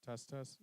Test, test.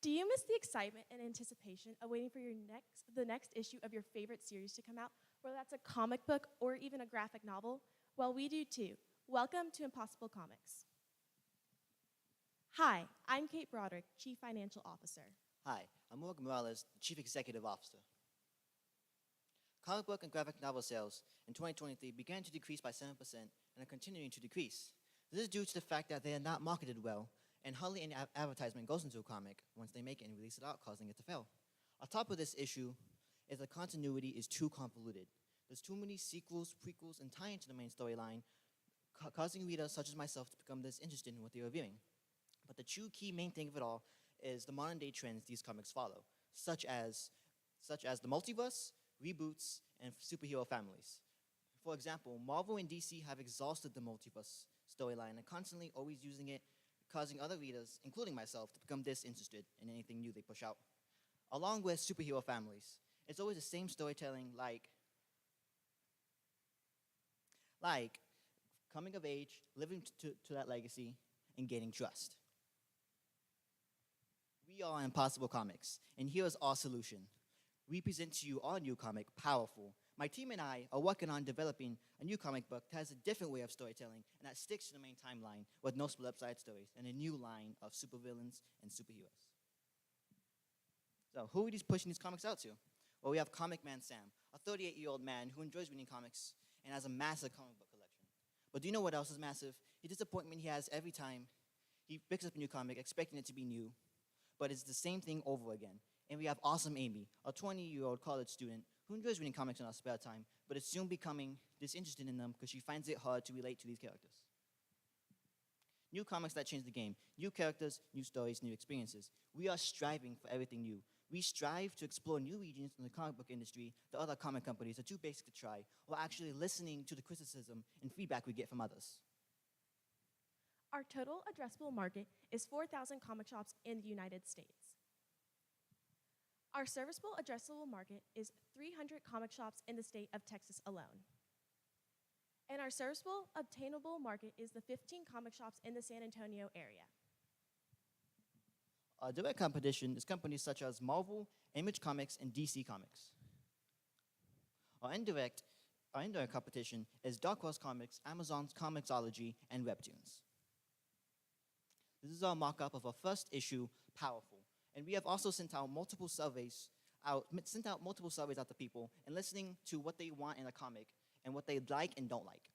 Do you miss the excitement and anticipation of waiting for the next issue of your favorite series to come out, whether that's a comic book or even a graphic novel? Well, we do too. Welcome to Impossible Comics. Hi, I'm Kate Broderick, Chief Financial Officer. Hi, I'm Morgan Morales, the Chief Executive Officer. Comic book and graphic novel sales in 2023 began to decrease by 7% and are continuing to decrease. This is due to the fact that they are not marketed well, and hardly any advertisement goes into a comic once they make it and release it out, causing it to fail. On top of this issue is the continuity is too convoluted. There's too many sequels, prequels, and tie into the main storyline, causing readers such as myself to become disinterested in what they are viewing. But the true key main thing of it all is the modern day trends these comics follow, such as the multiverse, reboots, and superhero families. For example, Marvel and DC have exhausted the multiverse storyline and constantly always using it, causing other readers, including myself, to become disinterested in anything new they push out. Along with superhero families, it's always the same storytelling like coming of age, living to that legacy, and gaining trust. We are Impossible Comics, and here is our solution. We present to you our new comic, Powerful. My team and I are working on developing a new comic book that has a different way of storytelling and that sticks to the main timeline with no split-up side stories and a new line of supervillains and superheroes. So who are we pushing these comics out to? Well, we have Comic Man Sam, a 38-year-old man who enjoys reading comics and has a massive comic book collection. But do you know what else is massive? The disappointment he has every time he picks up a new comic expecting it to be new, but it's the same thing over again. And we have Awesome Amy, a 20-year-old college student who enjoys reading comics in her spare time, but is soon becoming disinterested in them because she finds it hard to relate to these characters. New comics that change the game. New characters, new stories, new experiences. We are striving for everything new. We strive to explore new regions in the comic book industry that other comic companies are too basic to try, while actually listening to the criticism and feedback we get from others. Our total addressable market is 4,000 comic shops in the United States. Our serviceable addressable market is 300 comic shops in the state of Texas alone. And our serviceable obtainable market is the 15 comic shops in the San Antonio area. Our direct competition is companies such as Marvel, Image Comics, and DC Comics. Our indirect competition is Dark Horse Comics, Amazon's Comixology, and Webtoons. This is our mock-up of our first issue, Powerful. And we have also sent out multiple surveys out to people and listening to what they want in a comic and what they like and don't like.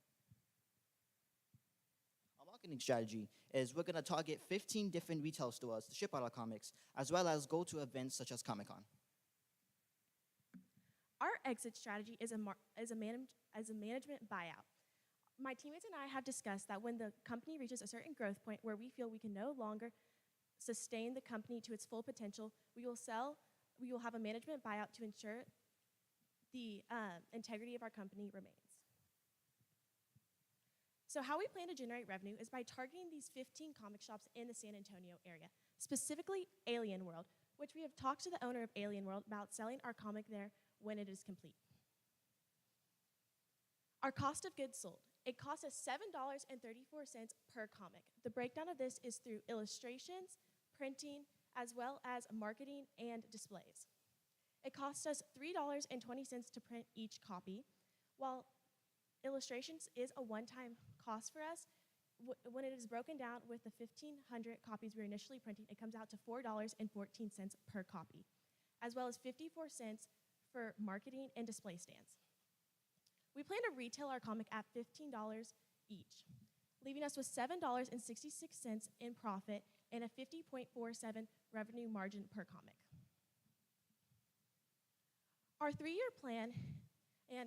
Our marketing strategy is we're going to target 15 different retail stores to ship out our comics, as well as go to events such as Comic-Con. Our exit strategy is a management buyout. My teammates and I have discussed that when the company reaches a certain growth point where we feel we can no longer sustain the company to its full potential, we will have a management buyout to ensure the integrity of our company remains. So how we plan to generate revenue is by targeting these 15 comic shops in the San Antonio area, specifically Alien World, which we have talked to the owner of Alien World about selling our comic there when it is complete. Our cost of goods sold. It costs us $7.34 per comic. The breakdown of this is through illustrations, printing, as well as marketing and displays. It costs us $3.20 to print each copy, while illustrations is a one-time cost for us. When it is broken down with the 1,500 copies we're initially printing, it comes out to $4.14 per copy, as well as 54 cents for marketing and display stands. We plan to retail our comic at $15 each, leaving us with $7.66 in profit and a 50.47 revenue margin per comic. Our 3-year plan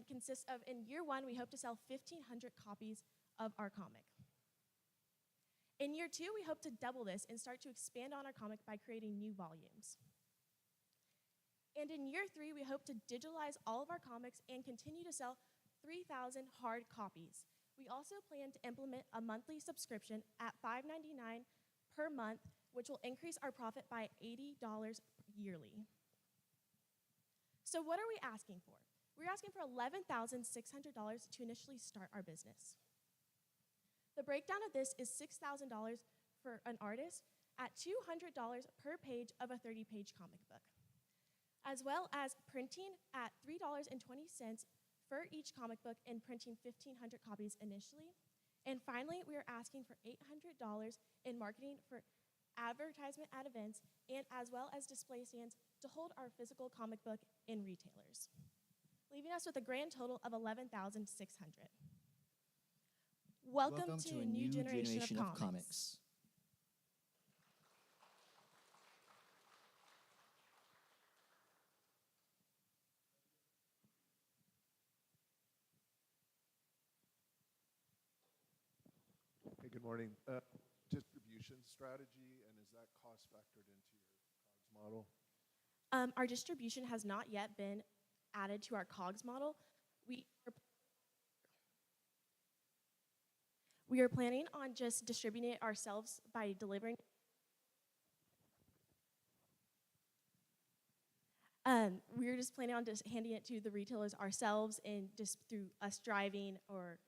consists of, in year 1, we hope to sell 1,500 copies of our comic. In year 2, we hope to double this and start to expand on our comic by creating new volumes. And in year 3, we hope to digitalize all of our comics and continue to sell 3,000 hard copies. We also plan to implement a monthly subscription at $5.99 per month, which will increase our profit by $80 yearly. So what are we asking for? We're asking for $11,600 to initially start our business. The breakdown of this is $6,000 for an artist, at $200 per page of a 30-page comic book, as well as printing at $3.20 for each comic book and printing 1,500 copies initially. And finally, we are asking for $800 in marketing for advertisement at events and as well as display stands to hold our physical comic book in retailers, leaving us with a grand total of $11,600. Welcome to a new generation of comics. Hey, good morning. Distribution strategy, and is that cost factored into your COGS model? Our distribution has not yet been added to our COGS model. We are planning on just distributing it ourselves by delivering. We're just planning on just handing it to the retailers ourselves and just through us driving or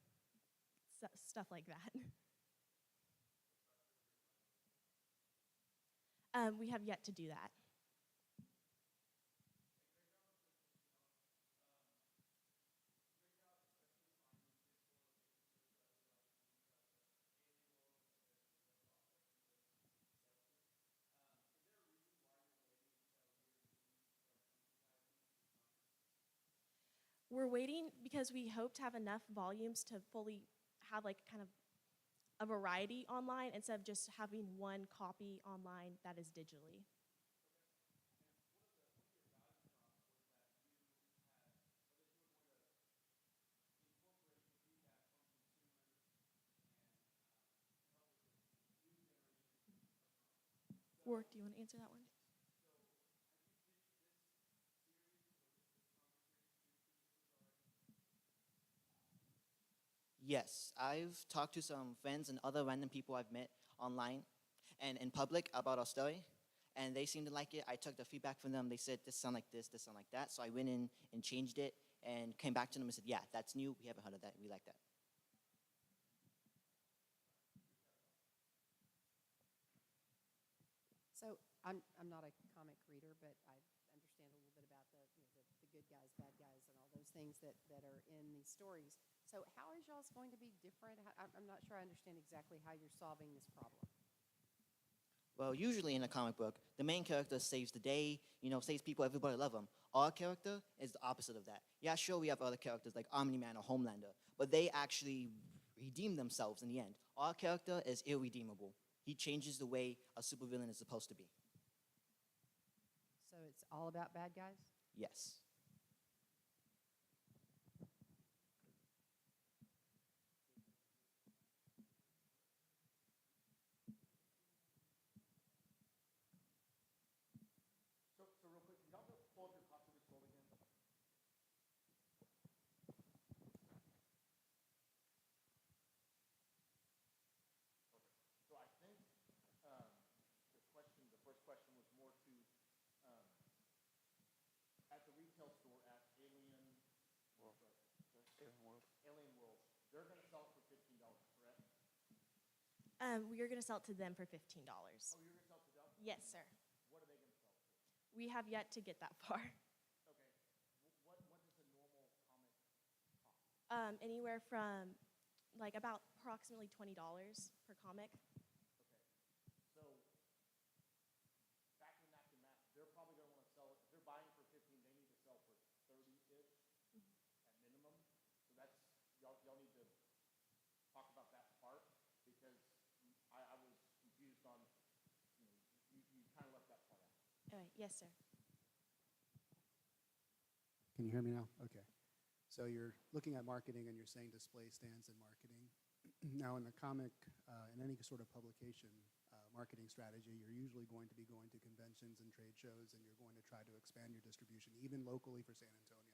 stuff like that. We have yet to do that. We're waiting because we hope to have enough volumes to fully have like kind of a variety online instead of just having one copy online that is digitally. Or do you want to answer that one? Yes, I've talked to some friends and other random people I've met online and in public about our story, and they seemed to like it. I took the feedback from them. They said, this sound like this sound like that. So I went in and changed it and came back to them and said, yeah, that's new. We haven't heard of that. We like that. So I'm not a comic reader, but I understand a little bit about the good guys, bad guys, and all those things that are in these stories. So how is y'all's going to be different? I'm not sure I understand exactly how you're solving this problem. Well, usually in a comic book, the main character saves the day, saves people, everybody love him. Our character is the opposite of that. Yeah, sure, we have other characters like Omni-Man or Homelander, but they actually redeem themselves in the end. Our character is irredeemable. He changes the way a supervillain is supposed to be. So it's all about bad guys? Yes. So real quick, can y'all pull up your cost of goods sold again? So I think the first question was more to at the retail store at Alien World, they're going to sell it for $15, correct? We are going to sell it to them for $15. Oh, you're going to sell it to them? Yes, sir. What are they going to sell it for? We have yet to get that far. Okay. What does a normal comic cost? Anywhere from like about approximately $20 per comic. Okay. So backing that to math, they're probably going to want to sell it. If they're buying for 15, they need to sell for 30-ish at minimum. So that's y'all need to talk about that part because I was confused on you kind of left that part out. Yes, sir. Can you hear me now? Okay. So you're looking at marketing and you're saying display stands and marketing. Now in the comic, in any sort of publication marketing strategy, you're usually going to be going to conventions and trade shows and you're going to try to expand your distribution, even locally for San Antonio.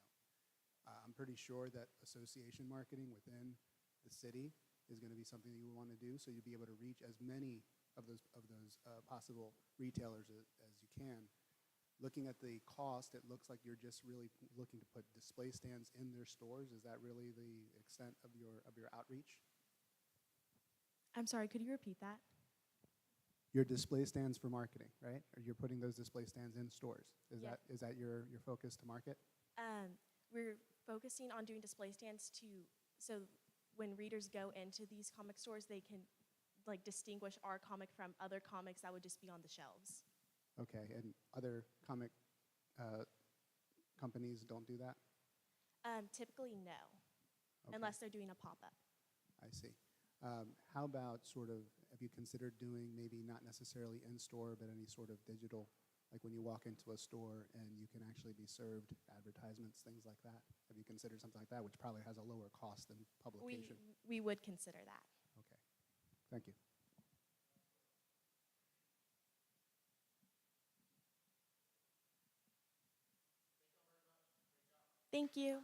I'm pretty sure that association marketing within the city is going to be something that you want to do, so you'll be able to reach as many of those possible retailers as you can. Looking at the cost, it looks like you're just really looking to put display stands in their stores. Is that really the extent of your outreach? I'm sorry, could you repeat that? your display stands for marketing, right? Or you're putting those display stands in stores. Yeah. Is that your focus to market? We're focusing on doing display stands so when readers go into these comic stores, they can like distinguish our comic from other comics that would just be on the shelves. Okay, and other comic companies don't do that? Typically, no, Okay. unless they're doing a pop-up. I see. How about have you considered doing maybe not necessarily in-store, but any sort of digital, like when you walk into a store and you can actually be served advertisements, things like that? Have you considered something like that, which probably has a lower cost than publication? We would consider that. Okay, thank you. Thank you.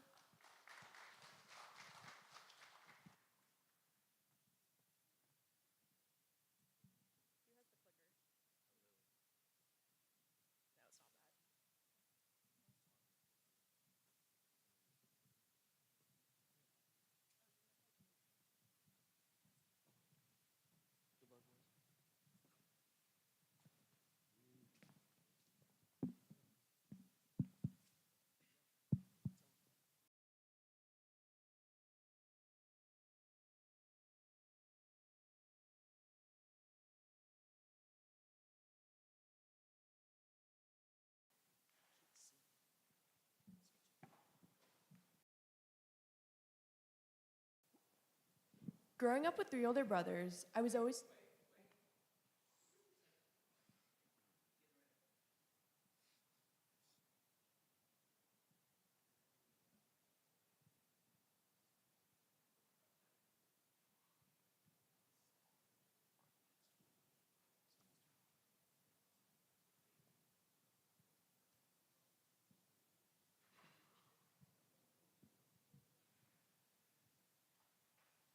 Growing up with three older brothers, I was always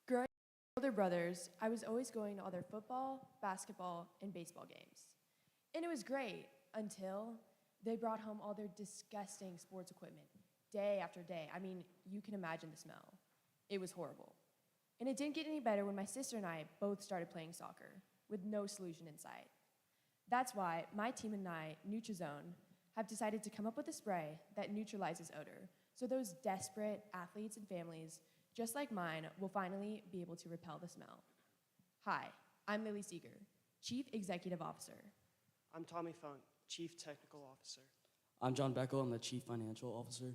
growing up with older brothers, I was always going to all their football, basketball, and baseball games. And it was great until they brought home all their disgusting sports equipment day after day. I mean, you can imagine the smell. It was horrible. And it didn't get any better when my sister and I both started playing soccer with no solution in sight. That's why my team and I, Nutrizone, have decided to come up with a spray that neutralizes odor, so those desperate athletes and families, just like mine, will finally be able to repel the smell. Hi, I'm Lily Seeger, Chief Executive Officer. I'm Tommy Funk, Chief Technical Officer. I'm John Beckel. I'm the Chief Financial Officer.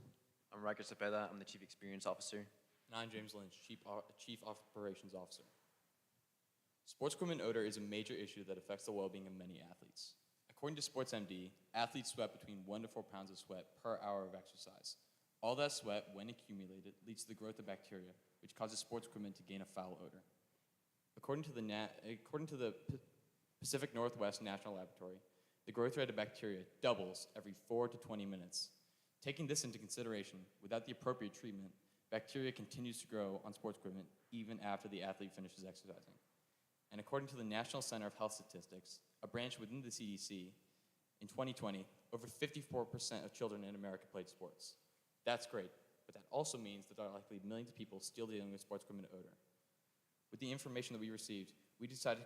I'm Riker Cepeda. I'm the Chief Experience Officer. And I'm James Lynch, Chief Operations Officer. Sports equipment odor is a major issue that affects the well-being of many athletes. According to SportsMD, athletes sweat between 1 to 4 pounds of sweat per hour of exercise. All that sweat, when accumulated, leads to the growth of bacteria, which causes sports equipment to gain a foul odor. According to the Pacific Northwest National Laboratory, the growth rate of bacteria doubles every 4 to 20 minutes. Taking this into consideration, without the appropriate treatment, bacteria continues to grow on sports equipment even after the athlete finishes exercising. And according to the National Center of Health Statistics, a branch within the CDC, in 2020, over 54% of children in America played sports. That's great, but that also means that there are likely millions of people still dealing with sports equipment odor. With the information that we received, we decided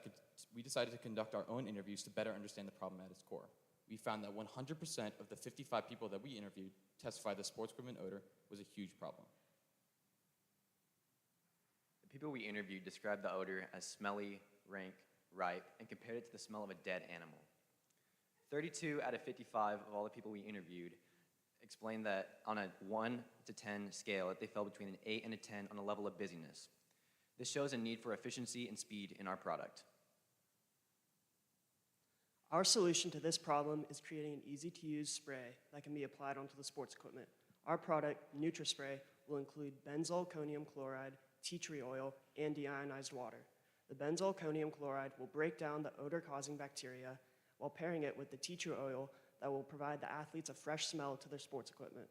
to conduct our own interviews to better understand the problem at its core. We found that 100% of the 55 people that we interviewed testified that sports equipment odor was a huge problem. The people we interviewed described the odor as smelly, rank, ripe, and compared it to the smell of a dead animal. 32 out of 55 of all the people we interviewed explained that on a 1 to 10 scale, that they fell between an 8 and a 10 on the level of busyness. This shows a need for efficiency and speed in our product. Our solution to this problem is creating an easy-to-use spray that can be applied onto the sports equipment. Our product, NutriSpray, will include benzalkonium chloride, tea tree oil, and deionized water. The benzalkonium chloride will break down the odor-causing bacteria while pairing it with the tea tree oil that will provide the athletes a fresh smell to their sports equipment.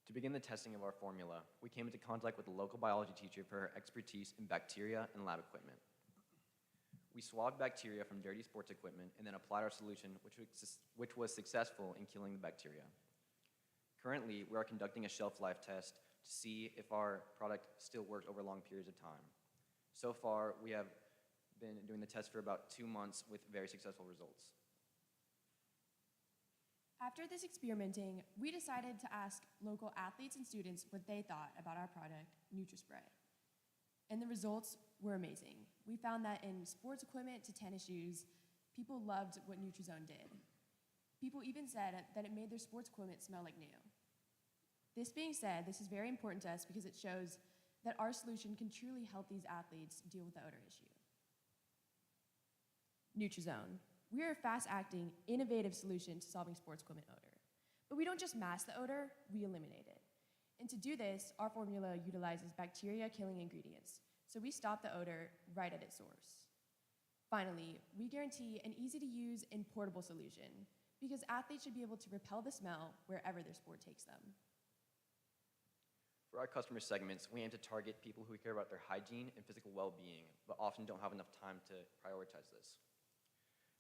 To begin the testing of our formula, we came into contact with a local biology teacher for her expertise in bacteria and lab equipment. We swabbed bacteria from dirty sports equipment and then applied our solution, which was successful in killing the bacteria. Currently, we are conducting a shelf life test to see if our product still works over long periods of time. So far, we have been doing the test for about 2 months with very successful results. After this experimenting, we decided to ask local athletes and students what they thought about our product, NutriSpray. And the results were amazing. We found that in sports equipment to tennis shoes, people loved what Nutrizone did. People even said that it made their sports equipment smell like new. This being said, this is very important to us because it shows that our solution can truly help these athletes deal with the odor issue. Nutrizone. We are a fast-acting, innovative solution to solving sports equipment odor. But we don't just mask the odor, we eliminate it. And to do this, our formula utilizes bacteria-killing ingredients, so we stop the odor right at its source. Finally, we guarantee an easy-to-use and portable solution because athletes should be able to repel the smell wherever their sport takes them. For our customer segments, we aim to target people who care about their hygiene and physical well-being, but often don't have enough time to prioritize this.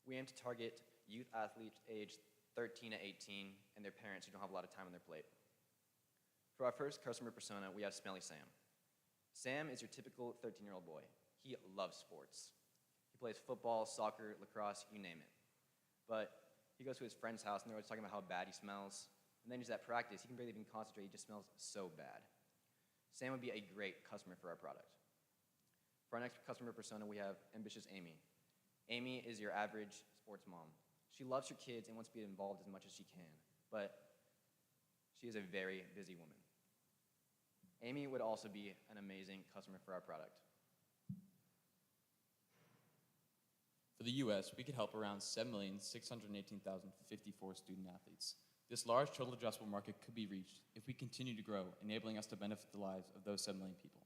We aim to target youth athletes aged 13 to 18 and their parents who don't have a lot of time on their plate. For our first customer persona, we have Smelly Sam. Sam is your typical 13-year-old boy. He loves sports. He plays football, soccer, lacrosse, you name it. But he goes to his friend's house and they're always talking about how bad he smells. And then he's at practice, he can barely even concentrate, he just smells so bad. Sam would be a great customer for our product. For our next customer persona, we have Ambitious Amy. Amy is your average sports mom. She loves her kids and wants to be involved as much as she can, but she is a very busy woman. Amy would also be an amazing customer for our product. For the US, we could help around 7,618,054 student athletes. This large total addressable market could be reached if we continue to grow, enabling us to benefit the lives of those 7 million people.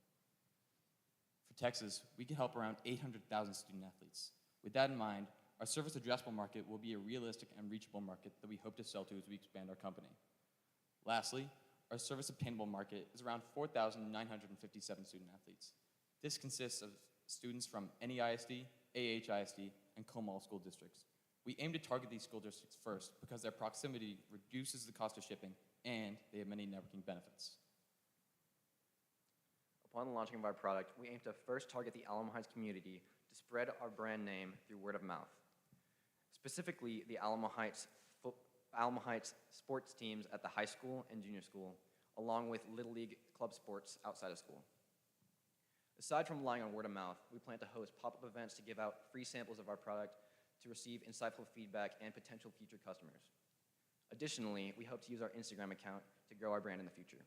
For Texas, we could help around 800,000 student athletes. With that in mind, our service addressable market will be a realistic and reachable market that we hope to sell to as we expand our company. Lastly, our service obtainable market is around 4,957 student athletes. This consists of students from NEISD, AHISD, and Comal school districts. We aim to target these school districts first because their proximity reduces the cost of shipping and they have many networking benefits. Upon the launching of our product, we aim to first target the Alamo Heights community to spread our brand name through word of mouth. Specifically, the Alamo Heights sports teams at the high school and junior school, along with Little League club sports outside of school. Aside from relying on word of mouth, we plan to host pop-up events to give out free samples of our product to receive insightful feedback and potential future customers. Additionally, we hope to use our Instagram account to grow our brand in the future.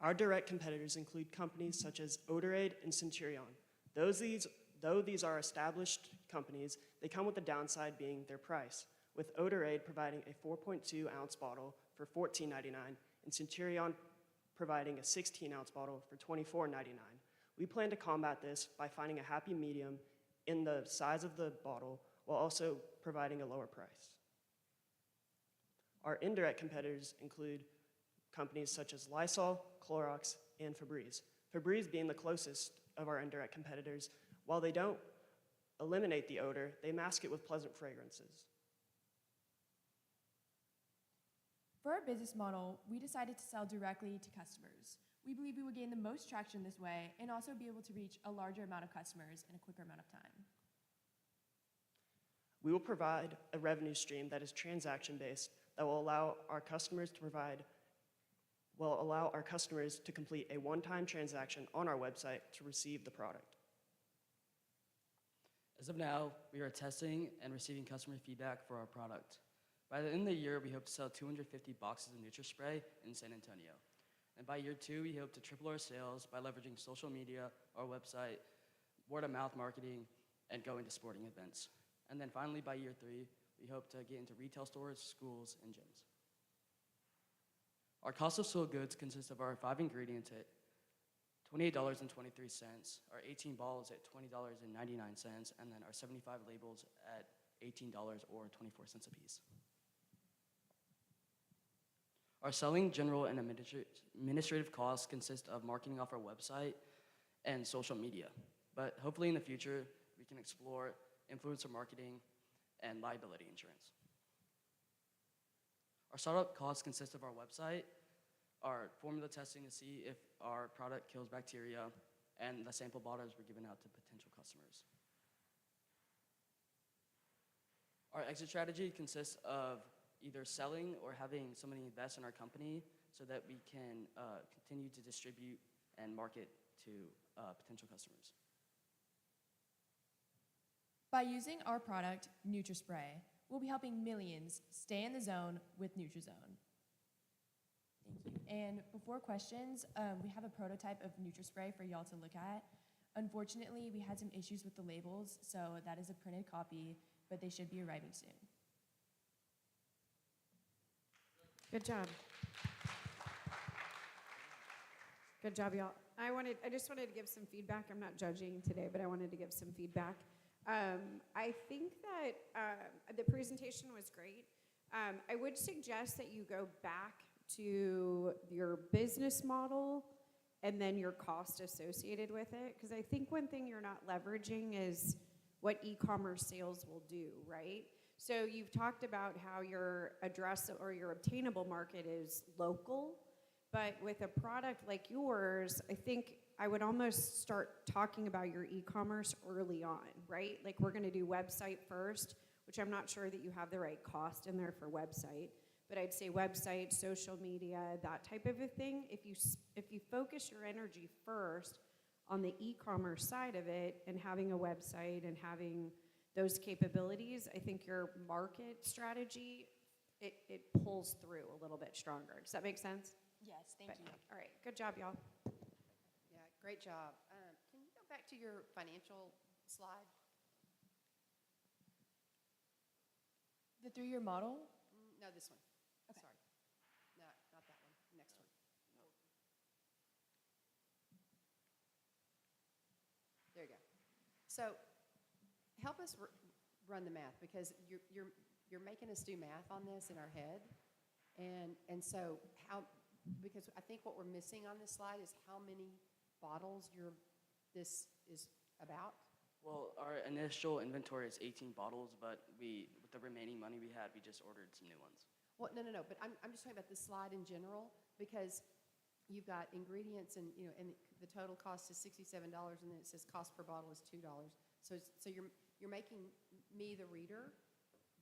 Our direct competitors include companies such as Odorade and Centurion. Though these are established companies, they come with the downside being their price, with Odorade providing a 4.2-ounce bottle for $14.99 and Centurion providing a 16-ounce bottle for $24.99. We plan to combat this by finding a happy medium in the size of the bottle while also providing a lower price. Our indirect competitors include companies such as Lysol, Clorox, and Febreze. Febreze being the closest of our indirect competitors. While they don't eliminate the odor, they mask it with pleasant fragrances. For our business model, we decided to sell directly to customers. We believe we would gain the most traction this way and also be able to reach a larger amount of customers in a quicker amount of time. We will provide a revenue stream that is transaction-based that will allow our customers to complete a one-time transaction on our website to receive the product. As of now, we are testing and receiving customer feedback for our product. By the end of the year, we hope to sell 250 boxes of NutriSpray in San Antonio. And by year 2, we hope to triple our sales by leveraging social media, our website, word-of-mouth marketing, and going to sporting events. And then finally, by year 3, we hope to get into retail stores, schools, and gyms. Our cost of sold goods consists of our 5 ingredients at $28.23, our 18 balls at $20.99, and then our 75 labels at $18 or 24 cents a piece. Our selling, general, and administrative costs consist of marketing off our website and social media. But hopefully in the future, we can explore influencer marketing and liability insurance. Our startup costs consist of our website, our formula testing to see if our product kills bacteria, and the sample bottles were given out to potential customers. Our exit strategy consists of either selling or having somebody invest in our company so that we can continue to distribute and market to potential customers. By using our product, NutriSpray, we'll be helping millions stay in the zone with NutriZone. Thank you. And before questions, we have a prototype of NutriSpray for y'all to look at. Unfortunately, we had some issues with the labels, so that is a printed copy, but they should be arriving soon. Good job. Good job, y'all. I just wanted to give some feedback. I'm not judging today, but I wanted to give some feedback. I think that the presentation was great. I would suggest that you go back to your business model and then your cost associated with it, because I think one thing you're not leveraging is what e-commerce sales will do, right? So you've talked about how your address or your obtainable market is local, but with a product like yours, I think I would almost start talking about your e-commerce early on, right? Like we're gonna do website first, which I'm not sure that you have the right cost in there for website, but I'd say website, social media, that type of a thing. If you focus your energy first on the e-commerce side of it and having a website and having those capabilities, I think your market strategy, it pulls through a little bit stronger. Does that make sense? Yes, thank you. All right, good job, y'all. Yeah, great job. Can you go back to your financial slide? The 3-year model? No, this one. Sorry. No, not that one. Next one. There you go. So help us run the math, because you're making us do math on this in our head. And so because I think what we're missing on this slide is how many bottles this is about. Well, our initial inventory is 18 bottles, but with the remaining money we had, we just ordered some new ones. Well, no, but I'm just talking about this slide in general, because you've got ingredients and the total cost is $67, and then it says cost per bottle is $2. So you're making me, the reader,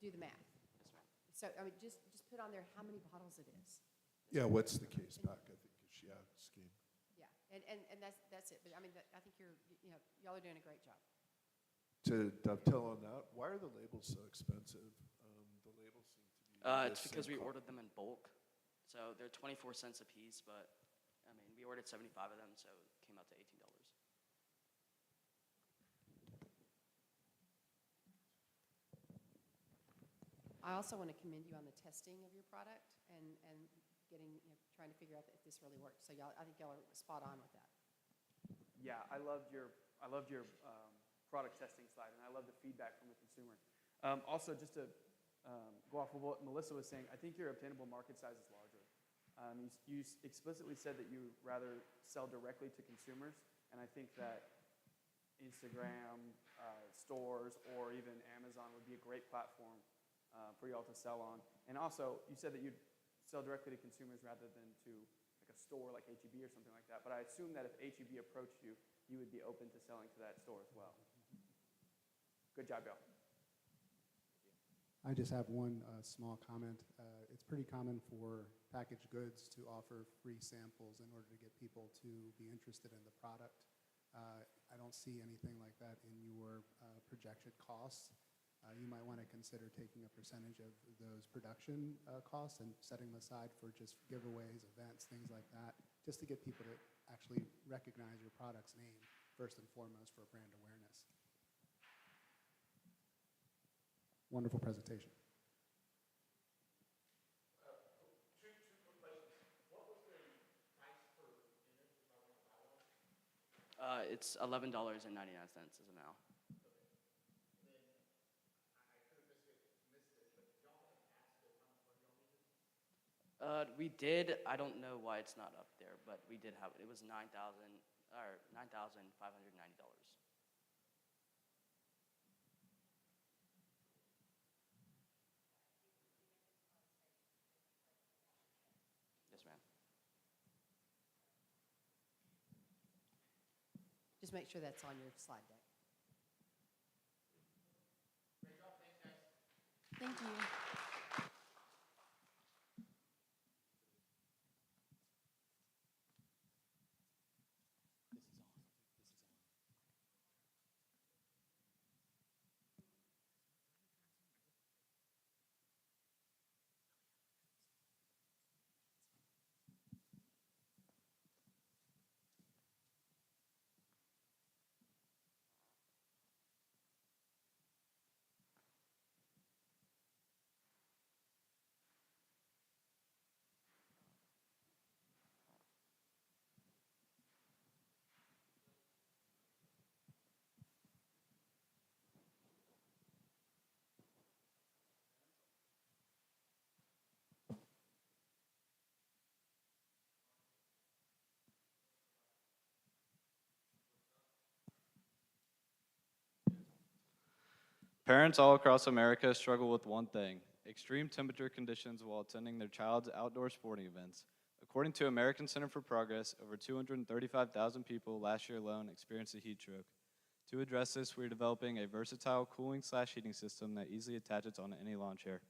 do the math. Yes, ma'am. So I mean, just put on there how many bottles it is. Yeah, what's the case pack, I think, is she asking. Yeah, and that's it. But I mean, I think y'all are doing a great job. To dovetail on that, why are the labels so expensive? The labels seem to be. It's because we ordered them in bulk. So they're 24 cents a piece, but I mean, we ordered 75 of them, so it came out to $18. I also want to commend you on the testing of your product and getting, trying to figure out if this really works. So I think y'all are spot on with that. Yeah, I loved your product testing slide, and I love the feedback from the consumer. Also, just to go off of what Melissa was saying, I think your obtainable market size is larger. You explicitly said that you rather sell directly to consumers, and I think that Instagram, stores, or even Amazon would be a great platform for y'all to sell on. And also, you said that you'd sell directly to consumers rather than to like a store like H-E-B or something like that. But I assume that if H-E-B approached you, you would be open to selling to that store as well. Good job, y'all. I just have one small comment. It's pretty common for packaged goods to offer free samples in order to get people to be interested in the product. I don't see anything like that in your projected costs. You might want to consider taking a percentage of those production costs and setting them aside for just giveaways, events, things like that, just to get people to actually recognize your product's name first and foremost for brand awareness. Wonderful presentation. Two quick questions. What was the price per unit if I want to buy one? It's $11.99 as of now. We did. I don't know why it's not up there, but we did have it. It was $9,590. Yes, ma'am. make sure that's on your slide deck. Thank you. Parents all across America struggle with one thing: extreme temperature conditions while attending their child's outdoor sporting events. According to American Center for Progress, over 235,000 people last year alone experienced a heat stroke. To address this, we're developing a versatile cooling/heating system that easily attaches onto any lawn chair.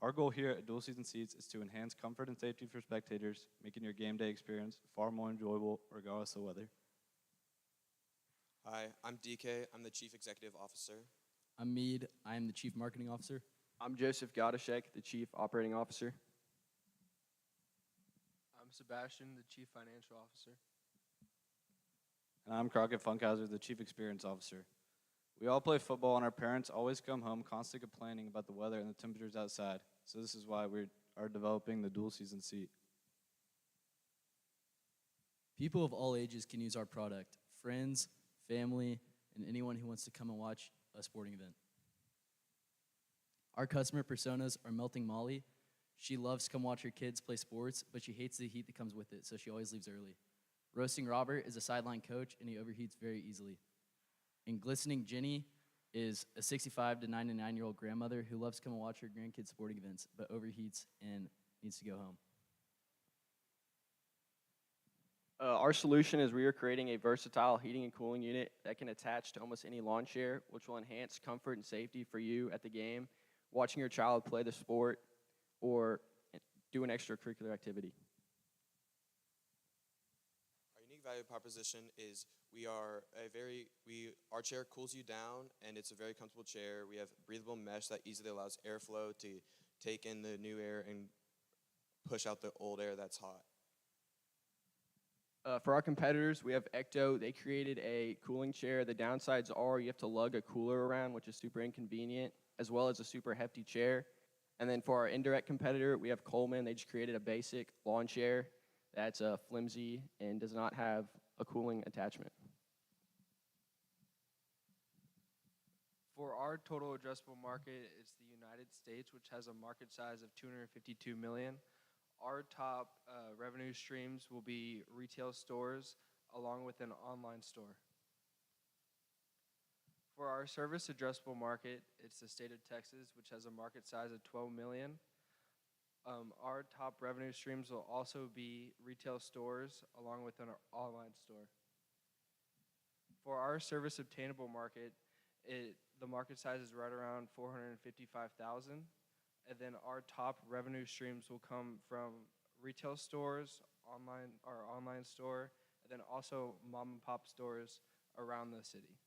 Our goal here at Dual Season Seats is to enhance comfort and safety for spectators, making your game day experience far more enjoyable regardless of weather. Hi, I'm DK. I'm the Chief Executive Officer. I'm Mead. I am the Chief Marketing Officer. I'm Joseph Godashek, the Chief Operating Officer. I'm Sebastian, the Chief Financial Officer. And I'm Crockett Funkhauser, the Chief Experience Officer. We all play football, and our parents always come home constantly complaining about the weather and the temperatures outside. So this is why we are developing the Dual Season Seat. People of all ages can use our product. Friends, family, and anyone who wants to come and watch a sporting event. Our customer personas are Melting Molly. She loves to come watch her kids play sports, but she hates the heat that comes with it, so she always leaves early. Roasting Robert is a sideline coach, and he overheats very easily. And Glistening Jenny is a 65 to 99-year-old grandmother who loves to come and watch her grandkids' sporting events, but overheats and needs to go home. Our solution is we are creating a versatile heating and cooling unit that can attach to almost any lawn chair, which will enhance comfort and safety for you at the game, watching your child play the sport, or do an extracurricular activity. Our unique value proposition is our chair cools you down, and it's a very comfortable chair. We have breathable mesh that easily allows airflow to take in the new air and push out the old air that's hot. For our competitors, we have Ecto. They created a cooling chair. The downsides are you have to lug a cooler around, which is super inconvenient, as well as a super hefty chair. And then for our indirect competitor, we have Coleman. They just created a basic lawn chair that's flimsy and does not have a cooling attachment. For our total addressable market, it's the United States, which has a market size of 252 million. Our top revenue streams will be retail stores along with an online store. For our service addressable market, it's the state of Texas, which has a market size of 12 million. Our top revenue streams will also be retail stores along with an online store. For our service obtainable market, the market size is right around 455,000. And then our top revenue streams will come from retail stores, our online store, and then also mom and pop stores around the city.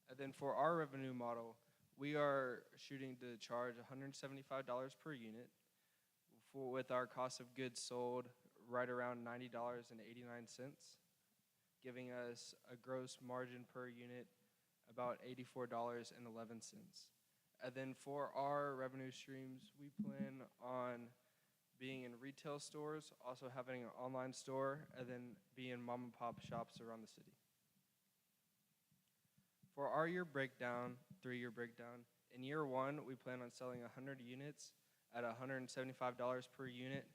And then for our revenue model, we are shooting to charge $175 per unit with our cost of goods sold right around $90.89, giving us a gross margin per unit about $84.11. And then for our revenue streams, we plan on being in retail stores, also having an online store, and then being mom and pop shops around the city. For our year breakdown, 3-year breakdown, in year one, we plan on selling 100 units at $175 per unit,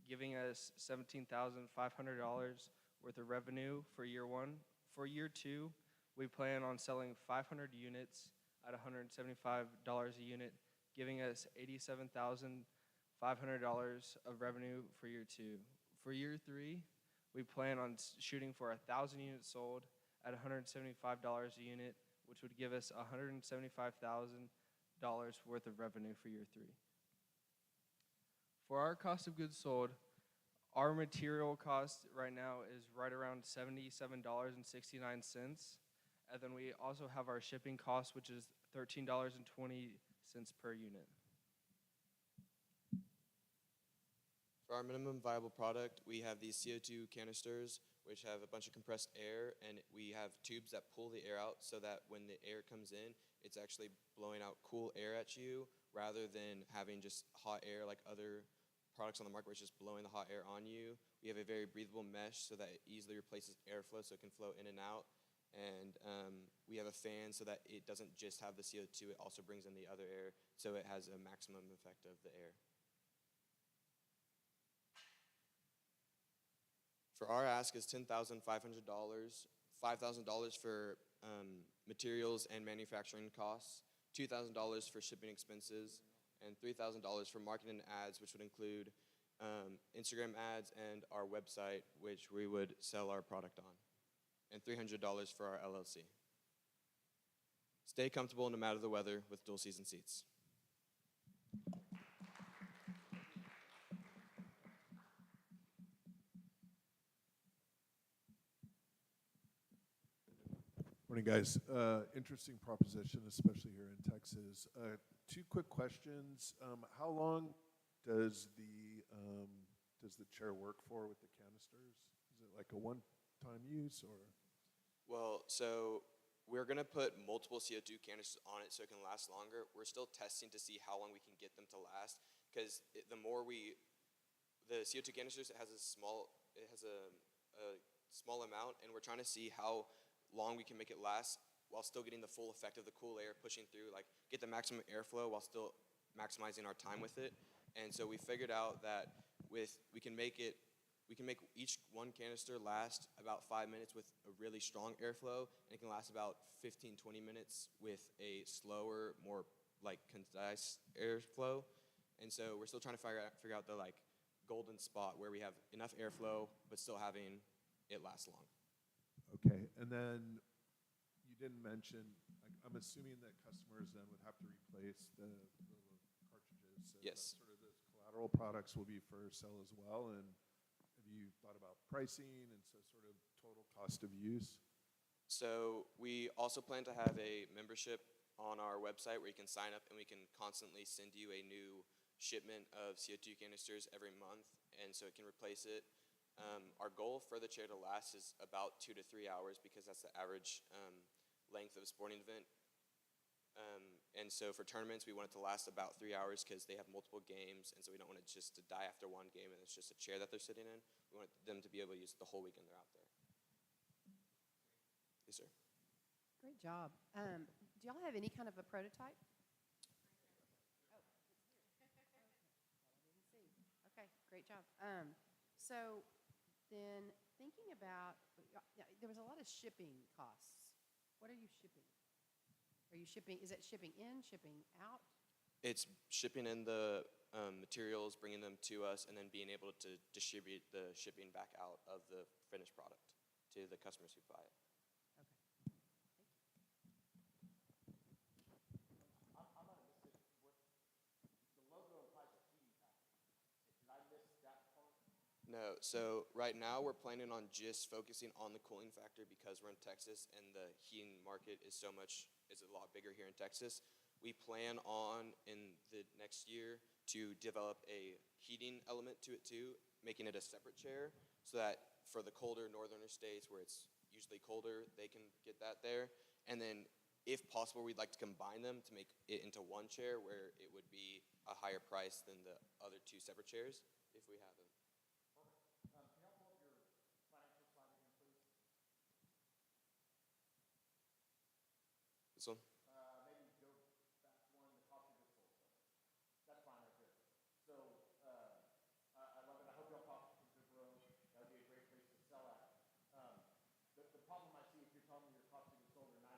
giving us $17,500 worth of revenue for year one. For year two, we plan on selling 500 units at $175 a unit, giving us $87,500 of revenue for year two. For year three, We plan on shooting for 1,000 units sold at $175 a unit, which would give us $175,000 worth of revenue for year 3. For our cost of goods sold, our material cost right now is right around $77.69. And then we also have our shipping cost, which is $13.20 per unit. For our minimum viable product, we have these CO2 canisters, which have a bunch of compressed air, and we have tubes that pull the air out so that when the air comes in, it's actually blowing out cool air at you rather than having just hot air like other products on the market where it's just blowing the hot air on you. We have a very breathable mesh so that it easily replaces airflow so it can flow in and out. And we have a fan so that it doesn't just have the CO2, it also brings in the other air, so it has a maximum effect of the air. For our ask is $10,500, $5,000 for materials and manufacturing costs, $2,000 for shipping expenses, and $3,000 for marketing and ads, which would include Instagram ads and our website, which we would sell our product on, and $300 for our LLC. Stay comfortable no matter the weather with dual season seats. Morning, guys. Interesting proposition, especially here in Texas. 2 quick questions. How long does the chair work for with the canisters? Is it like a one-time use or? Well, so we're going to put multiple CO2 canisters on it so it can last longer. We're still testing to see how long we can get them to last, because the CO2 canisters, it has a small amount, and we're trying to see how long we can make it last while still getting the full effect of the cool air pushing through, like get the maximum airflow while still maximizing our time with it. And so we figured out that we can make each one canister last about 5 minutes with a really strong airflow, and it can last about 15-20 minutes with a slower, more like concise airflow. And so we're still trying to figure out the like golden spot where we have enough airflow but still having it last long. Okay, and then you didn't mention, I'm assuming that customers then would have to replace the cartridges. So yes. Sort of those collateral products will be for sale as well. And have you thought about pricing and so sort of total cost of use? So we also plan to have a membership on our website where you can sign up and we can constantly send you a new shipment of CO2 canisters every month, and so it can replace it. Our goal for the chair to last is about 2 to 3 hours because that's the average length of a sporting event. And so for tournaments, we want it to last about 3 hours because they have multiple games, and so we don't want it just to die after one game and it's just a chair that they're sitting in. We want them to be able to use it the whole weekend they're out there. Yes, sir. Great job. Do y'all have any kind of a prototype? Okay, great job. So then thinking about, there was a lot of shipping costs. What are you shipping? Is it shipping in, shipping out? It's shipping in the materials, bringing them to us, and then being able to distribute the shipping back out of the finished product to the customers who buy it. No, so right now we're planning on just focusing on the cooling factor because we're in Texas and the heating market is a lot bigger here in Texas. We plan on in the next year to develop a heating element to it too, making it a separate chair so that for the colder northern states where it's usually colder, they can get that there. And then if possible, we'd like to combine them to make it into one chair where it would be a higher price than the other 2 separate chairs if we have them. This one? Maybe go back one, the cost of goods sold. That's fine right there. So I love it. I hope y'all talk to Incubator. That would be a great place to sell at. The problem I see if you're telling me your cost of goods sold are $9,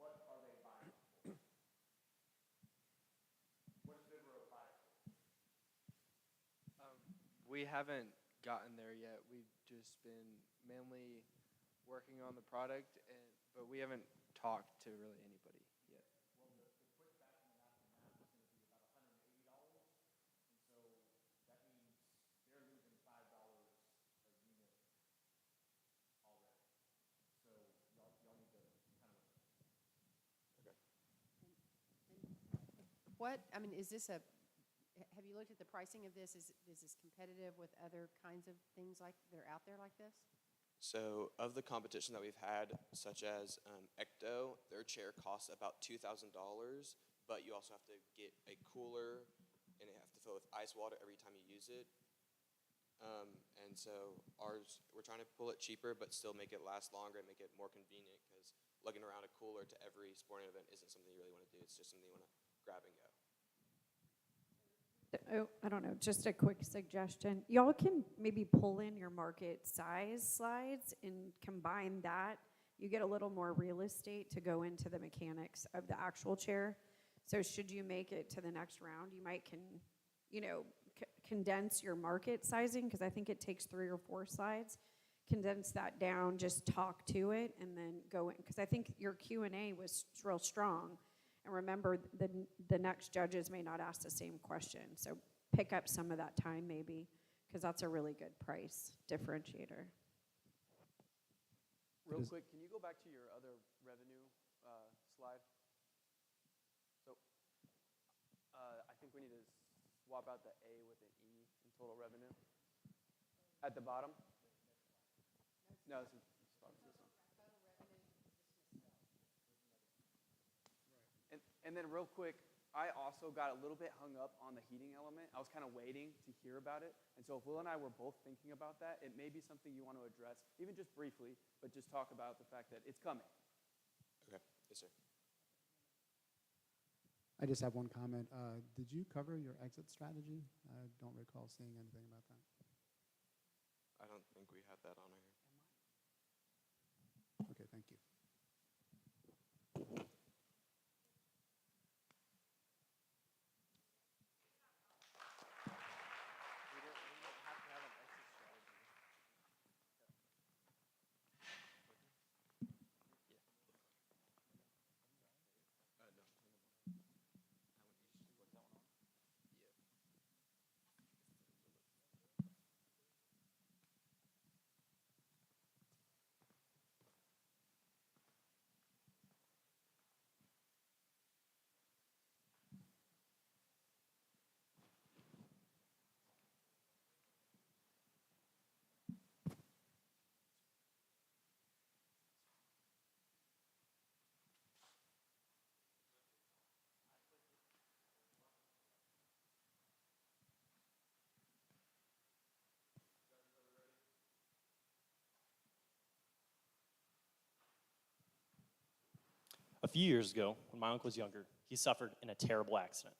what are they buying for? What's Vibro buying for? We haven't gotten there yet. We've just been mainly working on the product, but we haven't talked to really anybody yet. Well, the quick back on the math is going to be about $180, and so that means they're losing $5 a unit already. So y'all need to kind of. What, I mean, is this a, have you looked at the pricing of this? Is this competitive with other kinds of things like, that are out there like this? So of the competition that we've had, such as Ecto, their chair costs about $2,000, but you also have to get a cooler and you have to fill it with ice water every time you use it. And so ours, we're trying to pull it cheaper, but still make it last longer and make it more convenient, because lugging around a cooler to every sporting event isn't something you really want to do. It's just something you want to grab and go. Oh, I don't know, just a quick suggestion. Y'all can maybe pull in your market size slides and combine that. You get a little more real estate to go into the mechanics of the actual chair. So should you make it to the next round, you might condense your market sizing, because I think it takes 3 or 4 slides. Condense that down, just talk to it, and then go in, because I think your Q&A was real strong. And remember, the next judges may not ask the same question. So pick up some of that time maybe, because that's a really good price differentiator. Real quick, can you go back to your other revenue slide? So I think we need to swap out the A with an E in total revenue. At the bottom? No, this is this one. And then real quick, I also got a little bit hung up on the heating element. I was kind of waiting to hear about it. And so if Will and I were both thinking about that, it may be something you want to address, even just briefly, but just talk about the fact that it's coming. Okay, yes, sir. I just have one comment. Did you cover your exit strategy? I don't recall seeing anything about that. I don't think we had that on here. Okay, thank you. A few years ago, when my uncle was younger, he suffered in a terrible accident.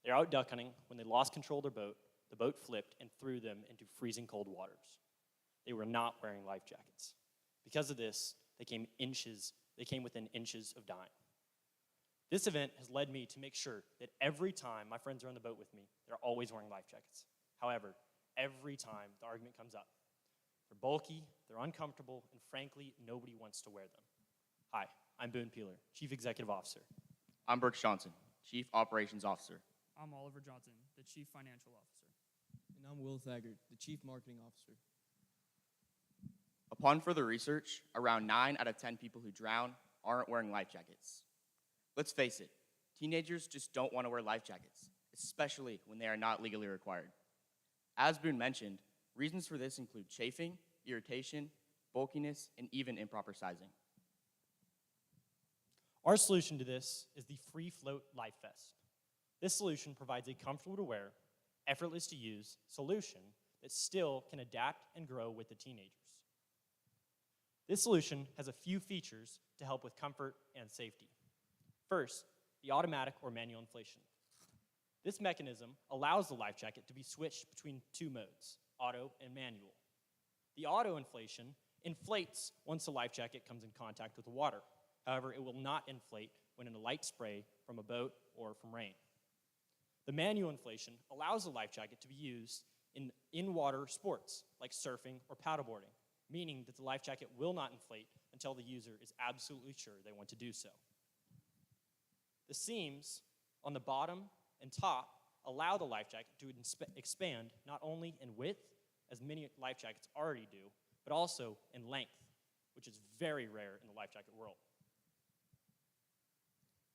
They were out duck hunting when they lost control of their boat. The boat flipped and threw them into freezing cold waters. They were not wearing life jackets. Because of this, they came within inches of dying. This event has led me to make sure that every time my friends are on the boat with me, they're always wearing life jackets. However, every time the argument comes up, they're bulky, they're uncomfortable, and frankly, nobody wants to wear them. Hi, I'm Boone Peeler, Chief Executive Officer. I'm Birch Johnson, Chief Operations Officer. I'm Oliver Johnson, the Chief Financial Officer. And I'm Will Thaggart, the Chief Marketing Officer. Upon further research, around 9 out of 10 people who drown aren't wearing life jackets. Let's face it, teenagers just don't want to wear life jackets, especially when they are not legally required. As Boone mentioned, reasons for this include chafing, irritation, bulkiness, and even improper sizing. Our solution to this is the Free Float Life Vest. This solution provides a comfortable to wear, effortless to use solution that still can adapt and grow with the teenagers. This solution has a few features to help with comfort and safety. First, the automatic or manual inflation. This mechanism allows the life jacket to be switched between 2 modes, auto and manual. The auto inflation inflates once the life jacket comes in contact with the water. However, it will not inflate when in a light spray from a boat or from rain. The manual inflation allows the life jacket to be used in in-water sports like surfing or paddleboarding, meaning that the life jacket will not inflate until the user is absolutely sure they want to do so. The seams on the bottom and top allow the life jacket to expand not only in width, as many life jackets already do, but also in length, which is very rare in the life jacket world.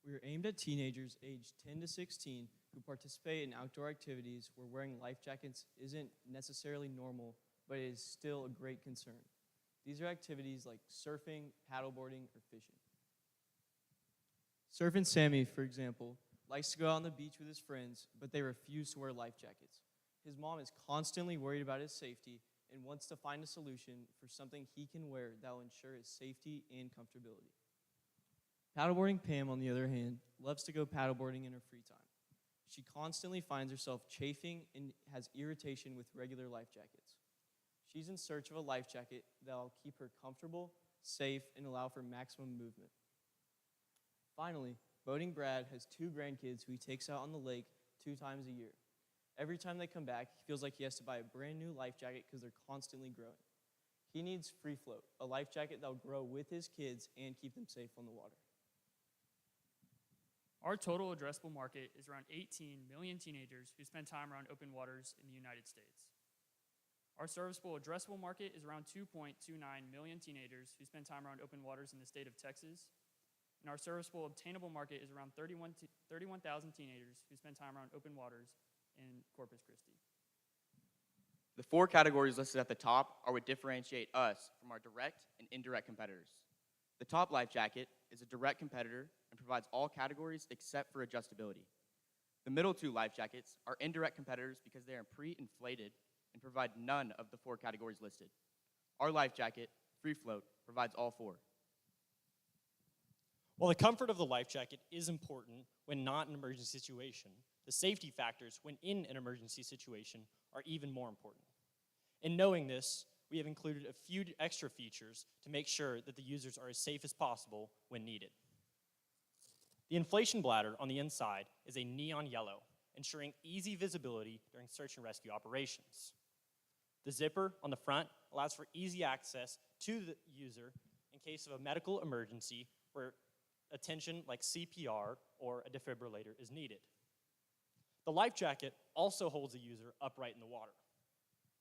We are aimed at teenagers aged 10 to 16 who participate in outdoor activities where wearing life jackets isn't necessarily normal, but it is still a great concern. These are activities like surfing, paddleboarding, or fishing. Surfing Sammy, for example, likes to go out on the beach with his friends, but they refuse to wear life jackets. His mom is constantly worried about his safety and wants to find a solution for something he can wear that will ensure his safety and comfortability. Paddleboarding Pam, on the other hand, loves to go paddleboarding in her free time. She constantly finds herself chafing and has irritation with regular life jackets. She's in search of a life jacket that will keep her comfortable, safe, and allow for maximum movement. Finally, Boating Brad has 2 grandkids who he takes out on the lake 2 times a year. Every time they come back, he feels like he has to buy a brand new life jacket because they're constantly growing. He needs Free Float, a life jacket that will grow with his kids and keep them safe on the water. Our total addressable market is around 18 million teenagers who spend time around open waters in the United States. Our serviceable addressable market is around 2.29 million teenagers who spend time around open waters in the state of Texas. And our serviceable obtainable market is around 31,000 teenagers who spend time around open waters in Corpus Christi. The 4 categories listed at the top are what differentiate us from our direct and indirect competitors. The top life jacket is a direct competitor and provides all categories except for adjustability. The middle 2 life jackets are indirect competitors because they are pre-inflated and provide none of the 4 categories listed. Our life jacket, Free Float, provides all 4. While the comfort of the life jacket is important when not in an emergency situation, the safety factors when in an emergency situation are even more important. In knowing this, we have included a few extra features to make sure that the users are as safe as possible when needed. The inflation bladder on the inside is a neon yellow, ensuring easy visibility during search and rescue operations. The zipper on the front allows for easy access to the user in case of a medical emergency where attention like CPR or a defibrillator is needed. The life jacket also holds the user upright in the water.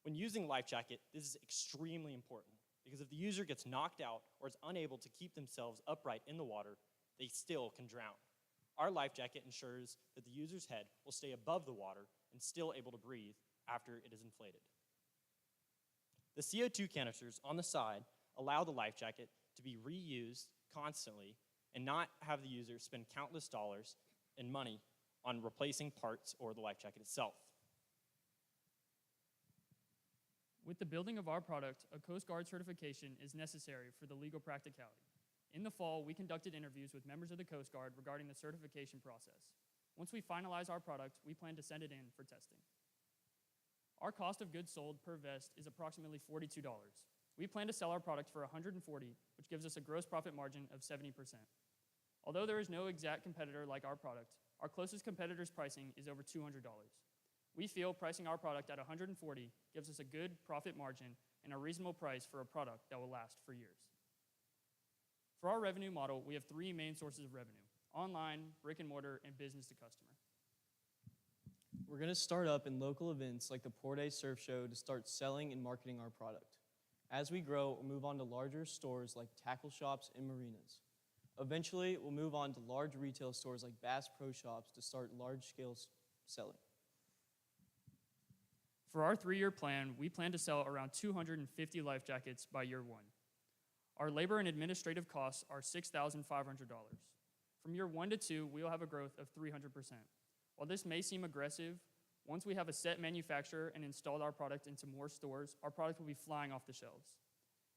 When using life jacket, this is extremely important because if the user gets knocked out or is unable to keep themselves upright in the water, they still can drown. Our life jacket ensures that the user's head will stay above the water and still able to breathe after it is inflated. The CO2 canisters on the side allow the life jacket to be reused constantly and not have the user spend countless dollars and money on replacing parts or the life jacket itself. With the building of our product, a Coast Guard certification is necessary for the legal practicality. In the fall, we conducted interviews with members of the Coast Guard regarding the certification process. Once we finalize our product, we plan to send it in for testing. Our cost of goods sold per vest is approximately $42. We plan to sell our product for $140, which gives us a gross profit margin of 70%. Although there is no exact competitor like our product, our closest competitor's pricing is over $200. We feel pricing our product at $140 gives us a good profit margin and a reasonable price for a product that will last for years. For our revenue model, we have 3 main sources of revenue: online, brick and mortar, and business to customer. We're going to start up in local events like the Port A Surf Show to start selling and marketing our product. As we grow, we'll move on to larger stores like tackle shops and marinas. Eventually, we'll move on to large retail stores like Bass Pro Shops to start large-scale selling. For our 3-year plan, we plan to sell around 250 life jackets by year 1. Our labor and administrative costs are $6,500. From year 1 to 2, we will have a growth of 300%. While this may seem aggressive, once we have a set manufacturer and installed our product into more stores, our product will be flying off the shelves.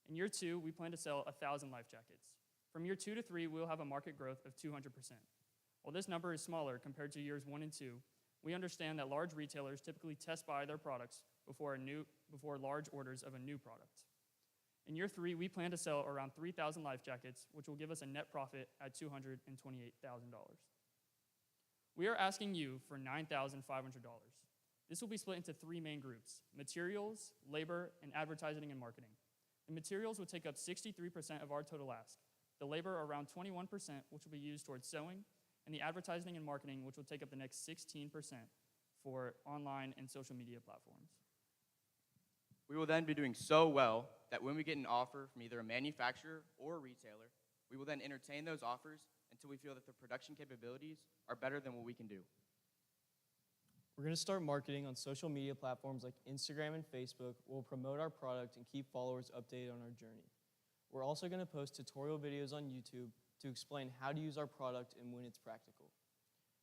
In year 2, we plan to sell 1,000 life jackets. From year 2 to 3, we will have a market growth of 200%. While this number is smaller compared to years 1 and 2, we understand that large retailers typically test buy their products before large orders of a new product. In year 3, we plan to sell around 3,000 life jackets, which will give us a net profit at $228,000. We are asking you for $9,500. This will be split into 3 main groups: materials, labor, and advertising and marketing. The materials will take up 63% of our total ask, the labor around 21%, which will be used towards sewing, and the advertising and marketing, which will take up the next 16% for online and social media platforms. We will then be doing so well that when we get an offer from either a manufacturer or a retailer, we will then entertain those offers until we feel that the production capabilities are better than what we can do. We're going to start marketing on social media platforms like Instagram and Facebook. We'll promote our product and keep followers updated on our journey. We're also going to post tutorial videos on YouTube to explain how to use our product and when it's practical.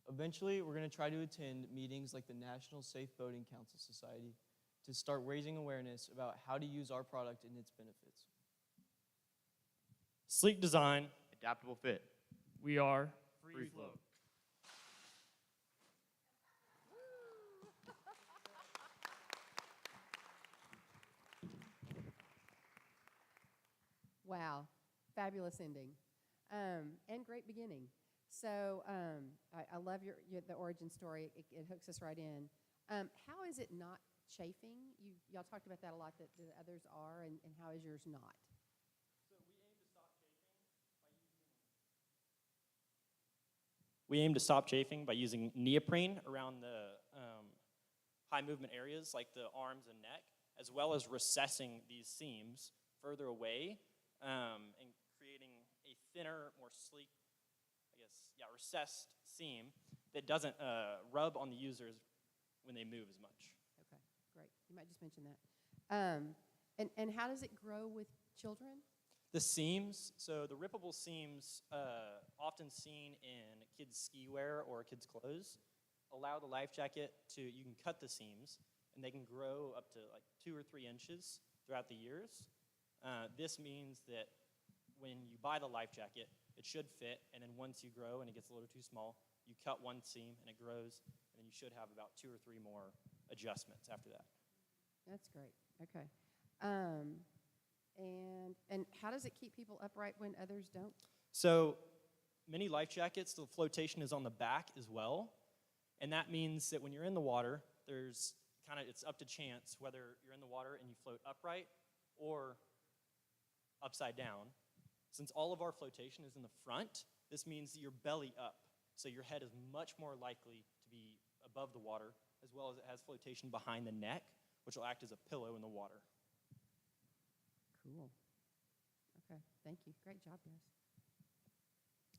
Eventually, we're going to try to attend meetings like the National Safe Boating Council Society to start raising awareness about how to use our product and its benefits. Sleek design. Adaptable fit. We are Free Float. Wow, fabulous ending, and great beginning. So I love the origin story. It hooks us right in. How is it not chafing? Y'all talked about that a lot, that the others are, and how is yours not? We aim to stop chafing by using neoprene around the high movement areas like the arms and neck, as well as recessing these seams further away and creating a thinner, more sleek, recessed seam that doesn't rub on the users when they move as much. Okay, great. You might just mention that. And how does it grow with children? The seams, so the rippable seams, often seen in kids' ski wear or kids' clothes, allow the life jacket to, you can cut the seams, and they can grow up to like 2 or 3 inches throughout the years. This means that when you buy the life jacket, it should fit, and then once you grow and it gets a little too small, you cut one seam and it grows, and then you should have about 2 or 3 more adjustments after that. That's great. Okay. And how does it keep people upright when others don't? So many life jackets, the flotation is on the back as well, and that means that when you're in the water, there's it's up to chance whether you're in the water and you float upright or upside down. Since all of our flotation is in the front, this means that you're belly up, so your head is much more likely to be above the water, as well as it has flotation behind the neck, which will act as a pillow in the water. Cool. Okay, thank you. Great job, guys.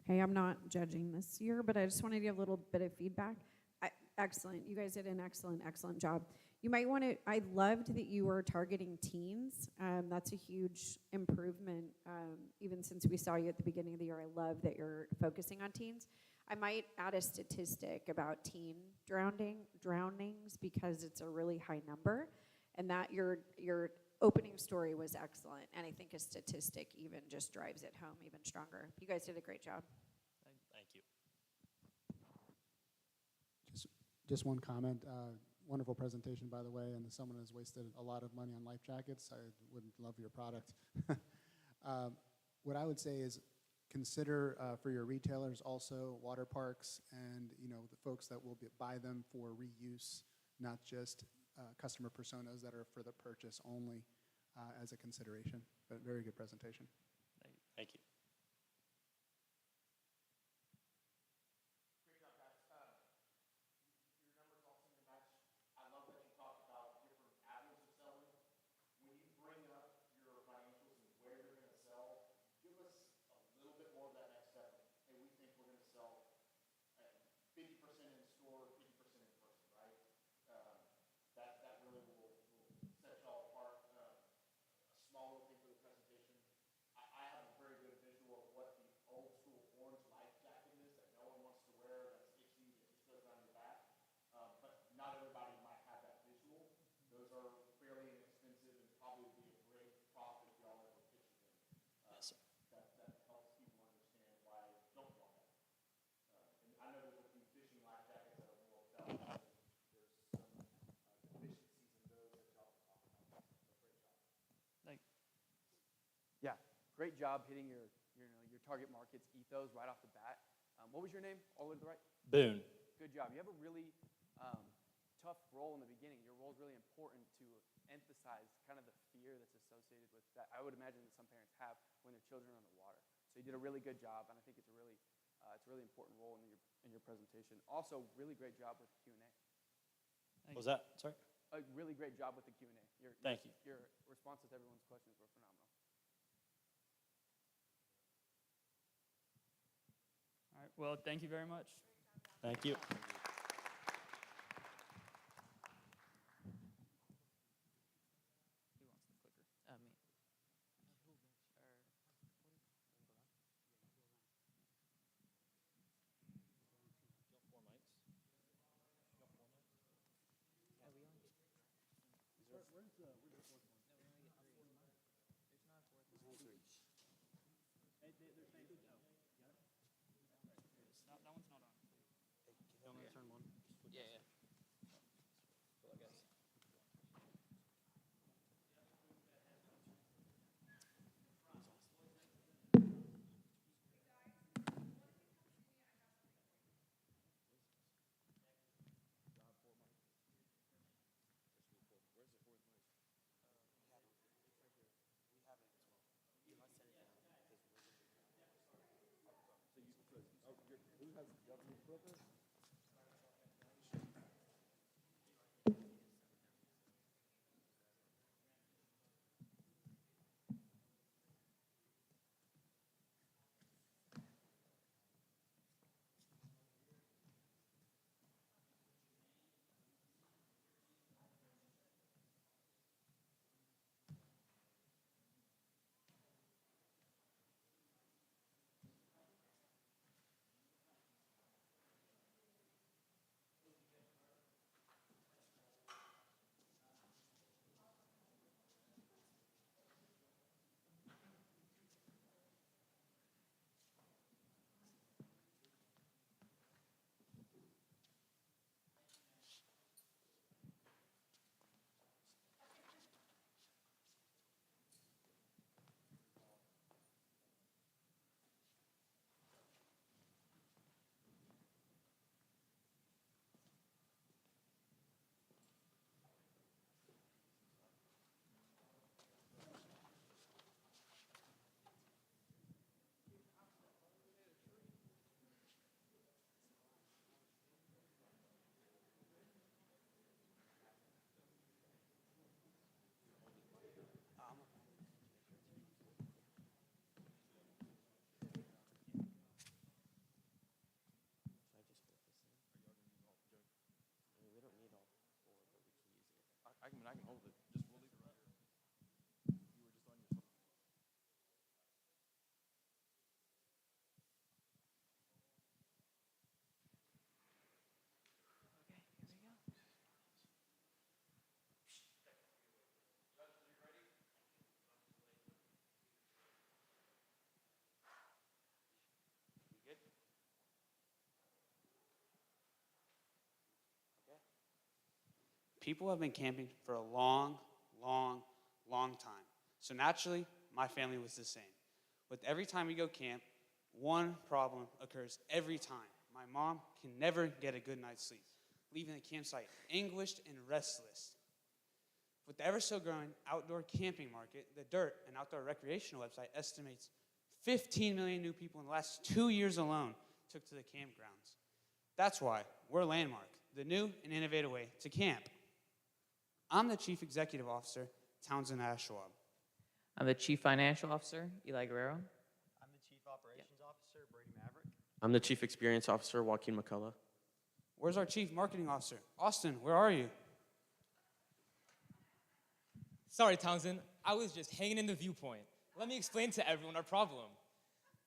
Hey, I'm not judging this year, but I just wanted to give a little bit of feedback. Excellent. You guys did an excellent job. You might want to, I loved that you were targeting teens. That's a huge improvement, even since we saw you at the beginning of the year. I love that you're focusing on teens. I might add a statistic about teen drownings because it's a really high number, and that your opening story was excellent, and I think a statistic even just drives it home even stronger. You guys did a great job. Thank you. Just one comment. Wonderful presentation, by the way, and as someone who's wasted a lot of money on life jackets, I would love your product. What I would say is consider for your retailers also water parks and the folks that will buy them for reuse, not just customer personas that are for the purchase only as a consideration. But very good presentation. Thank you. Yeah, great job hitting your target market's ethos right off the bat. What was your name all the way to the right? Boone. Good job. You have a really tough role in the beginning. Your role is really important to emphasize kind of the fear that's associated with that. I would imagine that some parents have when their children are on the water. So you did a really good job, and I think it's a really important role in your presentation. Also, really great job with Q&A. What was that? Sorry? A really great job with the Q&A. Thank you. Your responses to everyone's questions were phenomenal. All right, well, thank you very much. Thank you. Me. That one's not on. Turn one. Yeah, yeah. I can hold it. Just we'll leave it right here. You were just on your phone. People have been camping for a long, long, long time. So naturally, my family was the same. With every time we go camp, one problem occurs every time. My mom can never get a good night's sleep, leaving the campsite anguished and restless. With the ever-so-growing outdoor camping market, the Dirt, an outdoor recreational website, estimates 15 million new people in the last 2 years alone took to the campgrounds. That's why we're Landmark, the new and innovative way to camp. I'm the Chief Executive Officer, Townsend Ashwab. I'm the Chief Financial Officer, Eli Guerrero. I'm the Chief Operations Officer, Brady Maverick. I'm the Chief Experience Officer, Joaquin McCullough. Where's our Chief Marketing Officer? Austin, where are you? Sorry, Townsend. I was just hanging in the viewpoint. Let me explain to everyone our problem.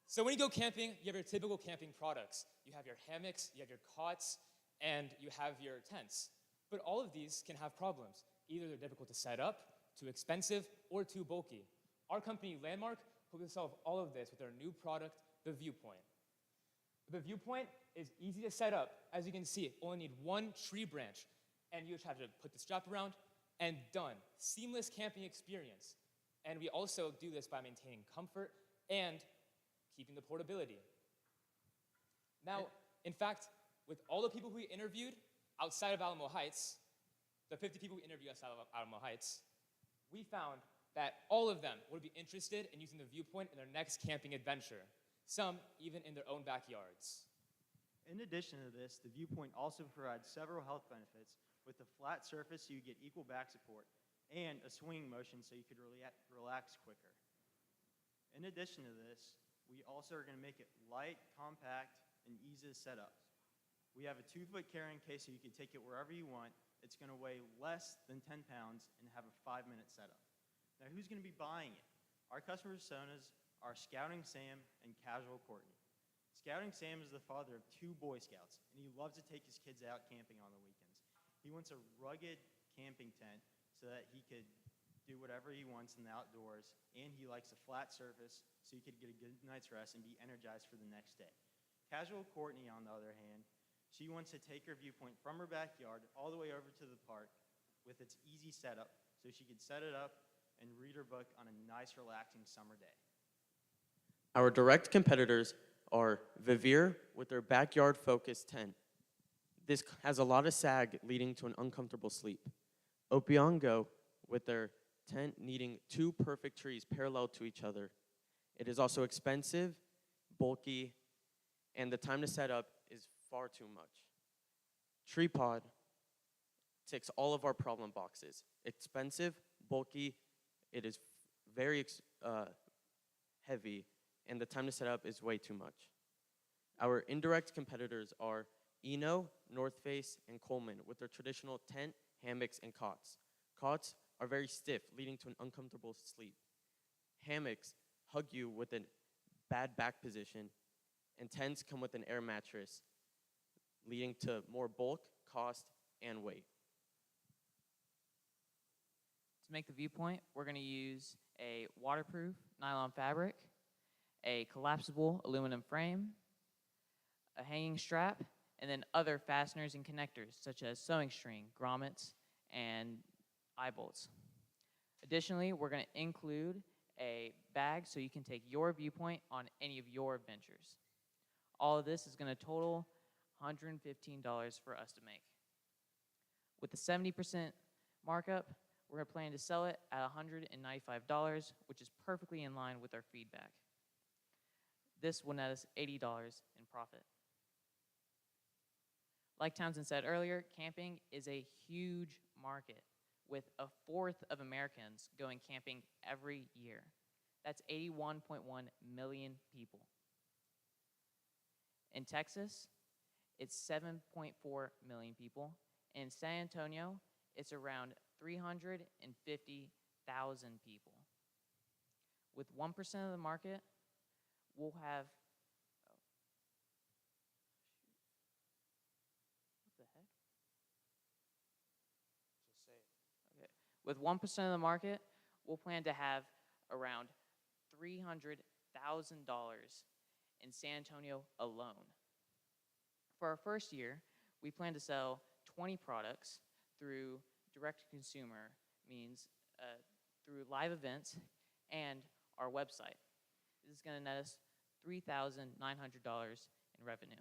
So when you go camping, you have your typical camping products. You have your hammocks, you have your cots, and you have your tents. But all of these can have problems. Either they're difficult to set up, too expensive, or too bulky. Our company, Landmark, hopes to solve all of this with our new product, the Viewpoint. The Viewpoint is easy to set up. As you can see, only need one tree branch, and you just have to put the strap around, and done. Seamless camping experience. And we also do this by maintaining comfort and keeping the portability. Now, in fact, with all the people we interviewed outside of Alamo Heights, the 50 people we interviewed us out of Alamo Heights, we found that all of them would be interested in using the viewpoint in their next camping adventure, some even in their own backyards. In addition to this, the viewpoint also provides several health benefits with a flat surface so you get equal back support and a swinging motion so you could relax quicker. In addition to this, we also are going to make it light, compact, and easy to set up. We have a 2-foot carrying case so you can take it wherever you want. It's going to weigh less than 10 pounds and have a 5-minute setup. Now, who's going to be buying it? Our customer personas are Scouting Sam and Casual Courtney. Scouting Sam is the father of 2 Boy Scouts, and he loves to take his kids out camping on the weekends. He wants a rugged camping tent so that he could do whatever he wants in the outdoors, and he likes a flat surface so he could get a good night's rest and be energized for the next day. Casual Courtney, on the other hand, she wants to take her viewpoint from her backyard all the way over to the park with its easy setup so she could set it up and read her book on a nice, relaxing summer day. Our direct competitors are Vivir with their backyard-focused tent. This has a lot of sag leading to an uncomfortable sleep. Opiongo with their tent needing 2 perfect trees parallel to each other. It is also expensive, bulky, and the time to set up is far too much. Treepod ticks all of our problem boxes. Expensive, bulky, it is very heavy, and the time to set up is way too much. Our indirect competitors are Eno, North Face, and Coleman with their traditional tent, hammocks, and cots. Cots are very stiff, leading to an uncomfortable sleep. Hammocks hug you with a bad back position, and tents come with an air mattress, leading to more bulk, cost, and weight. To make the viewpoint, we're going to use a waterproof nylon fabric, a collapsible aluminum frame, a hanging strap, and then other fasteners and connectors such as sewing string, grommets, and eye bolts. Additionally, we're going to include a bag so you can take your viewpoint on any of your adventures. All of this is going to total $115 for us to make. With the 70% markup, we're planning to sell it at $195, which is perfectly in line with our feedback. This will net us $80 in profit. Like Townsend said earlier, camping is a huge market with 1/4 of Americans going camping every year. That's 81.1 million people. In Texas, it's 7.4 million people. In San Antonio, it's around 350,000 people. With 1% of the market, we'll have, what the heck? Just say it. Okay. With 1% of the market, we'll plan to have around $300,000 in San Antonio alone. For our first year, we plan to sell 20 products through direct-to-consumer means, through live events and our website. This is going to net us $3,900 in revenue.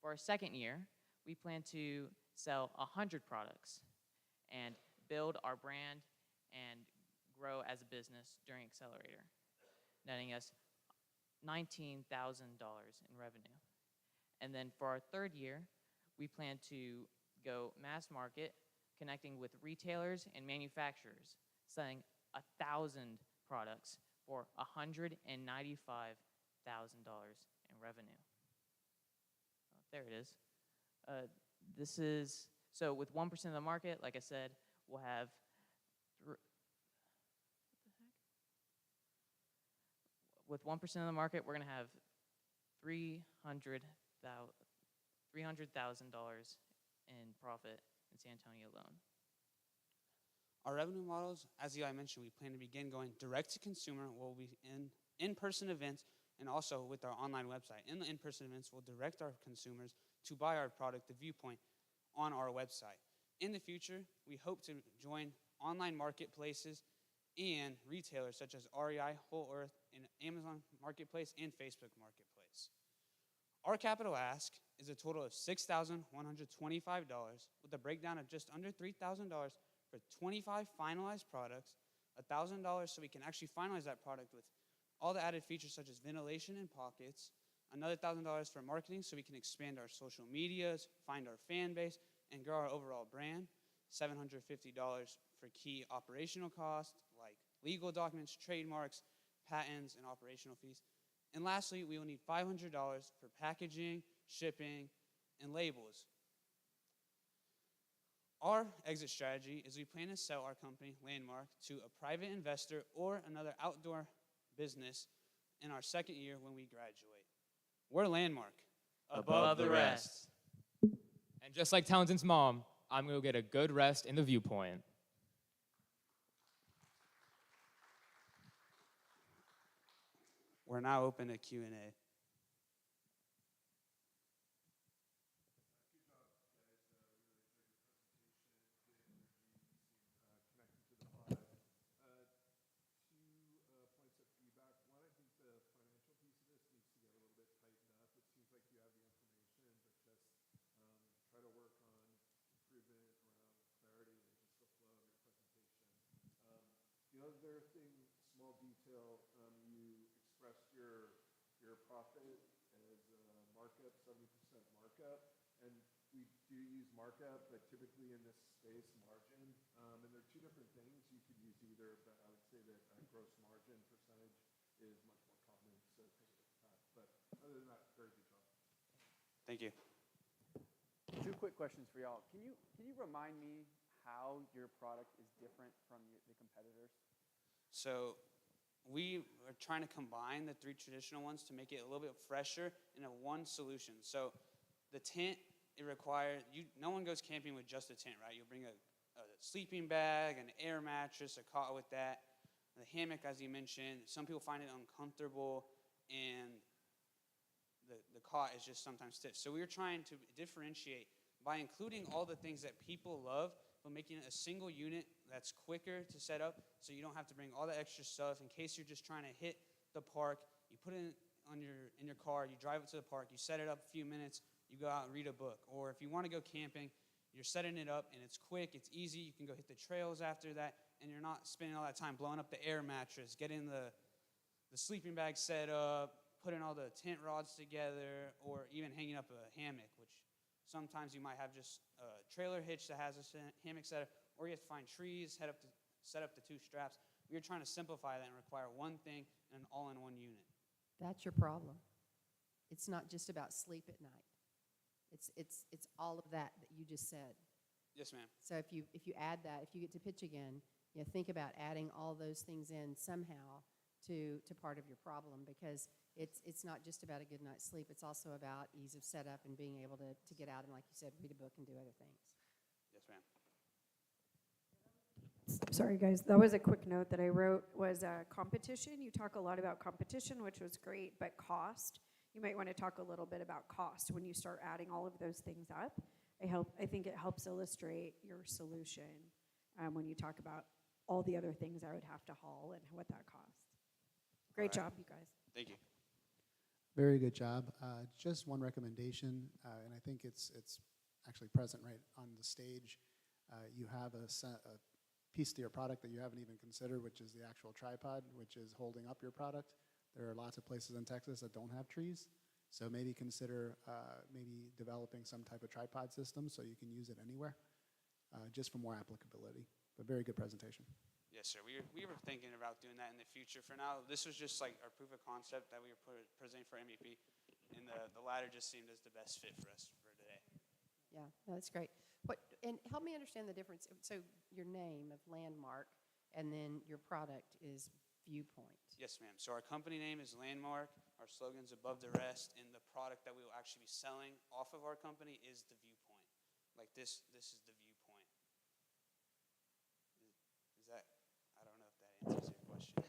For our second year, we plan to sell 100 products and build our brand and grow as a business during Accelerator, netting us $19,000 in revenue. And then for our third year, we plan to go mass market, connecting with retailers and manufacturers, selling 1,000 products for $195,000 in revenue. There it is. This is, so with 1% of the market, like I said, we'll have, with 1% of the market, we're going to have $300,000 in profit in San Antonio alone. Our revenue models, as Eli mentioned, we plan to begin going direct to consumer. We'll be in-person events and also with our online website. In the in-person events, we'll direct our consumers to buy our product, The Viewpoint, on our website. In the future, we hope to join online marketplaces and retailers such as REI, Whole Earth, and Amazon Marketplace and Facebook Marketplace. Our capital ask is a total of $6,125 with a breakdown of just under $3,000 for 25 finalized products, $1,000 so we can actually finalize that product with all the added features such as ventilation and pockets, another $1,000 for marketing so we can expand our social medias, find our fan base, and grow our overall brand, $750 for key operational costs like legal documents, trademarks, patents, and operational fees. And lastly, we will need $500 for packaging, shipping, and labels. Our exit strategy is we plan to sell our company, Landmark, to a private investor or another outdoor business in our second year when we graduate. We're Landmark. Above the rest. And just like Townsend's mom, I'm going to get a good rest in the viewpoint. We're now open to Q&A. Try to work on improvement around clarity and just the flow of your presentation. The other thing, small detail, you expressed your profit as markup, 70% markup, and we do use markup, but typically in this space, margin. And there are two different things. You could use either, but I would say that gross margin percentage is much more common, so take it with that. But other than that, very good job. Thank you. Two quick questions for y'all. Can you remind me how your product is different from the competitors? So we are trying to combine the three traditional ones to make it a little bit fresher in a one solution. So the tent, it requires, no one goes camping with just a tent, right? You'll bring a sleeping bag, an air mattress, a cot with that. The hammock, as you mentioned, some people find it uncomfortable, and the cot is just sometimes stiff. So we were trying to differentiate by including all the things that people love, but making it a single unit that's quicker to set up so you don't have to bring all the extra stuff in case you're just trying to hit the park. You put it in your car, you drive it to the park, you set it up a few minutes, you go out and read a book. Or if you want to go camping, you're setting it up and it's quick, it's easy, you can go hit the trails after that, and you're not spending all that time blowing up the air mattress, getting the sleeping bag set up, putting all the tent rods together, or even hanging up a hammock, which sometimes you might have just a trailer hitch that has a hammock set up, or you have to find trees, set up the two straps. We are trying to simplify that and require one thing and an all-in-one unit. That's your problem. It's not just about sleep at night. It's all of that you just said. Yes, ma'am. So if you add that, if you get to pitch again, think about adding all those things in somehow to part of your problem, because it's not just about a good night's sleep. It's also about ease of setup and being able to get out and, like you said, read a book and do other things. Yes, ma'am. Sorry, guys. That was a quick note that I wrote was competition. You talk a lot about competition, which was great, but cost. You might want to talk a little bit about cost when you start adding all of those things up. I think it helps illustrate your solution when you talk about all the other things I would have to haul and what that costs. Great job, you guys. Thank you. Very good job. Just one recommendation, and I think it's actually present right on the stage. You have a piece to your product that you haven't even considered, which is the actual tripod, which is holding up your product. There are lots of places in Texas that don't have trees, so maybe consider maybe developing some type of tripod system so you can use it anywhere, just for more applicability. But very good presentation. Yes, sir. We were thinking about doing that in the future. For now, this was just like our proof of concept that we were presenting for MVP, and the latter just seemed as the best fit for us for today. Yeah, no, that's great. And help me understand the difference. So your name of Landmark, and then your product is Viewpoint. Yes, ma'am. So our company name is Landmark. Our slogan's Above the Rest, and the product that we will actually be selling off of our company is the Viewpoint. Like this is the Viewpoint. Is that? I don't know if that answers your question.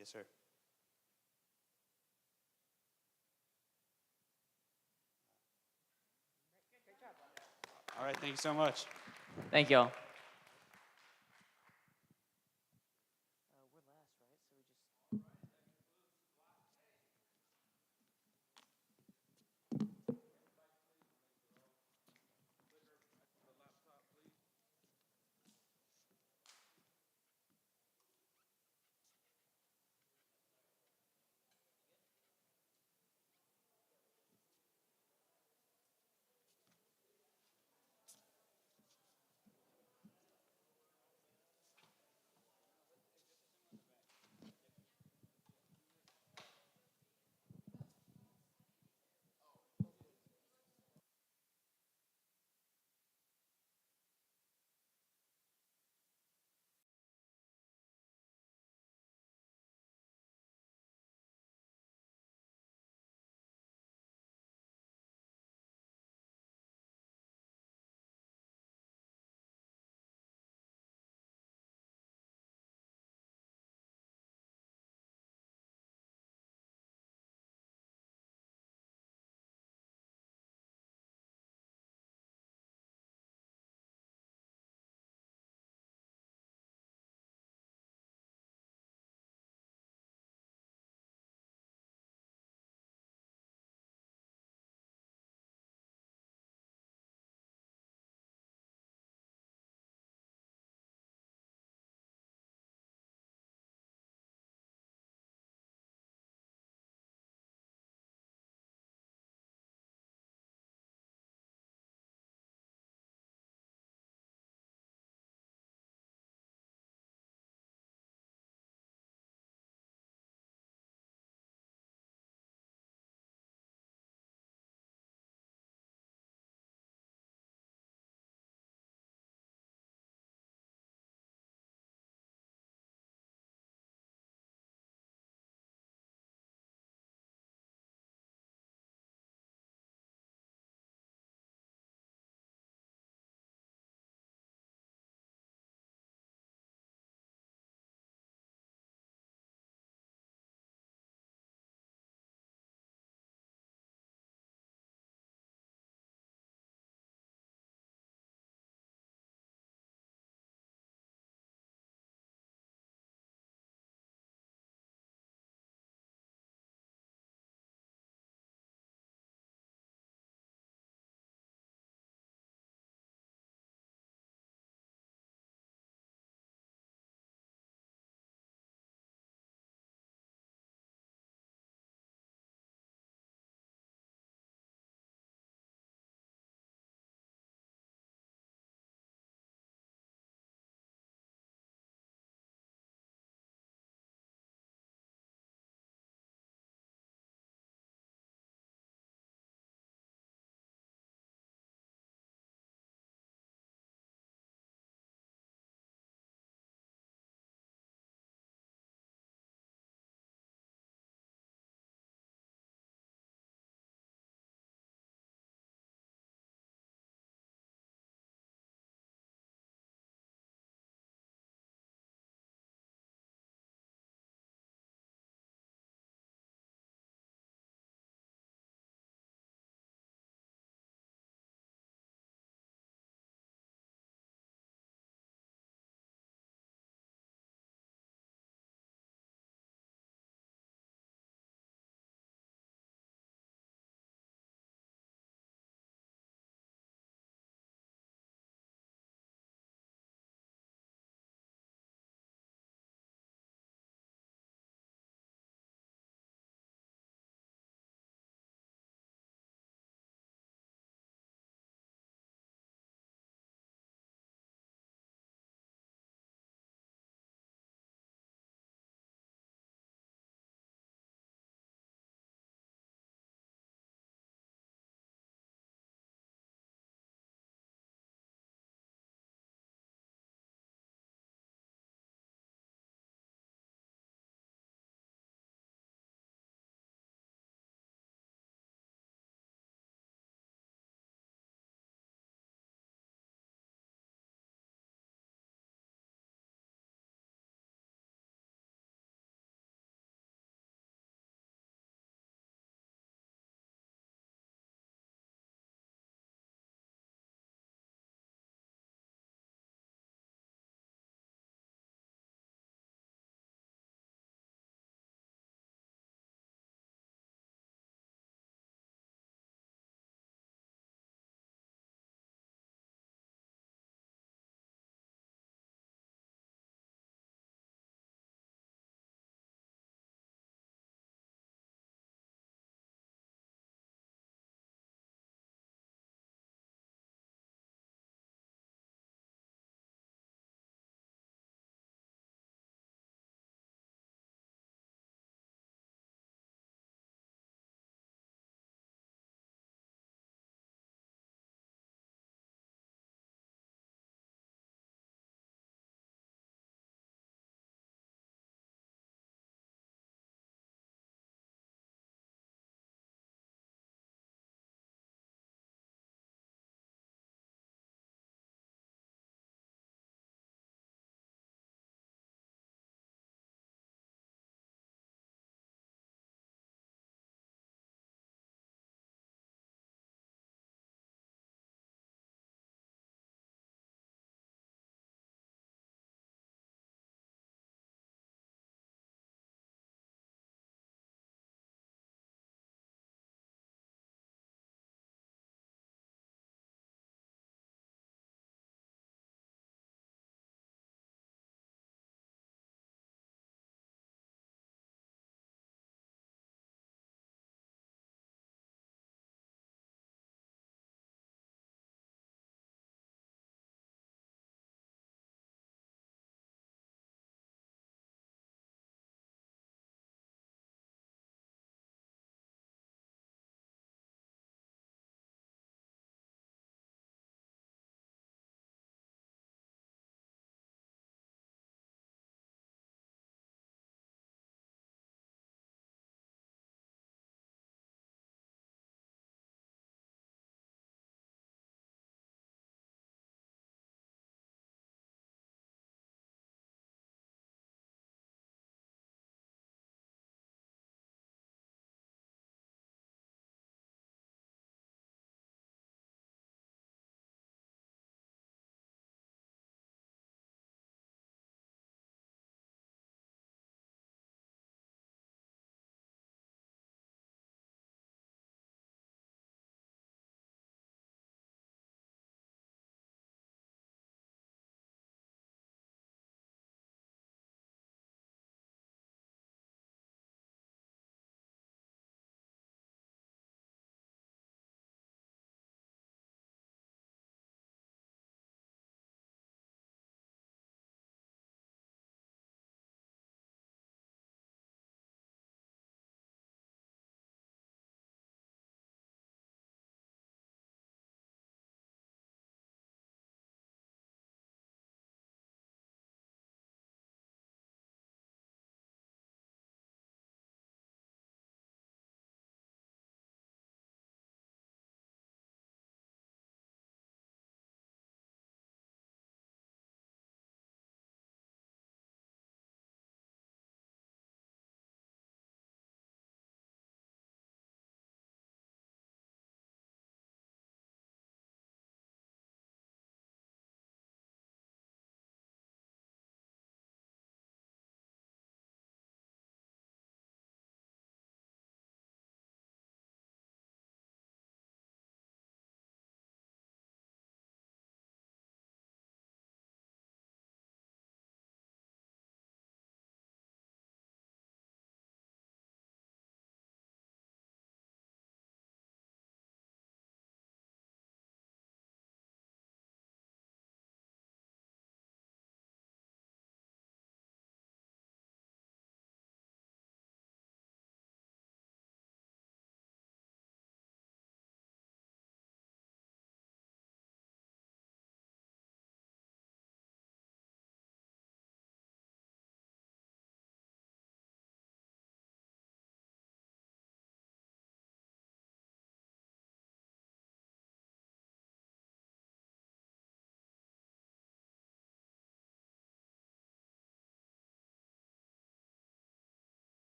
Yes, sir. All right, thank you so much. Thank y'all.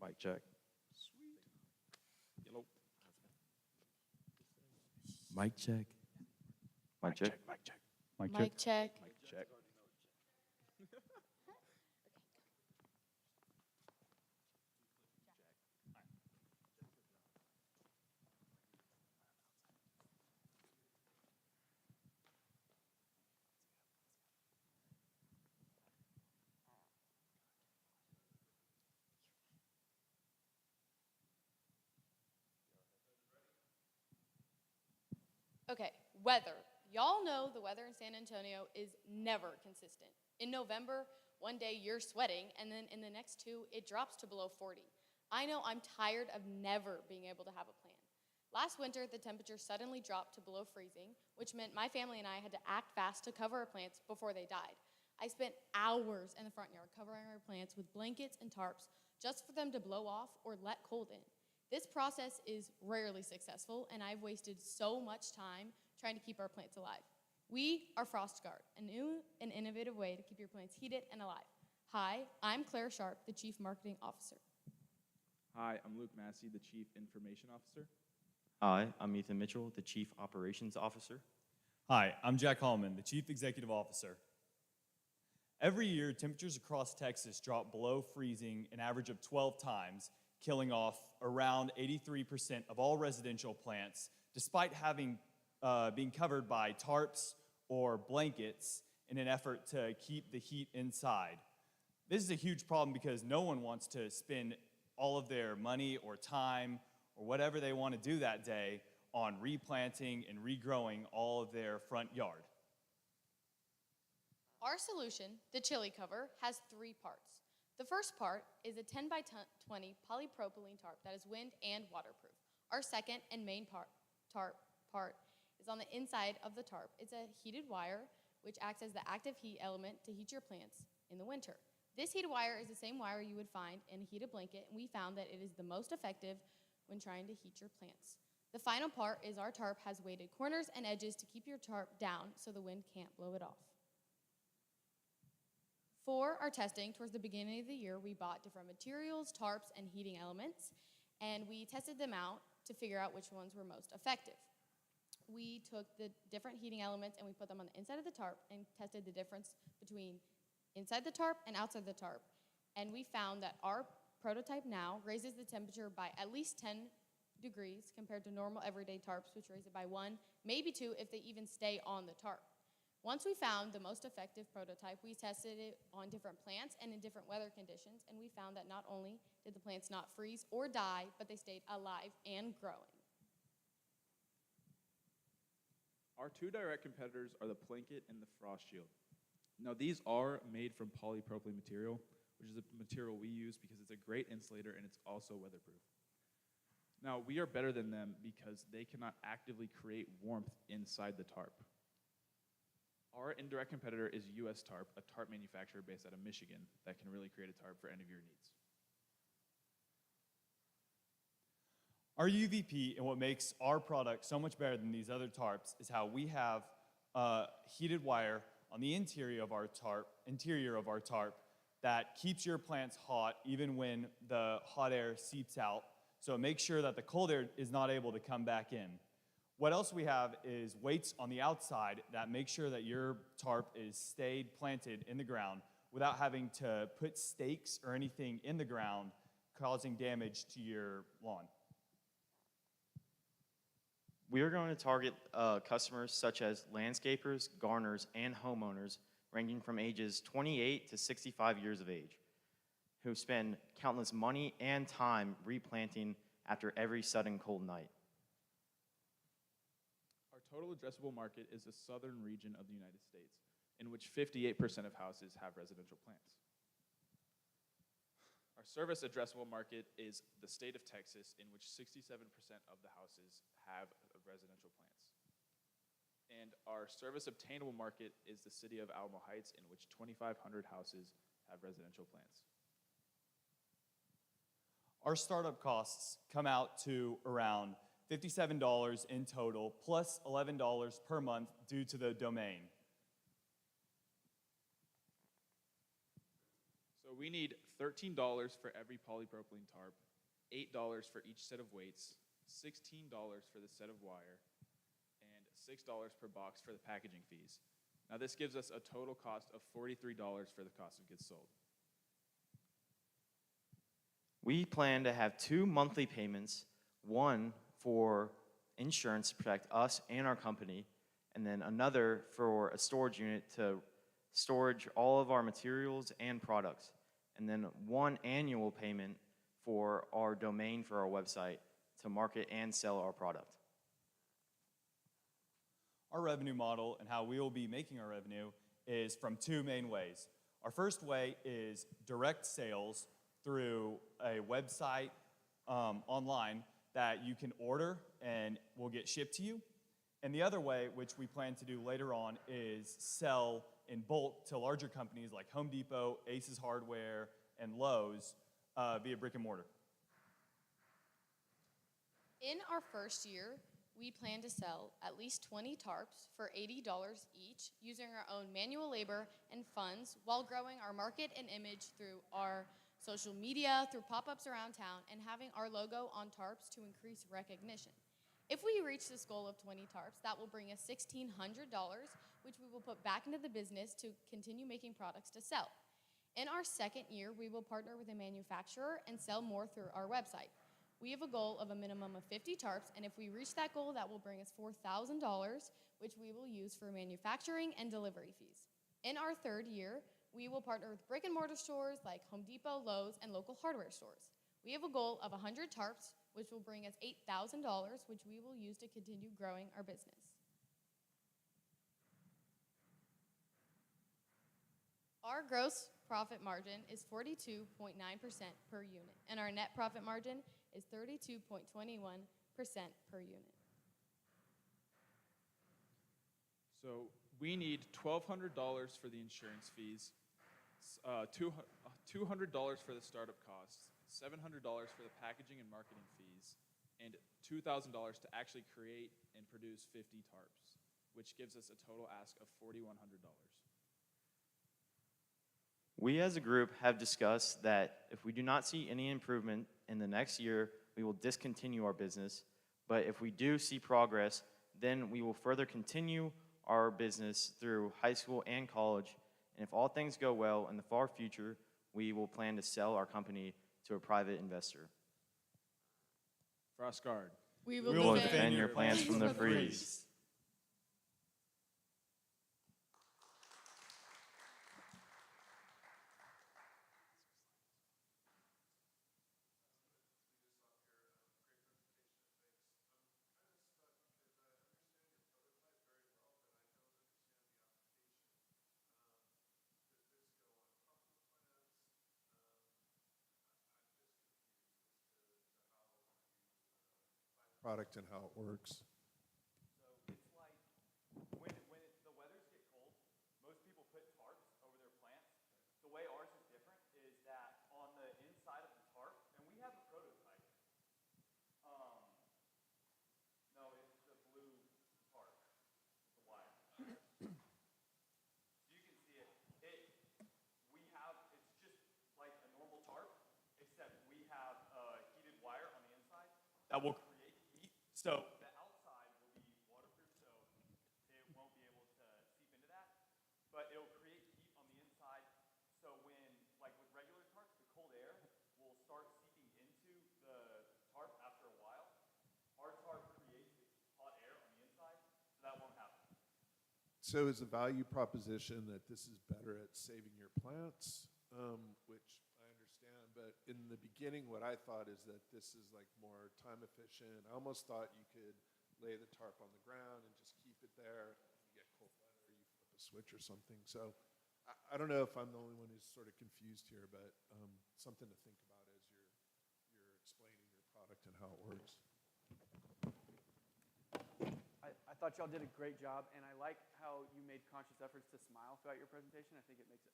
Mic check. Yellow. Mic check. Mic check. Mic check. Mic check. Mic check. Okay, weather. Y'all know the weather in San Antonio is never consistent. In November, one day you're sweating, and then in the next two, it drops to below 40. I know I'm tired of never being able to have a plan. Last winter, the temperature suddenly dropped to below freezing, which meant my family and I had to act fast to cover our plants before they died. I spent hours in the front yard covering our plants with blankets and tarps just for them to blow off or let cold in. This process is rarely successful, and I've wasted so much time trying to keep our plants alive. We are Frost Guard, a new and innovative way to keep your plants heated and alive. Hi, I'm Claire Sharp, the Chief Marketing Officer. Hi, I'm Luke Massey, the Chief Information Officer. Hi, I'm Ethan Mitchell, the Chief Operations Officer. Hi, I'm Jack Hallman, the Chief Executive Officer. Every year, temperatures across Texas drop below freezing an average of 12 times, killing off around 83% of all residential plants, despite having being covered by tarps or blankets in an effort to keep the heat inside. This is a huge problem because no one wants to spend all of their money or time or whatever they want to do that day on replanting and regrowing all of their front yard. Our solution, the chili cover, has 3 parts. The first part is a 10 by 20 polypropylene tarp that is wind and waterproof. Our second and main tarp part is on the inside of the tarp. It's a heated wire, which acts as the active heat element to heat your plants in the winter. This heated wire is the same wire you would find in a heated blanket, and we found that it is the most effective when trying to heat your plants. The final part is our tarp has weighted corners and edges to keep your tarp down so the wind can't blow it off. For our testing, towards the beginning of the year, we bought different materials, tarps, and heating elements, and we tested them out to figure out which ones were most effective. We took the different heating elements and we put them on the inside of the tarp and tested the difference between inside the tarp and outside the tarp. And we found that our prototype now raises the temperature by at least 10 degrees compared to normal everyday tarps, which raise it by 1, maybe 2 if they even stay on the tarp. Once we found the most effective prototype, we tested it on different plants and in different weather conditions, and we found that not only did the plants not freeze or die, but they stayed alive and growing. Our 2 direct competitors are the Blanket and the Frost Shield. Now, these are made from polypropylene material, which is a material we use because it's a great insulator and it's also weatherproof. Now, we are better than them because they cannot actively create warmth inside the tarp. Our indirect competitor is US Tarp, a tarp manufacturer based out of Michigan that can really create a tarp for any of your needs. Our UVP and what makes our product so much better than these other tarps is how we have heated wire on the interior of our tarp that keeps your plants hot even when the hot air seeps out. So it makes sure that the cold air is not able to come back in. What else we have is weights on the outside that make sure that your tarp is stayed planted in the ground without having to put stakes or anything in the ground causing damage to your lawn. We are going to target customers such as landscapers, gardeners, and homeowners ranging from ages 28 to 65 years of age, who spend countless money and time replanting after every sudden cold night. Our total addressable market is the southern region of the United States, in which 58% of houses have residential plants. Our service addressable market is the state of Texas, in which 67% of the houses have residential plants. And our service obtainable market is the city of Alamo Heights, in which 2,500 houses have residential plants. Our startup costs come out to around $57 in total, plus $11 per month due to the domain. So we need $13 for every polypropylene tarp, $8 for each set of weights, $16 for the set of wire, and $6 per box for the packaging fees. Now this gives us a total cost of $43 for the cost of goods sold. We plan to have 2 monthly payments, one for insurance to protect us and our company, and then another for a storage unit to storage all of our materials and products, and then one annual payment for our domain for our website to market and sell our product. Our revenue model and how we will be making our revenue is from 2 main ways. Our first way is direct sales through a website online that you can order and will get shipped to you. And the other way, which we plan to do later on, is sell in bulk to larger companies like Home Depot, Aces Hardware, and Lowe's via brick and mortar. In our first year, we plan to sell at least 20 tarps for $80 each using our own manual labor and funds while growing our market and image through our social media, through pop-ups around town, and having our logo on tarps to increase recognition. If we reach this goal of 20 tarps, that will bring us $1,600, which we will put back into the business to continue making products to sell. In our second year, we will partner with a manufacturer and sell more through our website. We have a goal of a minimum of 50 tarps, and if we reach that goal, that will bring us $4,000, which we will use for manufacturing and delivery fees. In our third year, we will partner with brick and mortar stores like Home Depot, Lowe's, and local hardware stores. We have a goal of 100 tarps, which will bring us $8,000, which we will use to continue growing our business. Our gross profit margin is 42.9% per unit, and our net profit margin is 32.21% per unit. So we need $1,200 for the insurance fees, $200 for the startup costs, $700 for the packaging and marketing fees, and $2,000 to actually create and produce 50 tarps, which gives us a total ask of $4,100. We as a group have discussed that if we do not see any improvement in the next year, we will discontinue our business. But if we do see progress, then we will further continue our business through high school and college. And if all things go well in the far future, we will plan to sell our company to a private investor. Frost Guard. We will defend your plans from the freeze. Product and how it works. So it's like when the weathers get cold, most people put tarps over their plants. The way ours is different is that on the inside of the tarp, and we have a prototype. No, it's the blue tarp, the wire. So you can see it. It's just like a normal tarp, except we have heated wire on the inside that will create heat. So the outside will be waterproof, so it won't be able to seep into that. But it'll create heat on the inside. So when, like with regular tarps, the cold air will start seeping into the tarp after a while. Our tarp creates hot air on the inside, so that won't happen. So is the value proposition that this is better at saving your plants, which I understand, but in the beginning what I thought is that this is like more time efficient. I almost thought you could lay the tarp on the ground and just keep it there. If you get cold weather, you flip a switch or something. So I don't know if I'm the only one who's sort of confused here, but something to think about as you're explaining your product and how it works. I thought y'all did a great job, and I like how you made conscious efforts to smile throughout your presentation. I think it really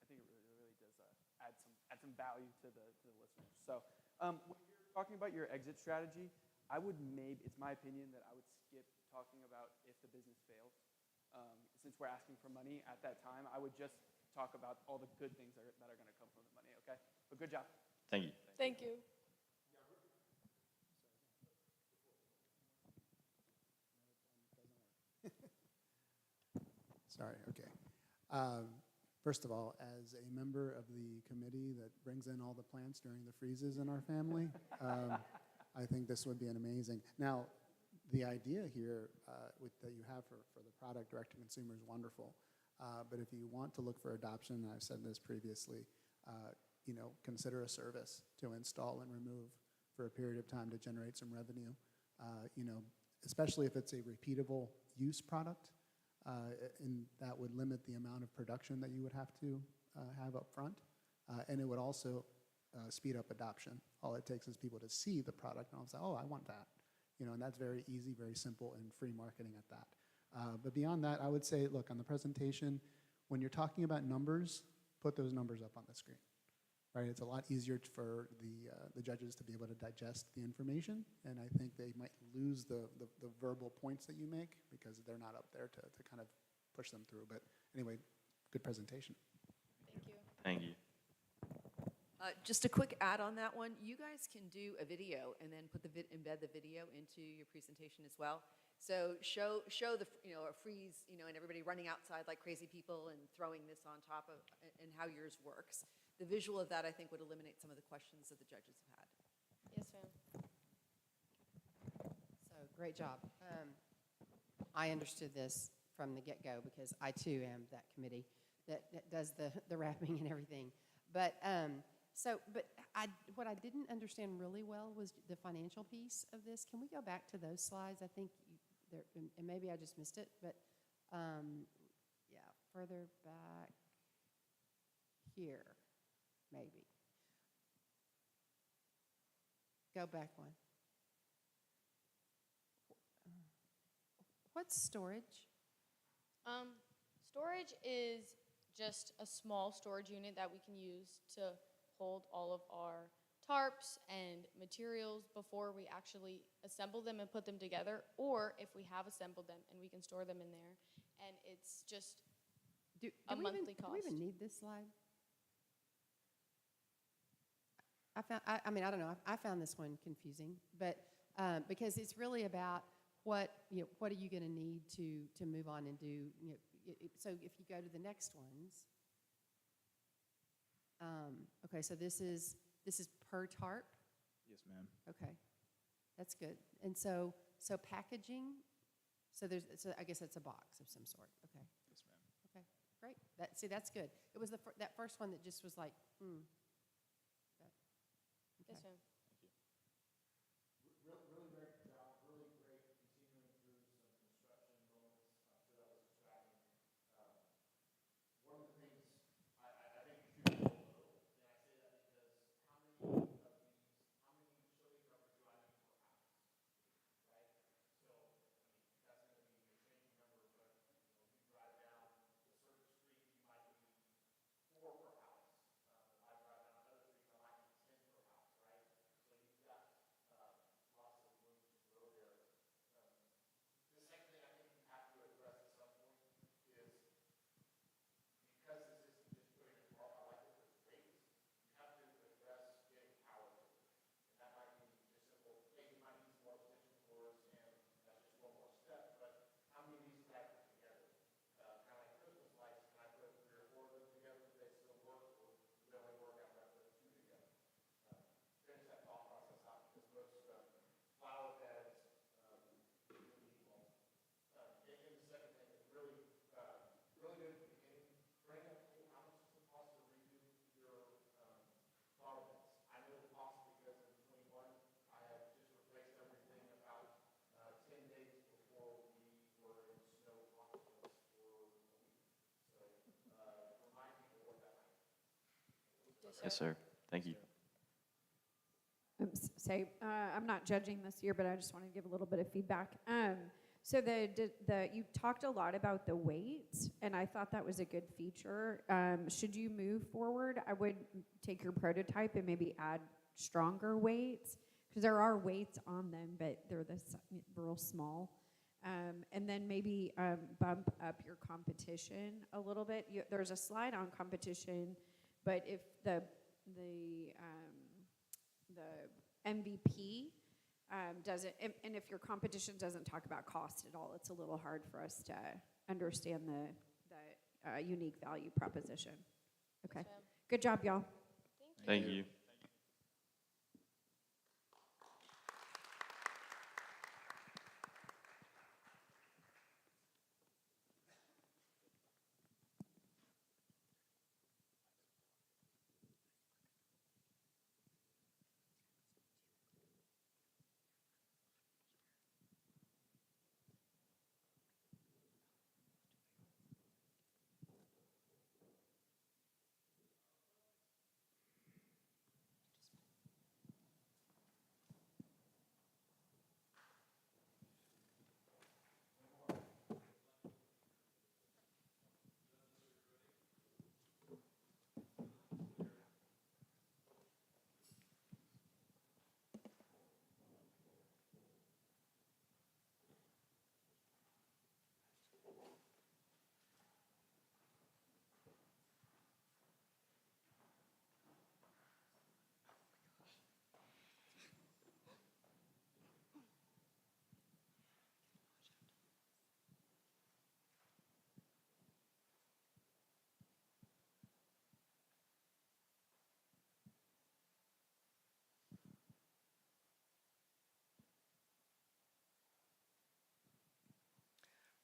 does add some value to the listeners. So when you're talking about your exit strategy, it's my opinion that I would skip talking about if the business fails. Since we're asking for money at that time, I would just talk about all the good things that are going to come from the money, okay? But good job. Thank you. Thank you. Sorry, okay. First of all, as a member of the committee that brings in all the plants during the freezes in our family, I think this would be an amazing. Now, the idea here that you have for the product direct to consumer is wonderful. But if you want to look for adoption, and I've said this previously, consider a service to install and remove for a period of time to generate some revenue. Especially if it's a repeatable use product, and that would limit the amount of production that you would have to have up front. And it would also speed up adoption. All it takes is people to see the product and I'll say, oh, I want that. And that's very easy, very simple, and free marketing at that. But beyond that, I would say, look, on the presentation, when you're talking about numbers, put those numbers up on the screen. Right? It's a lot easier for the judges to be able to digest the information, and I think they might lose the verbal points that you make because they're not up there to kind of push them through. But anyway, good presentation. Thank you. Thank you. Just a quick add on that one. You guys can do a video and then embed the video into your presentation as well. So show the a freeze, and everybody running outside like crazy people and throwing this on top of and how yours works. The visual of that, I think, would eliminate some of the questions that the judges have had. Yes, ma'am. So great job. I understood this from the get-go because I too am that committee that does the wrapping and everything. But what I didn't understand really well was the financial piece of this. Can we go back to those slides? I think and maybe I just missed it, but yeah, further back here, maybe. Go back one. What's storage? Storage is just a small storage unit that we can use to hold all of our tarps and materials before we actually assemble them and put them together, or if we have assembled them and we can store them in there. And it's just a monthly cost. Do we even need this slide? I don't know. I found this one confusing, but because it's really about what are you going to need to move on and do. So if you go to the next ones, okay. So this is per tarp. Yes, ma'am. Okay, that's good. And so packaging. So I guess it's a box of some sort. Okay. Yes, ma'am. Okay, great. That's good. It was that first one that just was like, Okay. Yes, ma'am. Really great job. Really great continuing through some construction moments. I'm sure that was distracting. One of the things I think you should be low, and I say that because how many chili covers do I need per house? Right? So, that's going to be a changing number, but if you drive down a certain street, you might need 4 per house. If I drive down another street, I might need 10 per house, right? So you've got lots of room to grow there. The second thing I think you have to address at some point is, because this isn't just putting a tarp, I like it with weights, you have to address getting power to it. And that might be just simple, hey, you might need some more extension cords, and that's just one more step, but how many of these can I put together? Kind of like Christmas lights, can I put 3 or 4 of them together? Do they still work, or do they only work after I put 2 together? Finish that thought process out, because most flower beds really need walls. And the second thing is really good at the beginning. Bring up, hey, how much does it cost to redo your flower beds? I know the cost because in 21, I have just replaced everything about 10 days before we were in snow apocalypse for a week. So remind people what that might be. Yes, sir. Thank you. I'm not judging this year, but I just want to give a little bit of feedback. So you talked a lot about the weight, and I thought that was a good feature. Should you move forward, I would take your prototype and maybe add stronger weights, because there are weights on them, but they're real small. And then maybe bump up your competition a little bit. There's a slide on competition, but if the the MVP doesn't, and if your competition doesn't talk about cost at all, it's a little hard for us to understand the unique value proposition. Okay. Yes, ma'am. Good job, y'all. Thank you.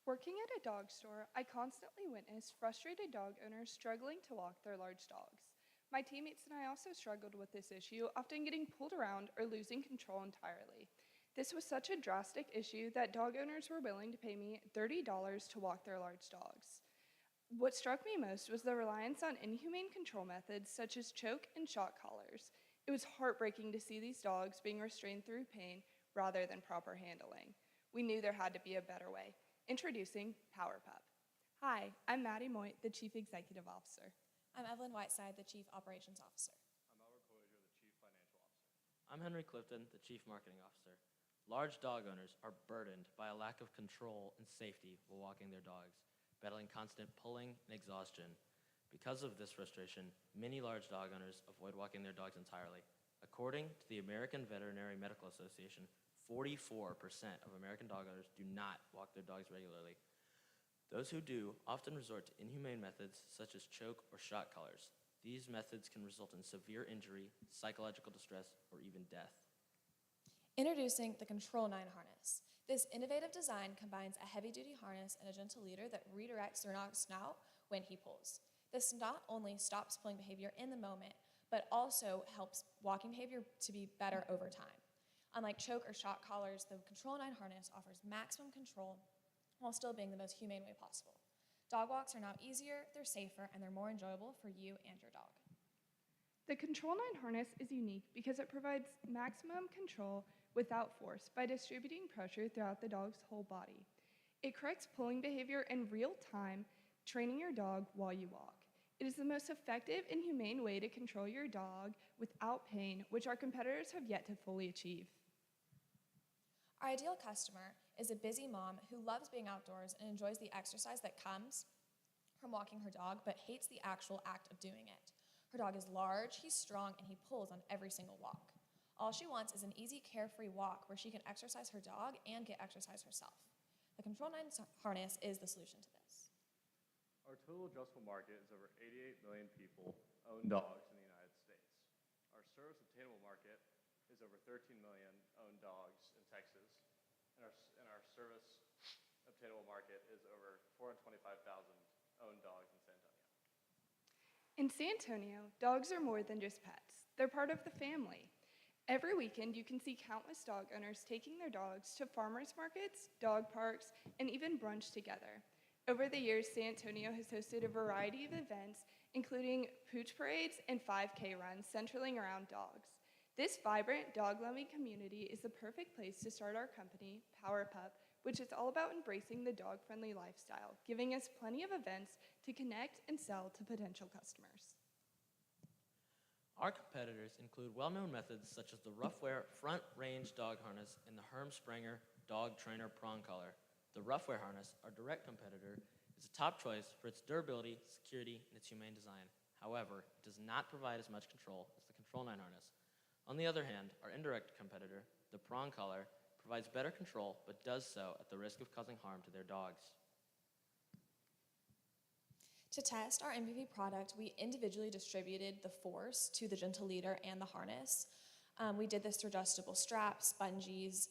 Working at a dog store, I constantly witnessed frustrated dog owners struggling to walk their large dogs. My teammates and I also struggled with this issue, often getting pulled around or losing control entirely. This was such a drastic issue that dog owners were willing to pay me $30 to walk their large dogs. What struck me most was the reliance on inhumane control methods such as choke and shock collars. It was heartbreaking to see these dogs being restrained through pain rather than proper handling. We knew there had to be a better way. Introducing Power Pup. Hi, I'm Maddie Moit, the Chief Executive Officer. I'm Evelyn Whiteside, the Chief Operations Officer. I'm Albert Coisier, the Chief Financial Officer. I'm Henry Clifton, the Chief Marketing Officer. Large dog owners are burdened by a lack of control and safety while walking their dogs, battling constant pulling and exhaustion. Because of this frustration, many large dog owners avoid walking their dogs entirely. According to the American Veterinary Medical Association, 44% of American dog owners do not walk their dogs regularly. Those who do often resort to inhumane methods such as choke or shock collars. These methods can result in severe injury, psychological distress, or even death. Introducing the Control 9 harness. This innovative design combines a heavy-duty harness and a gentle leader that redirects the dog's snout when he pulls. This not only stops pulling behavior in the moment, but also helps walking behavior to be better over time. Unlike choke or shock collars, the Control 9 harness offers maximum control while still being the most humane way possible. Dog walks are now easier, they're safer, and they're more enjoyable for you and your dog. The Control 9 harness is unique because it provides maximum control without force by distributing pressure throughout the dog's whole body. It corrects pulling behavior in real time, training your dog while you walk. It is the most effective and humane way to control your dog without pain, which our competitors have yet to fully achieve. Our ideal customer is a busy mom who loves being outdoors and enjoys the exercise that comes from walking her dog, but hates the actual act of doing it. Her dog is large, he's strong, and he pulls on every single walk. All she wants is an easy, carefree walk where she can exercise her dog and get exercise herself. The Control 9 harness is the solution to this. Our total addressable market is over 88 million people own dogs in the United States. Our service obtainable market is over 13 million owned dogs in Texas, and our service obtainable market is over 425,000 owned dogs in San Antonio. In San Antonio, dogs are more than just pets. They're part of the family. Every weekend, you can see countless dog owners taking their dogs to farmers markets, dog parks, and even brunch together. Over the years, San Antonio has hosted a variety of events, including pooch parades and 5K runs centering around dogs. This vibrant, dog-loving community is the perfect place to start our company, Power Pup, which is all about embracing the dog-friendly lifestyle, giving us plenty of events to connect and sell to potential customers. Our competitors include well-known methods such as the Roughwear Front Range Dog Harness and the Herm Sprenger Dog Trainer Prong Collar. The Roughwear harness, our direct competitor, is a top choice for its durability, security, and its humane design. However, it does not provide as much control as the Control 9 harness. On the other hand, our indirect competitor, the prong collar, provides better control but does so at the risk of causing harm to their dogs. To test our MVP product, we individually distributed the force to the gentle leader and the harness. We did this through adjustable straps, bungees,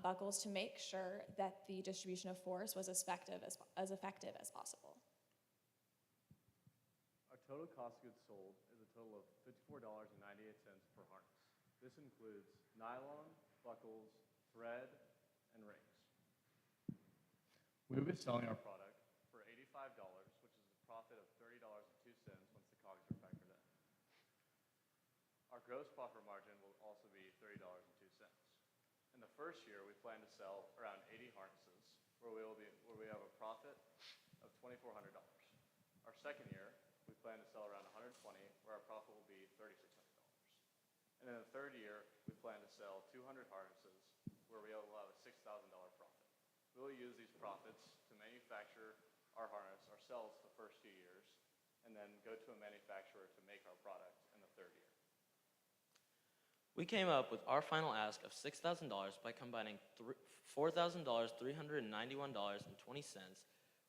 buckles to make sure that the distribution of force was as effective as possible. Our total cost of goods sold is a total of $54.98 per harness. This includes nylon, buckles, thread, and rings. We will be selling our product for $85, which is a profit of $30.02 once the COGS are factored in. Our gross profit margin will also be $30.02. In the first year, we plan to sell around 80 harnesses, where we have a profit of $2,400. Our second year, we plan to sell around 120, where our profit will be $3,600. And in the third year, we plan to sell 200 harnesses, where we will have a $6,000 profit. We will use these profits to manufacture our harness ourselves the first few years, and then go to a manufacturer to make our product in the third year. We came up with our final ask of $6,000 by combining $4,391.20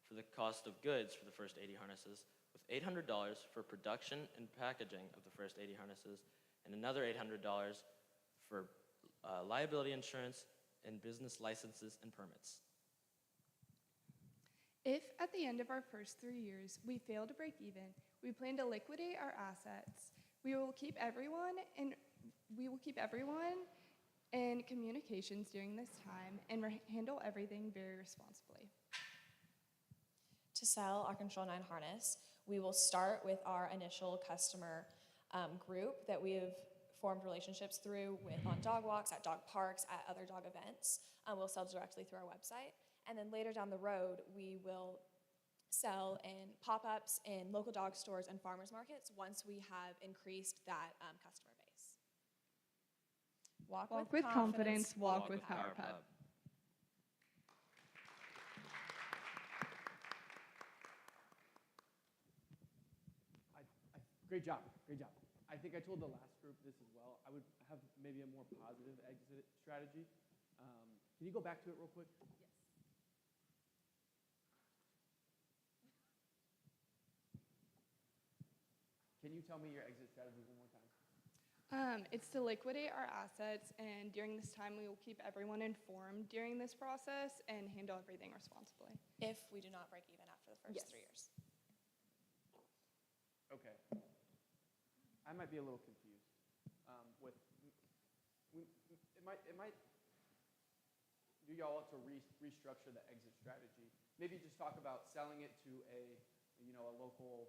for the cost of goods for the first 80 harnesses, with $800 for production and packaging of the first 80 harnesses, and another $800 for liability insurance and business licenses and permits. If at the end of our first 3 years we fail to break even, we plan to liquidate our assets. We will keep everyone in communications during this time and handle everything very responsibly. To sell our Control 9 harness, we will start with our initial customer group that we have formed relationships through on dog walks, at dog parks, at other dog events. We'll sell directly through our website. And then later down the road, we will sell in pop-ups in local dog stores and farmers markets once we have increased that customer base. Walk with confidence, walk with PowerPub. Great job, great job. I think I told the last group this as well. I would have maybe a more positive exit strategy. Can you go back to it real quick? Yes. Can you tell me your exit strategy one more time? It's to liquidate our assets, and during this time, we will keep everyone informed during this process and handle everything responsibly. If we do not break even after the first Yes. 3 years. Okay. I might be a little confused with, it might, do y'all want to restructure the exit strategy? Maybe just talk about selling it to a local,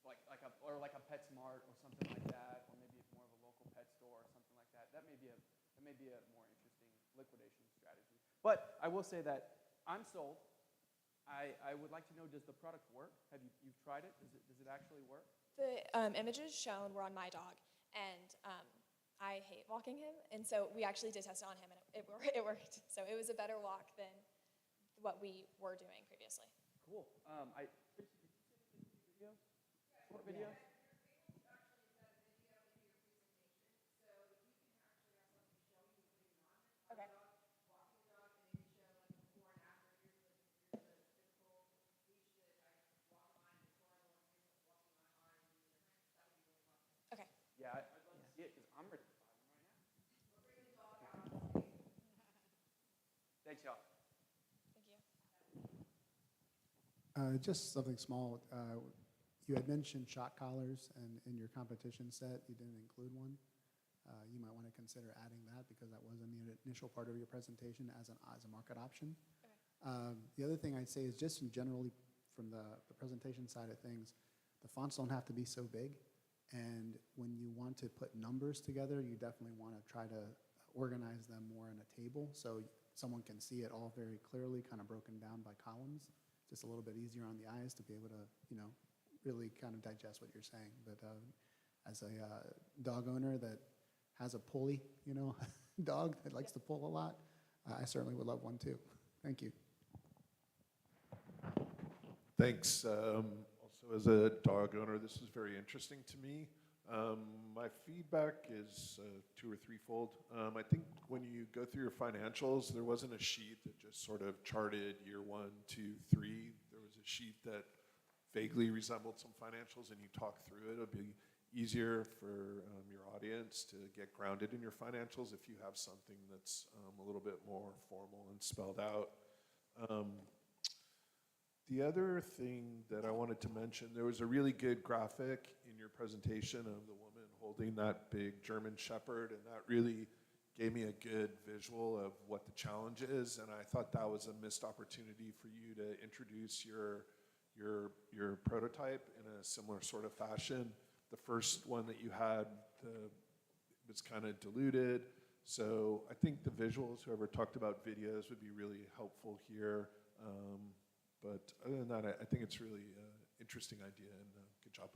like a PetSmart or something like that, or maybe more of a local pet store or something like that. That may be a more interesting liquidation strategy. But I will say that I'm sold. I would like to know, does the product work? You've tried it? Does it actually work? The images shown were on my dog, and I hate walking him, and so we actually did test it on him, and it worked. So it was a better walk than what we were doing previously. Cool. Videos? Short videos? Okay. Okay. Yeah, I'd love to see it because I'm ready to buy one right now. Thanks, y'all. Thank you. Just something small. You had mentioned shock collars, and in your competition set, you didn't include one. You might want to consider adding that because that was in the initial part of your presentation as a market option. Okay. The other thing I'd say is just in generally from the presentation side of things, the fonts don't have to be so big. And when you want to put numbers together, you definitely want to try to organize them more in a table so someone can see it all very clearly, kind of broken down by columns. Just a little bit easier on the eyes to be able to, really kind of digest what you're saying. But as a dog owner that has a pulley, dog that likes to pull a lot, I certainly would love one too. Thank you. Thanks. Also, as a dog owner, this is very interesting to me. My feedback is two or threefold. I think when you go through your financials, there wasn't a sheet that just sort of charted year 1, 2, 3. There was a sheet that vaguely resembled some financials, and you talk through it. It'll be easier for your audience to get grounded in your financials if you have something that's a little bit more formal and spelled out. The other thing that I wanted to mention, there was a really good graphic in your presentation of the woman holding that big German Shepherd, and that really gave me a good visual of what the challenge is, and I thought that was a missed opportunity for you to introduce your prototype in a similar sort of fashion. The first one that you had was kind of diluted, so I think the visuals, whoever talked about videos, would be really helpful here. But other than that, I think it's really an interesting idea, and good job.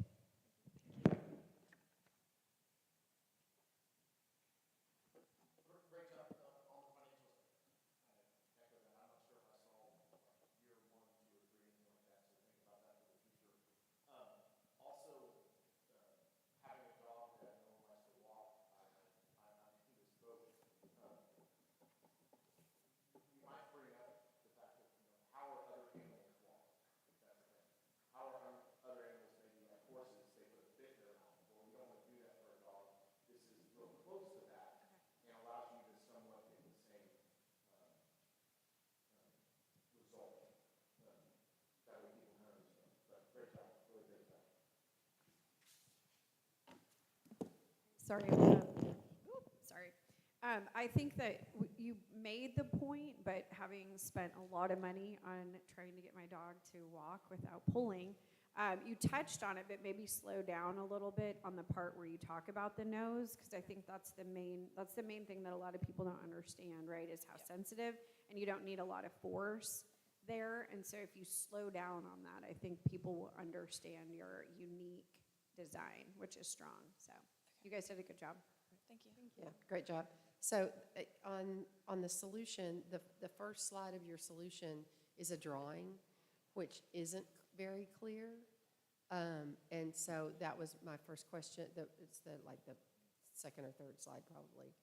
Great job on the financials. I echo that. I'm not sure if I saw year 1, 2, or 3, anything like that, so think about that for the future. Also, having a dog that no one likes to walk, I'm in this boat. You might bring up the fact that, how are other animals walked? That's the thing. How are other animals, maybe like horses, they put a bit in their mouth? Well, we don't want to do that for a dog. This is real close to that and allows you to somewhat get the same result. That way people can understand. But great job, really great job. Sorry. Sorry. I think that you made the point, but having spent a lot of money on trying to get my dog to walk without pulling, you touched on it, but maybe slow down a little bit on the part where you talk about the nose, because I think that's the main thing that a lot of people don't understand, right? Is how sensitive, and you don't need a lot of force there. And so if you slow down on that, I think people will understand your unique design, which is strong. So you guys did a good job. Thank you. Yeah, great job. So on the solution, the first slide of your solution is a drawing, which isn't very clear. And so that was my first question. It's the second or third slide probably.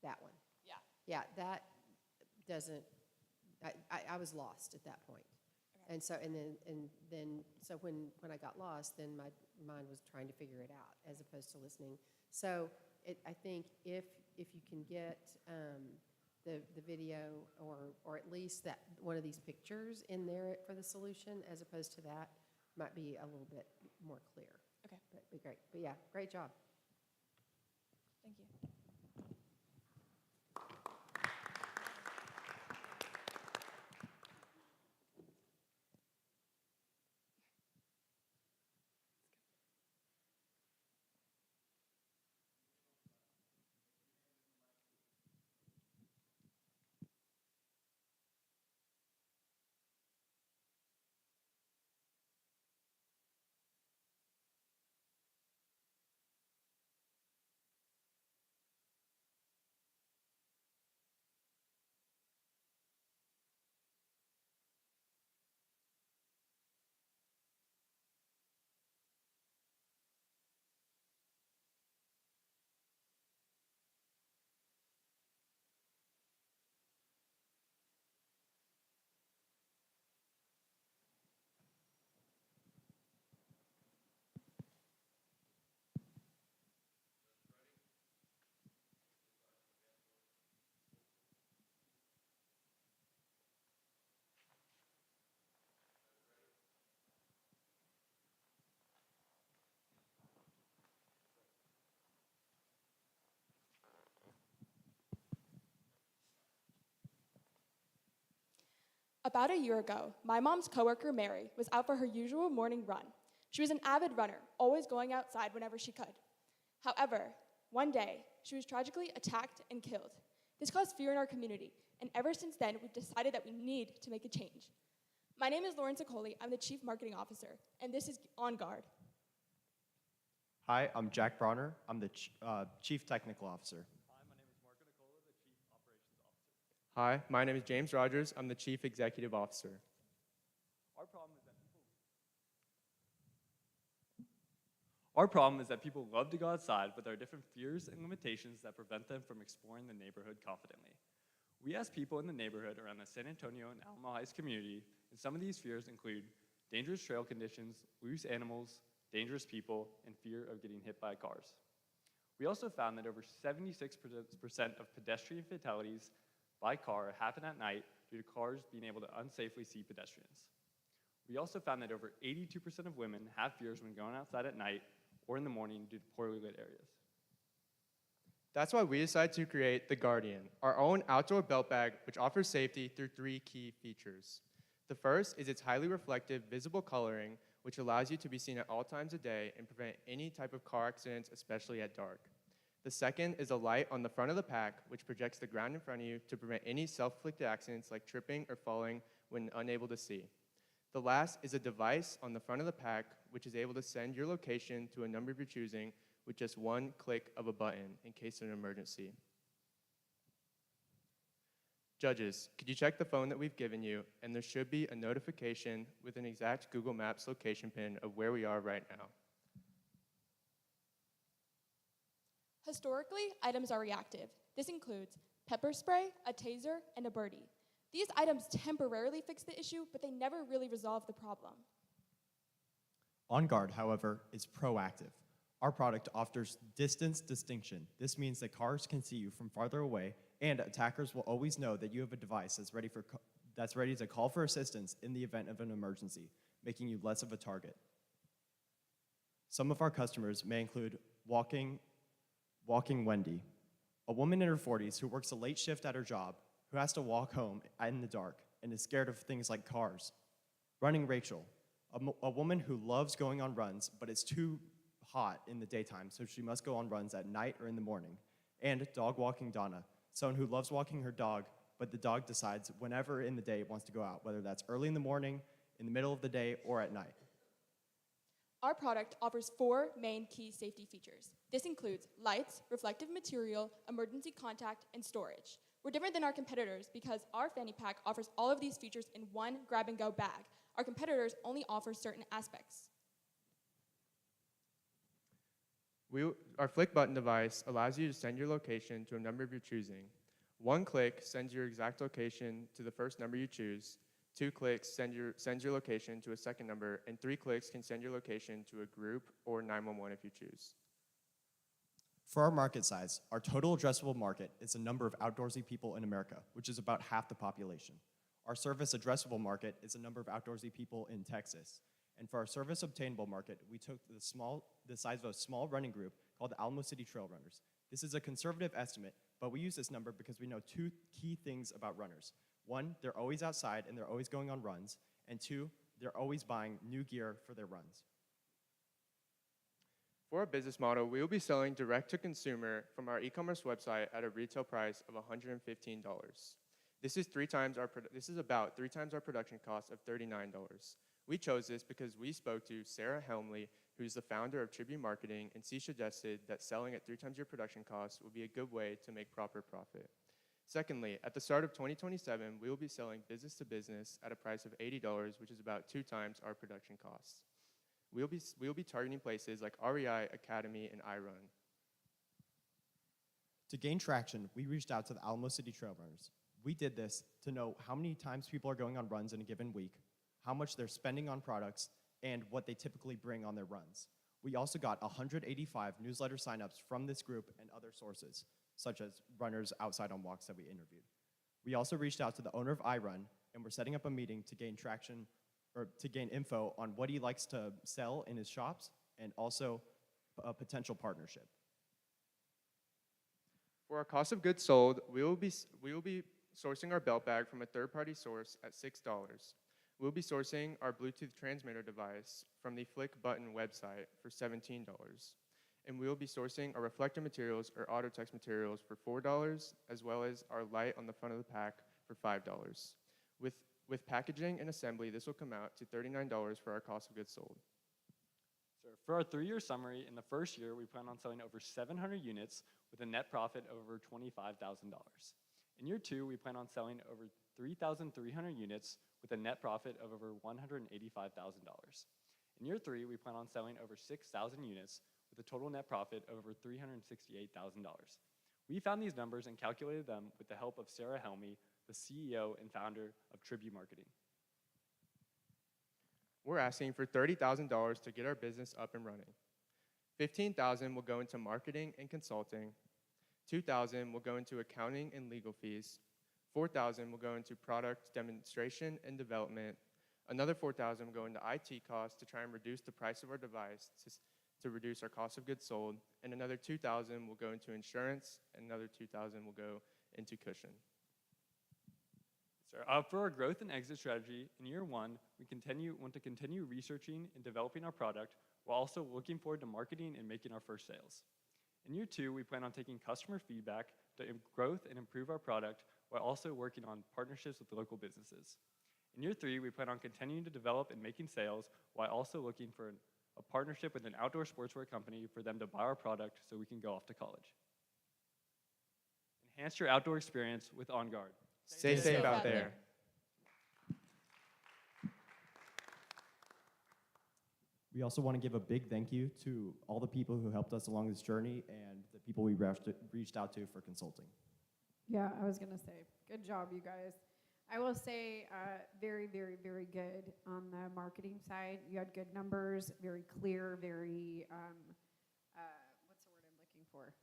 That one. Yeah. Yeah, that doesn't, I was lost at that point. Okay. And so, so when I got lost, then my mind was trying to figure it out as opposed to listening. So I think if you can get the video or at least that one of these pictures in there for the solution as opposed to that might be a little bit more clear. Okay. That'd be great. But yeah, great job. Thank you. About a year ago, my mom's coworker, Mary, was out for her usual morning run. She was an avid runner, always going outside whenever she could. However, one day, she was tragically attacked and killed. This caused fear in our community, and ever since then, we've decided that we need to make a change. My name is Lauren Sicoli. I'm the Chief Marketing Officer, and this is On Guard. Hi, I'm Jack Bronner. I'm the Chief Technical Officer. Hi, my name is James Rogers. I'm the Chief Executive Officer. Our problem is that people Our problem is that people love to go outside, but there are different fears and limitations that prevent them from exploring the neighborhood confidently. We asked people in the neighborhood around the San Antonio and Alamo Heights community, and some of these fears include dangerous trail conditions, loose animals, dangerous people, and fear of getting hit by cars. We also found that over 76% of pedestrian fatalities by car happen at night due to cars being able to unsafely see pedestrians. We also found that over 82% of women have fears when going outside at night or in the morning due to poorly lit areas. That's why we decided to create the Guardian, our own outdoor belt bag, which offers safety through 3 key features. The first is its highly reflective, visible coloring, which allows you to be seen at all times of day and prevent any type of car accidents, especially at dark. The second is a light on the front of the pack, which projects the ground in front of you to prevent any self-inflicted accidents like tripping or falling when unable to see. The last is a device on the front of the pack, which is able to send your location to a number of your choosing with just one click of a button in case of an emergency. Judges, could you check the phone that we've given you, and there should be a notification with an exact Google Maps location pin of where we are right now. Historically, items are reactive. This includes pepper spray, a taser, and a birdie. These items temporarily fix the issue, but they never really resolve the problem. On Guard, however, is proactive. Our product offers distance distinction. This means that cars can see you from farther away, and attackers will always know that you have a device that's ready to call for assistance in the event of an emergency, making you less of a target. Some of our customers may include Walking Wendy, a woman in her 40s who works a late shift at her job, who has to walk home in the dark and is scared of things like cars. Running Rachel, a woman who loves going on runs, but it's too hot in the daytime, so she must go on runs at night or in the morning. And Dog Walking Donna, someone who loves walking her dog, but the dog decides whenever in the day it wants to go out, whether that's early in the morning, in the middle of the day, or at night. Our product offers 4 main key safety features. This includes lights, reflective material, emergency contact, and storage. We're different than our competitors because our fanny pack offers all of these features in one grab-and-go bag. Our competitors only offer certain aspects. Our flick button device allows you to send your location to a number of your choosing. 1 click sends your exact location to the first number you choose. 2 clicks sends your location to a second number, and 3 clicks can send your location to a group or 911 if you choose. For our market size, our total addressable market is the number of outdoorsy people in America, which is about half the population. Our service addressable market is the number of outdoorsy people in Texas. And for our service obtainable market, we took the size of a small running group called the Alamo City Trail Runners. This is a conservative estimate, but we use this number because we know 2 key things about runners. 1, they're always outside and they're always going on runs. And 2, they're always buying new gear for their runs. For our business model, we will be selling direct to consumer from our e-commerce website at a retail price of $115. This is about 3 times our production cost of $39. We chose this because we spoke to Sarah Helmley, who's the founder of Tribune Marketing, and she suggested that selling at 3 times your production cost would be a good way to make proper profit. Secondly, at the start of 2027, we will be selling business to business at a price of $80, which is about 2 times our production costs. We'll be targeting places like REI, Academy, and iRun. To gain traction, we reached out to the Alamo City Trail Runners. We did this to know how many times people are going on runs in a given week, how much they're spending on products, and what they typically bring on their runs. We also got 185 newsletter signups from this group and other sources, such as runners outside on walks that we interviewed. We also reached out to the owner of iRun, and we're setting up a meeting to gain traction or to gain info on what he likes to sell in his shops and also a potential partnership. For our cost of goods sold, we will be sourcing our belt bag from a third-party source at $6. We'll be sourcing our Bluetooth transmitter device from the Flick Button website for $17. And we will be sourcing our reflector materials or auto text materials for $4, as well as our light on the front of the pack for $5. With packaging and assembly, this will come out to $39 for our cost of goods sold. So for our 3-year summary, in the first year, we plan on selling over 700 units with a net profit of over $25,000. In year 2, we plan on selling over 3,300 units with a net profit of over $185,000. In year 3, we plan on selling over 6,000 units with a total net profit of over $368,000. We found these numbers and calculated them with the help of Sarah Helmy, the CEO and founder of Tribute Marketing. We're asking for $30,000 to get our business up and running. $15,000 will go into marketing and consulting. $2,000 will go into accounting and legal fees. $4,000 will go into product demonstration and development. Another $4,000 will go into IT costs to try and reduce the price of our device to reduce our cost of goods sold. And another $2,000 will go into insurance, and another $2,000 will go into cushion. For our growth and exit strategy, in year 1, we want to continue researching and developing our product while also looking forward to marketing and making our first sales. In year 2, we plan on taking customer feedback to growth and improve our product while also working on partnerships with local businesses. In year 3, we plan on continuing to develop and making sales while also looking for a partnership with an outdoor sportswear company for them to buy our product so we can go off to college. Enhance your outdoor experience with On Guard. Stay safe out there. We also want to give a big thank you to all the people who helped us along this journey and the people we reached out to for consulting. Yeah, I was going to say, good job, you guys. I will say very, very, very good on the marketing side. You had good numbers, very clear, very, what's the word I'm looking for?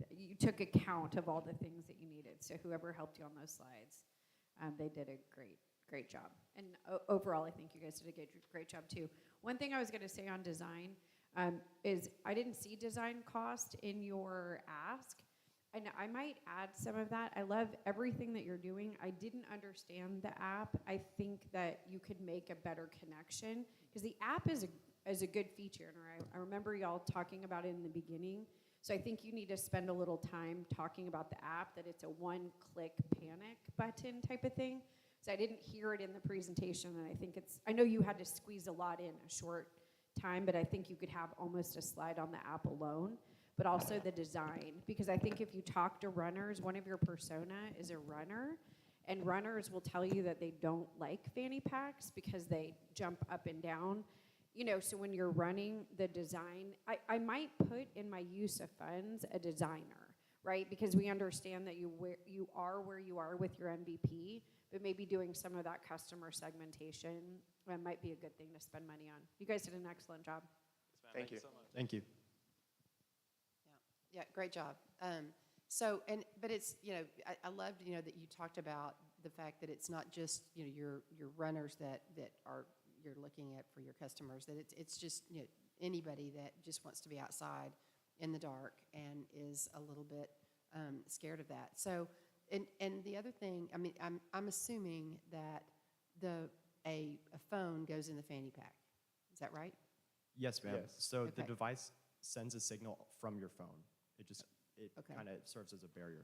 You took account of all the things that you needed. So whoever helped you on those slides, they did a great job. And overall, I think you guys did a great job too. One thing I was going to say on design is I didn't see design cost in your ask. And I might add some of that. I love everything that you're doing. I didn't understand the app. I think that you could make a better connection because the app is a good feature. And I remember y'all talking about it in the beginning. So I think you need to spend a little time talking about the app, that it's a one-click panic button type of thing. So I didn't hear it in the presentation, and I think I know you had to squeeze a lot in a short time, but I think you could have almost a slide on the app alone, but also the design. Because I think if you talk to runners, one of your persona is a runner, and runners will tell you that they don't like fanny packs because they jump up and down. You know, so when you're running the design, I might put in my use of funds a designer, right? Because we understand that you are where you are with your MVP, but maybe doing some of that customer segmentation might be a good thing to spend money on. You guys did an excellent job. Thank you so much. Thank you. Yeah, great job. But it's, I loved, that you talked about the fact that it's not just, your runners that are you're looking at for your customers, that it's just, anybody that just wants to be outside in the dark and is a little bit scared of that. So, and the other thing, I mean, I'm assuming that a phone goes in the fanny pack. Is that right? Yes, ma'am. Yes. So the Okay. device sends a signal from your phone. It Okay. kind of serves as a barrier.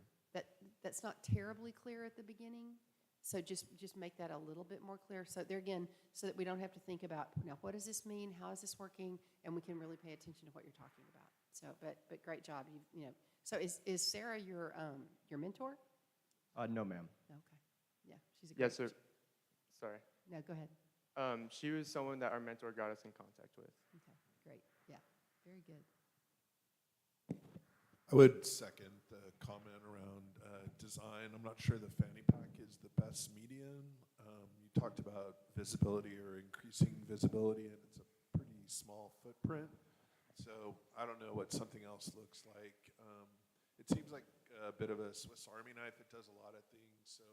That's not terribly clear at the beginning. So just make that a little bit more clear. So there again, so that we don't have to think about, now, what does this mean? How is this working? And we can really pay attention to what you're talking about. So, but great job. So is Sarah your mentor? No, ma'am. Okay. Yeah, she's a great. Yes, sir. Sorry. No, go ahead. She was someone that our mentor got us in contact with. Okay, great. Yeah, very good. I would second the comment around design. I'm not sure the fanny pack is the best medium. You talked about visibility or increasing visibility, and it's a pretty small footprint. So I don't know what something else looks like. It seems like a bit of a Swiss Army knife. It does a lot of things. So,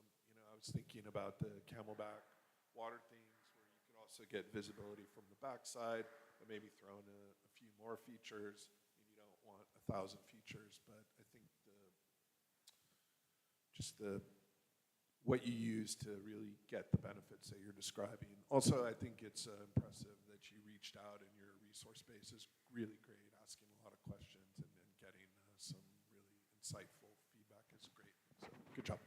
I was thinking about the Camelback water themes where you could also get visibility from the backside, but maybe throw in a few more features. You don't want 1,000 features, but I think what you use to really get the benefits that you're describing. Also, I think it's impressive that you reached out and your resource base is really great, asking a lot of questions and getting some really insightful feedback is great. So, good job.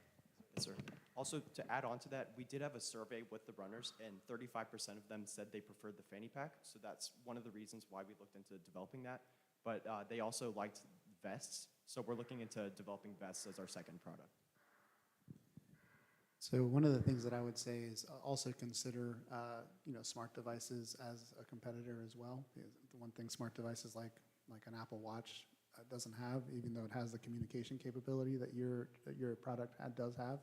Yes, sir. Also, to add on to that, we did have a survey with the runners, and 35% of them said they preferred the fanny pack. So that's one of the reasons why we looked into developing that. But they also liked vests, so we're looking into developing vests as our second product. So one of the things that I would say is also consider, smart devices as a competitor as well. The one thing smart devices like an Apple Watch doesn't have, even though it has the communication capability that your product does have,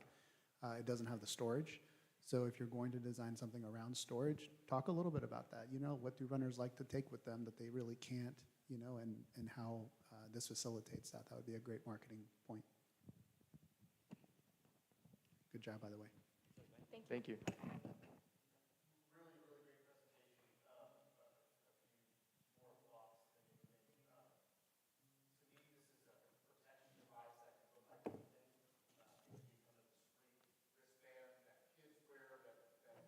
it doesn't have the storage. So if you're going to design something around storage, talk a little bit about that. What do runners like to take with them that they really can't, and how this facilitates that. That would be a great marketing point. Good job, by the way. Thank you. Really, really great presentation. A few more thoughts than anything. To me, this is a protection device that can put my teeth in. It can be kind of the spring wristband that kids wear that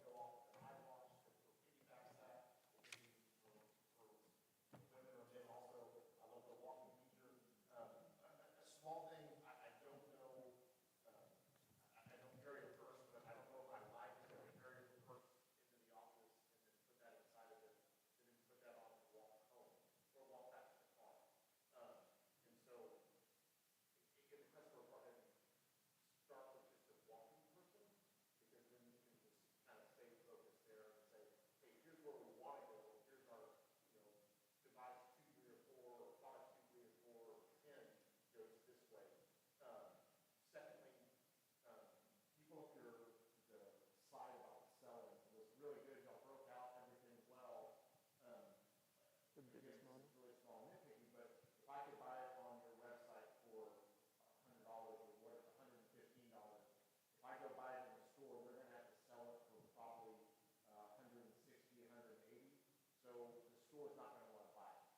go off their eyewash that piggybacks that. It can be for women or men also. I love the walking feature. A small thing, I don't know. I don't carry a purse, but I don't know if I like it if I carry a purse into the office and then put that inside of it, and then put that on and walk home or walk back to the car. And so if the customer brought in, start with just a walking person, because then you can just kind of stay focused there and say, hey, here's where we want to go. Here's our, device 2, 3, or 4, or product 2, 3, or 4, or 10 goes this way. Secondly, keep up the slide about the selling. It was really good. Y'all broke out everything well. Again, this is really small and nitpicky, but if I could buy it on your website for $100 or what, $115, if I go buy it in the store, they're going to have to sell it for probably 160, 180. So the store's not going to want to buy it.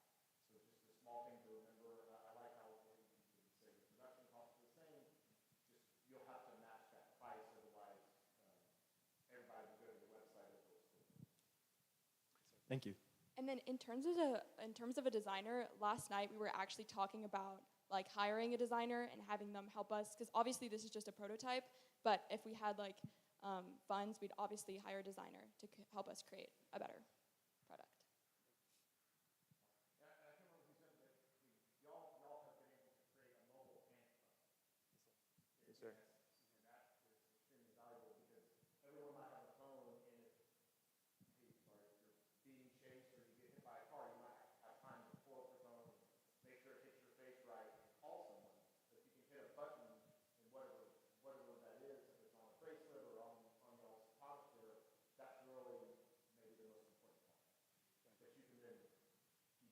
So just a small thing to remember. I like how you can say the production cost is the same. Just you'll have to match that price, otherwise everybody will go to your website or the store. Thank you. And then in terms of a designer, last night we were actually talking about like hiring a designer and having them help us, because obviously this is just a prototype, but if we had like funds, we'd obviously hire a designer to help us create a better product. I can't remember who said that. Y'all have been able to create a mobile panic button. Yes, sir. And that is extremely valuable because everyone might have a phone, and if, hey, sorry, if you're being chased or you get hit by a car, you might have time to pull up your phone and make sure it hits your face right and call someone. But if you can hit a button and whatever that is, if it's on a bracelet or on y'all's product there, that's really maybe the most important part. That you can then keep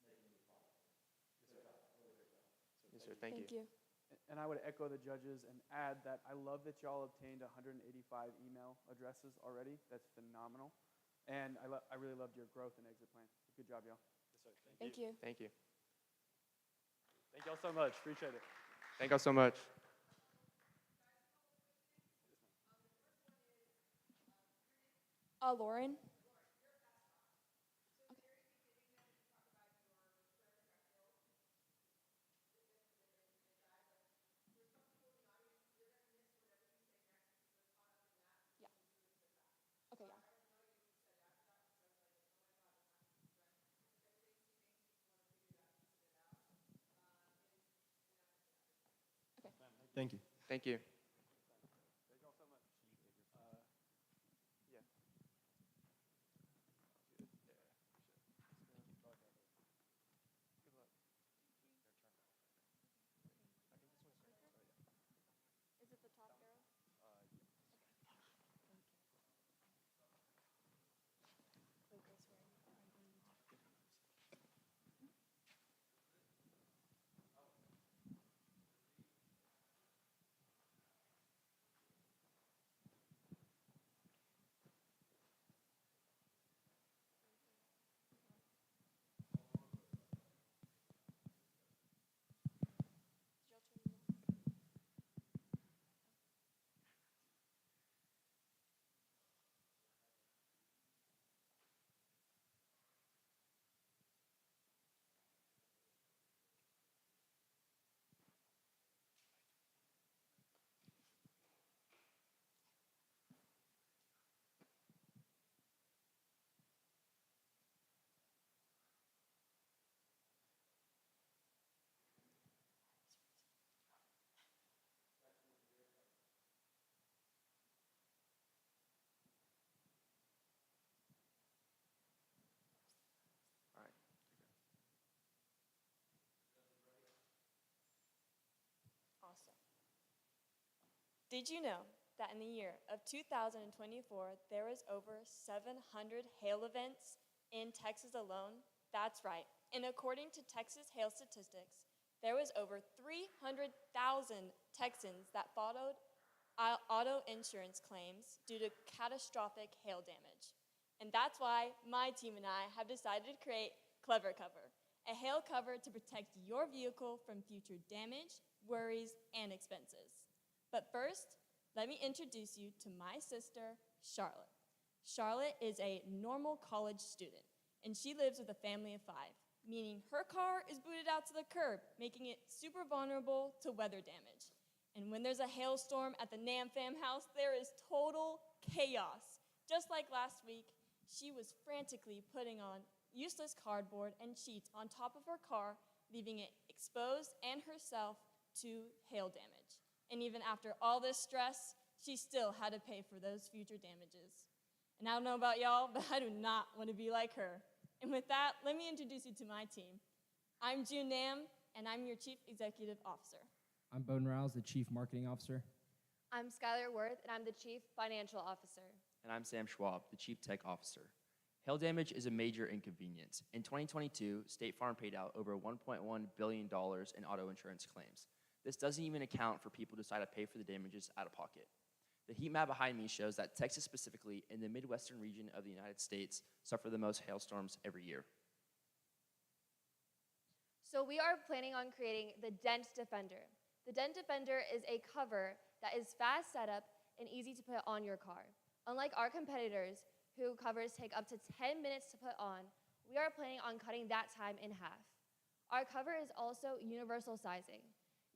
making new products. Good job. Really great job. Yes, sir. Thank you. And I would echo the judges and add that I love that y'all obtained 185 email addresses already. That's phenomenal. And I really loved your growth and exit plan. Good job, y'all. Yes, sir. Thank you. Thank you. Thank y'all so much. Appreciate it. Thank y'all so much. Lauren. Yeah. Okay, yeah. Okay. Thank you. Thank you. Thank y'all so much. Yeah. Good luck. Is it the top arrow? Did you know that in the year of 2024, there was over 700 hail events in Texas alone? That's right. And according to Texas hail statistics, there was over 300,000 Texans that followed auto insurance claims due to catastrophic hail damage. And that's why my team and I have decided to create Clever Cover, a hail cover to protect your vehicle from future damage, worries, and expenses. But first, let me introduce you to my sister, Charlotte. Charlotte is a normal college student, and she lives with a family of 5, meaning her car is booted out to the curb, making it super vulnerable to weather damage. And when there's a hailstorm at the Nam Fam house, there is total chaos. Just like last week, she was frantically putting on useless cardboard and sheets on top of her car, leaving it exposed and herself to hail damage. And even after all this stress, she still had to pay for those future damages. And I don't know about y'all, but I do not want to be like her. And with that, let me introduce you to my team. I'm June Nam, and I'm your Chief Executive Officer. I'm Bone Rouse, the Chief Marketing Officer. I'm Skylar Worth, and I'm the Chief Financial Officer. And I'm Sam Schwab, the Chief Tech Officer. Hail damage is a major inconvenience. In 2022, State Farm paid out over $1.1 billion in auto insurance claims. This doesn't even account for people who decide to pay for the damages out of pocket. The heat map behind me shows that Texas specifically, and the Midwestern region of the United States, suffer the most hailstorms every year. So we are planning on creating the Dent Defender. The Dent Defender is a cover that is fast setup and easy to put on your car. Unlike our competitors, who covers take up to 10 minutes to put on, we are planning on cutting that time in half. Our cover is also universal sizing,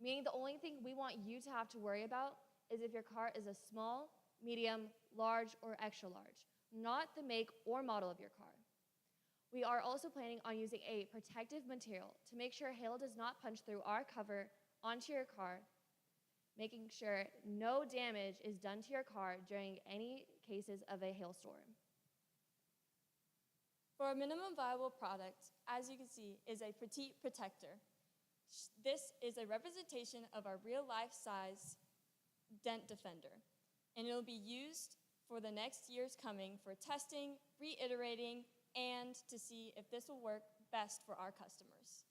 meaning the only thing we want you to have to worry about is if your car is a small, medium, large, or extra large, not the make or model of your car. We are also planning on using a protective material to make sure hail does not punch through our cover onto your car, making sure no damage is done to your car during any cases of a hailstorm. For a minimum viable product, as you can see, is a petite protector. This is a representation of our real-life size Dent Defender, and it will be used for the next years coming for testing, reiterating, and to see if this will work best for our customers.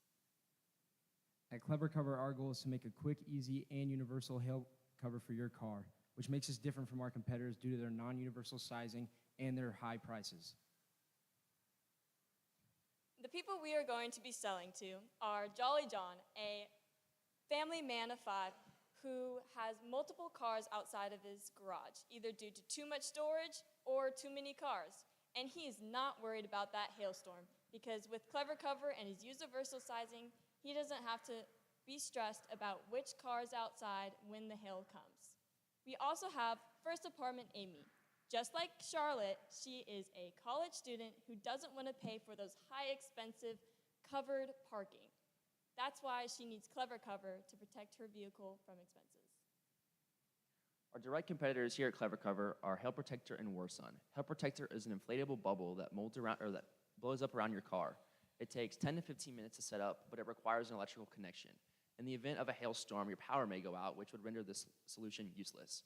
At Clever Cover, our goal is to make a quick, easy, and universal hail cover for your car, which makes us different from our competitors due to their non-universal sizing and their high prices. The people we are going to be selling to are Jolly John, a family man of 5 who has multiple cars outside of his garage, either due to too much storage or too many cars. And he is not worried about that hailstorm because with Clever Cover and his universal sizing, he doesn't have to be stressed about which car is outside when the hail comes. We also have First Apartment Amy. Just like Charlotte, she is a college student who doesn't want to pay for those high expensive covered parking. That's why she needs Clever Cover to protect her vehicle from expenses. Our direct competitors here at Clever Cover are Hail Protector and Warsun. Hail Protector is an inflatable bubble that molds around or that blows up around your car. It takes 10 to 15 minutes to set up, but it requires an electrical connection. In the event of a hailstorm, your power may go out, which would render this solution useless.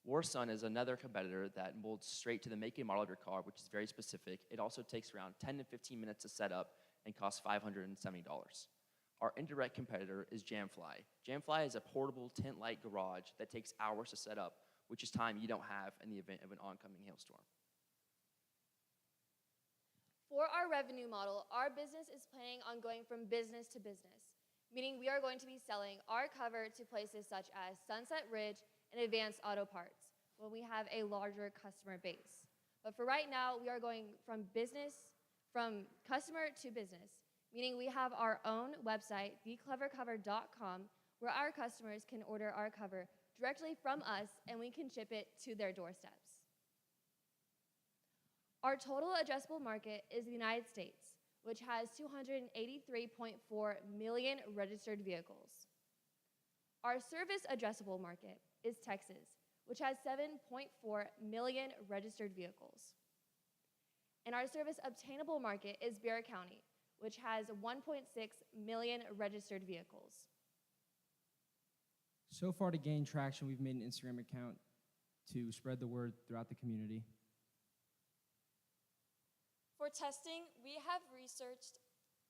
Warsun is another competitor that molds straight to the make and model of your car, which is very specific. It also takes around 10 to 15 minutes to set up and costs $570. Our indirect competitor is Jamfly. Jamfly is a portable tent-like garage that takes hours to set up, which is time you don't have in the event of an oncoming hailstorm. For our revenue model, our business is planning on going from business to business, meaning we are going to be selling our cover to places such as Sunset Ridge and Advanced Auto Parts when we have a larger customer base. But for right now, we are going from customer to business, meaning we have our own website, theclevercover.com, where our customers can order our cover directly from us and we can ship it to their doorsteps. Our total addressable market is the United States, which has 283.4 million registered vehicles. Our service addressable market is Texas, which has 7.4 million registered vehicles. And our service obtainable market is Bexar County, which has 1.6 million registered vehicles. So far, to gain traction, we've made an Instagram account to spread the word throughout the community. For testing, we have researched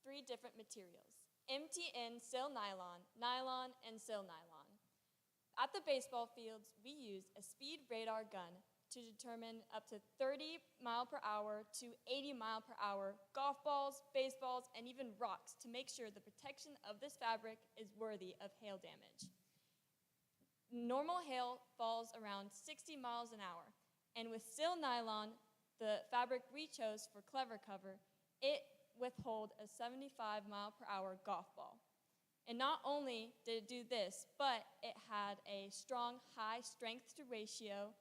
3 different materials: MTN sil nylon, nylon, and sil nylon. At the baseball fields, we use a speed radar gun to determine up to 30 mile per hour to 80 mile per hour golf balls, baseballs, and even rocks to make sure the protection of this fabric is worthy of hail damage. Normal hail falls around 60 miles an hour, and with sil nylon, the fabric we chose for Clever Cover, it withhold a 75 mile per hour golf ball. And not only did it do this, but it had a strong high strength to ratio.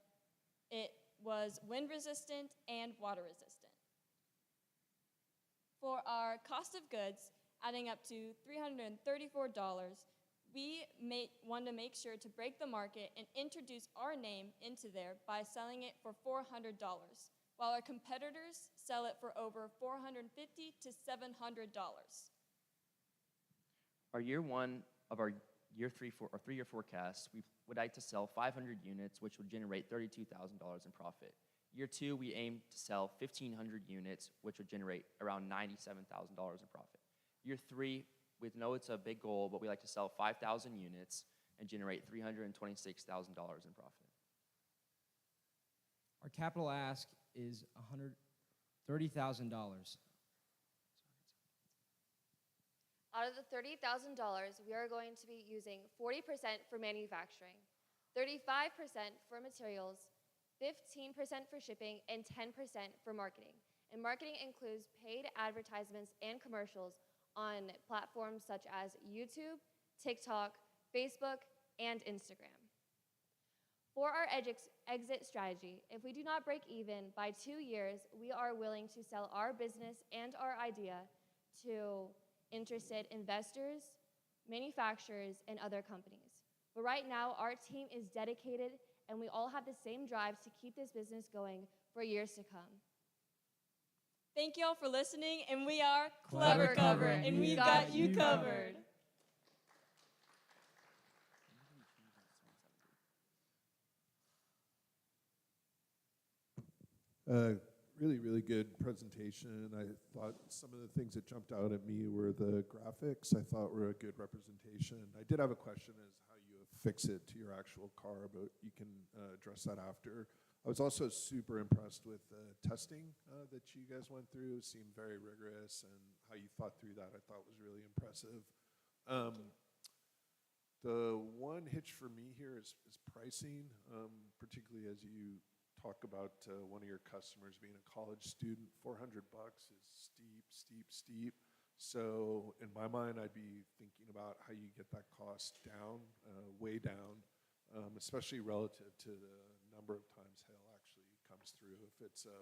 It was wind resistant and water resistant. For our cost of goods, adding up to $334, we wanted to make sure to break the market and introduce our name into there by selling it for $400, while our competitors sell it for over $450 to $700. Our year one of our three-year forecast, we would like to sell 500 units, which would generate $32,000 in profit. Year 2, we aim to sell 1,500 units, which would generate around $97,000 in profit. Year 3, we know it's a big goal, but we like to sell 5,000 units and generate $326,000 in profit. Our capital ask is $130,000. Out of the $30,000, we are going to be using 40% for manufacturing, 35% for materials, 15% for shipping, and 10% for marketing. And marketing includes paid advertisements and commercials on platforms such as YouTube, TikTok, Facebook, and Instagram. For our exit strategy, if we do not break even by 2 years, we are willing to sell our business and our idea to interested investors, manufacturers, and other companies. But right now, our team is dedicated, and we all have the same drive to keep this business going for years to come. Thank you all for listening, and we are Clever Cover, and we've got you covered. Really, really good presentation. I thought some of the things that jumped out at me were the graphics. I thought were a good representation. I did have a question as how you affix it to your actual car, but you can address that after. I was also super impressed with the testing that you guys went through. It seemed very rigorous, and how you thought through that I thought was really impressive. The one hitch for me here is pricing, particularly as you talk about one of your customers being a college student. $400 is steep, steep, steep. So in my mind, I'd be thinking about how you get that cost down, way down, especially relative to the number of times hail actually comes through. If it's a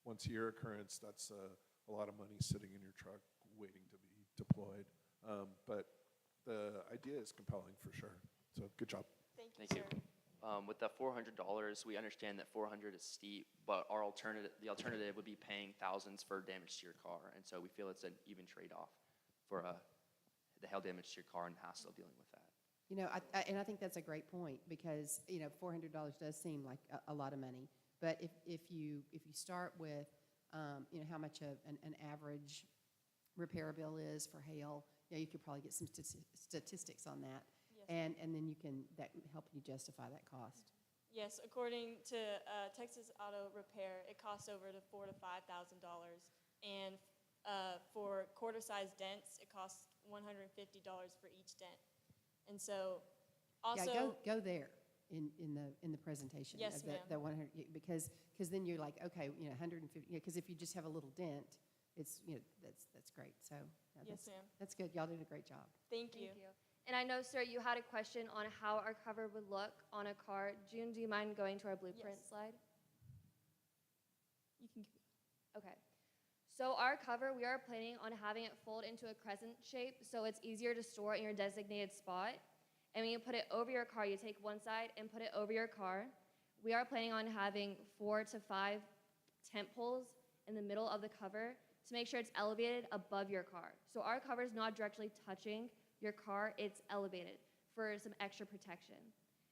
once-a-year occurrence, that's a lot of money sitting in your truck waiting to be deployed. But the idea is compelling for sure. So good job. Thank you. With the $400, we understand that 400 is steep, but the alternative would be paying thousands for damage to your car, and so we feel it's an even trade-off for the hail damage to your car and the hassle of dealing with that. You know, I think that's a great point because, you know, $400 does seem like a lot of money, but if you start with, you know, how much an average repair bill is for hail, you know, you could probably get some statistics on that. Yes. And then that can help you justify that cost. Yes, according to Texas Auto Repair, it costs over to $4,000 to $5,000, and for quarter-size dents, it costs $150 for each dent. And so, also go there in the presentation. Yes, of the 100, because then you're like, okay, you know, 150. Because if you just have a little dent, it's, you know, that's great. So yeah, yes, ma'am. That's good. Y'all did a great job. Thank you. And I know, sir, you had a question on how our cover would look on a car. June, do you mind going to our blueprint slide? You can. Okay. So our cover, we are planning on having it fold into a crescent shape so it's easier to store in your designated spot. And when you put it over your car, you take one side and put it over your car. We are planning on having 4 to 5 tent poles in the middle of the cover to make sure it's elevated above your car. So our cover is not directly touching your car, it's elevated. for some extra protection.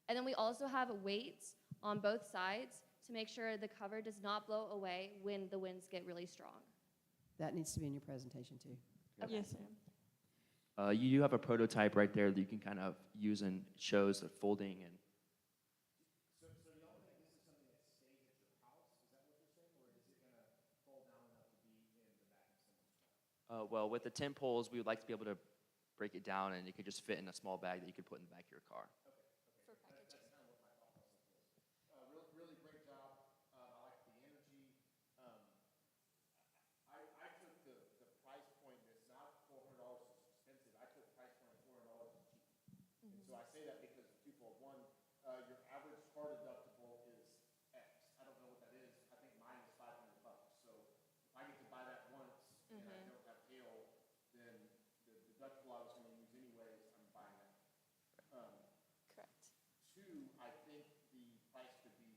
And then we also have weights on both sides to make sure the cover does not blow away when the winds get really strong. That needs to be in your presentation too. Okay. Yes, ma'am. You do have a prototype right there that you can kind of use and shows the folding and. So y'all think this is something that stays at your house? Is that what you're saying? Or is it going to fold down enough to be in the back of someone's car? Well, with the 10 poles, we would like to be able to break it down and it could just fit in a small bag that you could put in the back of your car. For packaging. That's kind of what my thought process was. Really great job. I like the energy. I took the price point that's not $400 is expensive. I took the price point of $400 is cheap. And so I say that because twofold. One, your average car deductible is X. I don't know what that is. I think mine is $500. So if I get to buy that once and I don't have hail, then the deductible I was going to use anyways, I'm buying that. Correct. Two, I think the price could be,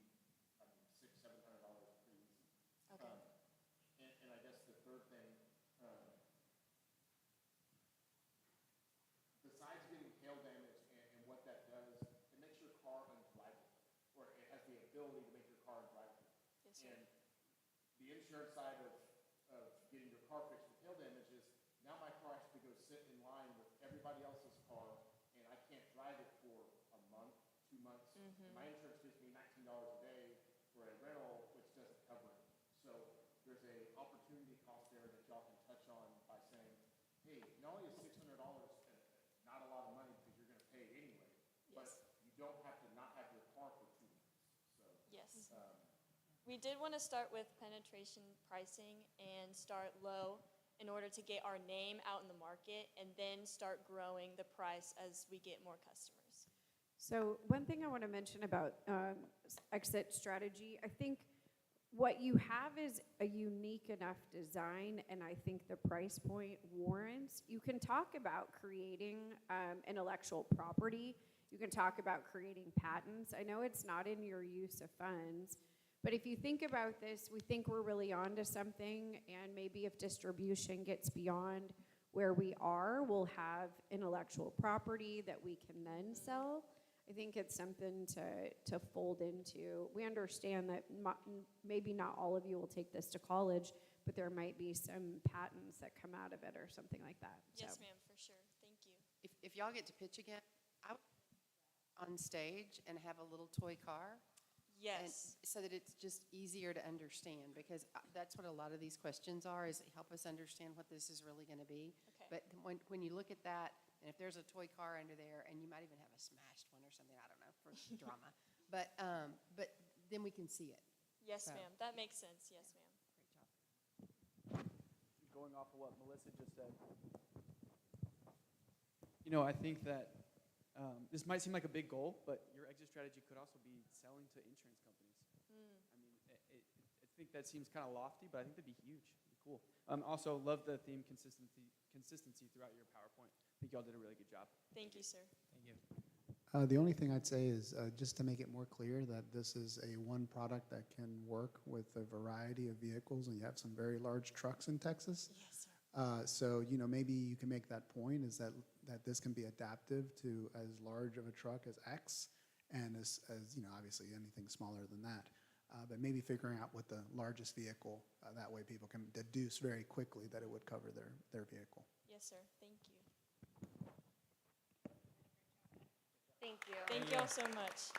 $600-700 pretty easy. Okay. And I guess the third thing, besides getting hail damage and what that does, it makes your car undrivable, or it has the ability to make your car undrivable. Yes, sir. And the insurance side of getting your car fixed with hail damage is now my car has to go sit in line with everybody else's car, and I can't drive it for a month, 2 months. Mhm. My insurance gives me $19 a day for a rental, which doesn't cover it. So there's a opportunity cost there that y'all can touch on by saying, hey, not only is $600 not a lot of money because you're going to pay it anyway, but you don't have to not have your car for 2 months. So Yes. We did want to start with penetration pricing and start low in order to get our name out in the market and then start growing the price as we get more customers. So one thing I want to mention about exit strategy, I think what you have is a unique enough design, and I think the price point warrants. You can talk about creating intellectual property. You can talk about creating patents. I know it's not in your use of funds, but if you think about this, we think we're really onto something, and maybe if distribution gets beyond where we are, we'll have intellectual property that we can then sell. I think it's something to fold into. We understand that maybe not all of you will take this to college, but there might be some patents that come out of it or something like that. Yes, So. ma'am, for sure. Thank you. If y'all get to pitch again, I would on stage and have a little toy car. Yes. So that it's just easier to understand, because that's what a lot of these questions are, is help us understand what this is really going to be. Okay. But when you look at that, and if there's a toy car under there, and you might even have a smashed one or something, I don't know, for drama. But then we can see it. Yes, So. ma'am. That makes sense. Yes, ma'am. Going off of what Melissa just said, you know, I think that this might seem like a big goal, but your exit strategy could also be selling to insurance companies. I mean, I think that seems kind of lofty, but I think that'd be huge. It'd be cool. Also, love the theme consistency throughout your PowerPoint. I think y'all did a really good job. Thank you, sir. Thank you. The only thing I'd say is just to make it more clear that this is a one product that can work with a variety of vehicles, and you have some very large trucks in Texas. Yes, sir. So, you know, maybe you can make that point, is that this can be adaptive to as large of a truck as X, and as you know, obviously anything smaller than that. But maybe figuring out what the largest vehicle, that way people can deduce very quickly that it would cover their vehicle. Yes, sir. Thank you. Thank you. Thank you all so much.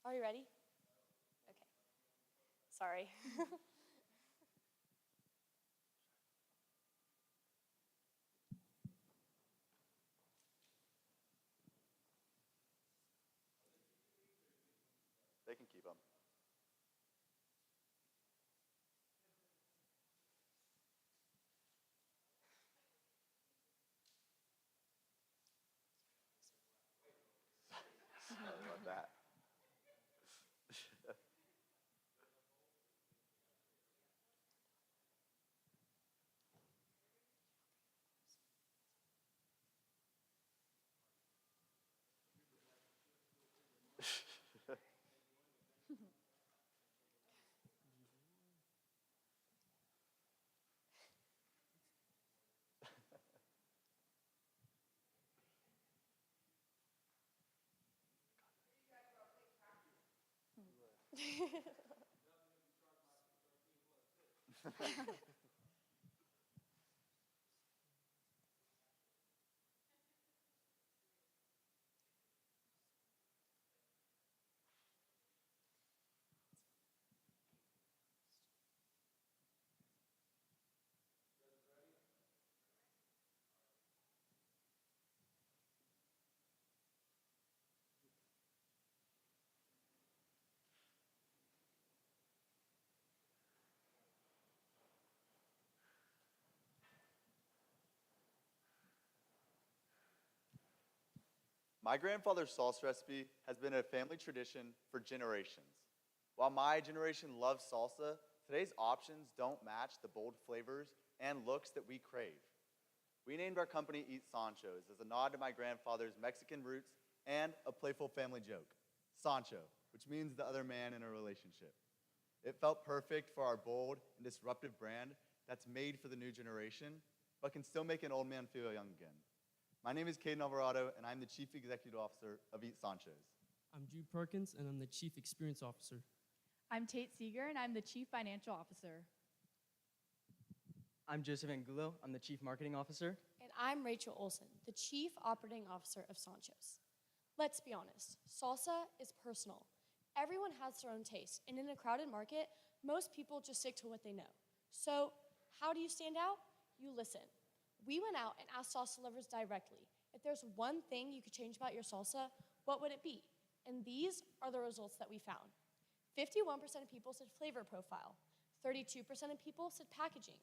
Are you ready? Okay. Sorry. They can keep them. Sorry about that. My grandfather's salsa recipe has been a family tradition for generations. While my generation loves salsa, today's options don't match the bold flavors and looks that we crave. We named our company Eat Sancho's as a nod to my grandfather's Mexican roots and a playful family joke, Sancho, which means the other man in a relationship. It felt perfect for our bold and disruptive brand that's made for the new generation, but can still make an old man feel young again. My name is Caden Alvarado, and I'm the Chief Executive Officer of Eat Sancho's. I'm Drew Perkins, and I'm the Chief Experience Officer. I'm Tate Seeger, and I'm the Chief Financial Officer. I'm Joseph Angulo. I'm the Chief Marketing Officer. And I'm Rachel Olson, the Chief Operating Officer of Sancho's. Let's be honest, salsa is personal. Everyone has their own taste, and in a crowded market, most people just stick to what they know. So, how do you stand out? You listen. We went out and asked salsa lovers directly, if there's one thing you could change about your salsa, what would it be? And these are the results that we found. 51% of people said flavor profile, 32% of people said packaging,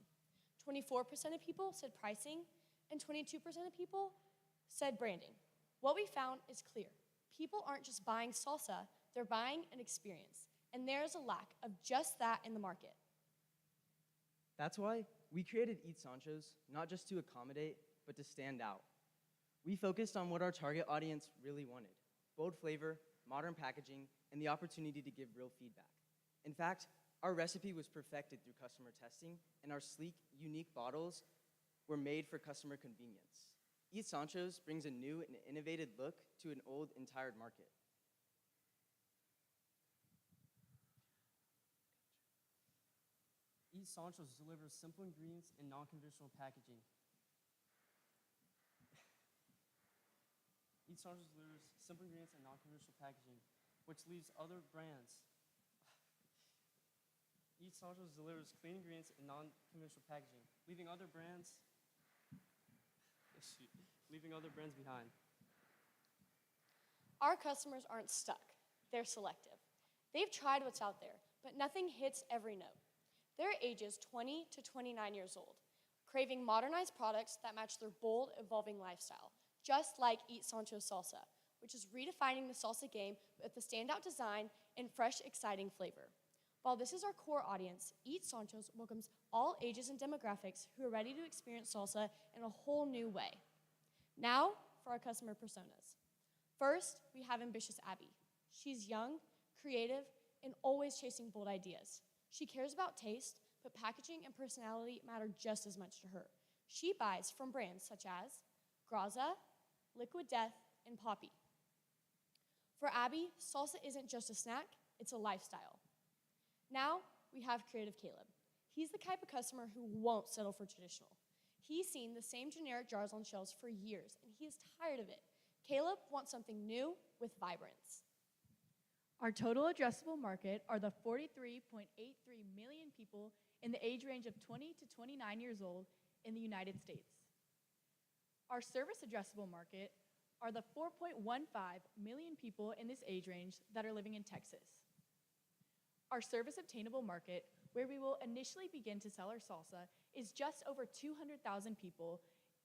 24% of people said pricing, and 22% of people said branding. What we found is clear. People aren't just buying salsa, they're buying an experience. And there is a lack of just that in the market. That's why we created Eat Sancho's, not just to accommodate, but to stand out. We focused on what our target audience really wanted: bold flavor, modern packaging, and the opportunity to give real feedback. In fact, our recipe was perfected through customer testing, and our sleek, unique bottles were made for customer convenience. Eat Sancho's brings a new and innovative look to an old and tired market. Eat Sancho's delivers simple ingredients and non-conventional packaging. Eat Sancho's delivers simple ingredients and non-conventional packaging, which leaves other brands. Eat Sancho's delivers clean ingredients and non-conventional packaging, leaving other brands behind. Our customers aren't stuck, they're selective. They've tried what's out there, but nothing hits every note. They're ages 20 to 29 years old, craving modernized products that match their bold, evolving lifestyle, just like Eat Sancho's salsa, which is redefining the salsa game with a standout design and fresh, exciting flavor. While this is our core audience, Eat Sancho's welcomes all ages and demographics who are ready to experience salsa in a whole new way. Now, for our customer personas. First, we have ambitious Abby. She's young, creative, and always chasing bold ideas. She cares about taste, but packaging and personality matter just as much to her. She buys from brands such as Graza, Liquid Death, and Poppy. For Abby, salsa isn't just a snack, it's a lifestyle. Now, we have creative Caleb. He's the type of customer who won't settle for traditional. He's seen the same generic jars on shelves for years, and he is tired of it. Caleb wants something new with vibrance. Our total addressable market are the 43.83 million people in the age range of 20 to 29 years old in the United States. Our service addressable market are the 4.15 million people in this age range that are living in Texas. Our service obtainable market, where we will initially begin to sell our salsa, is just over 200,000 people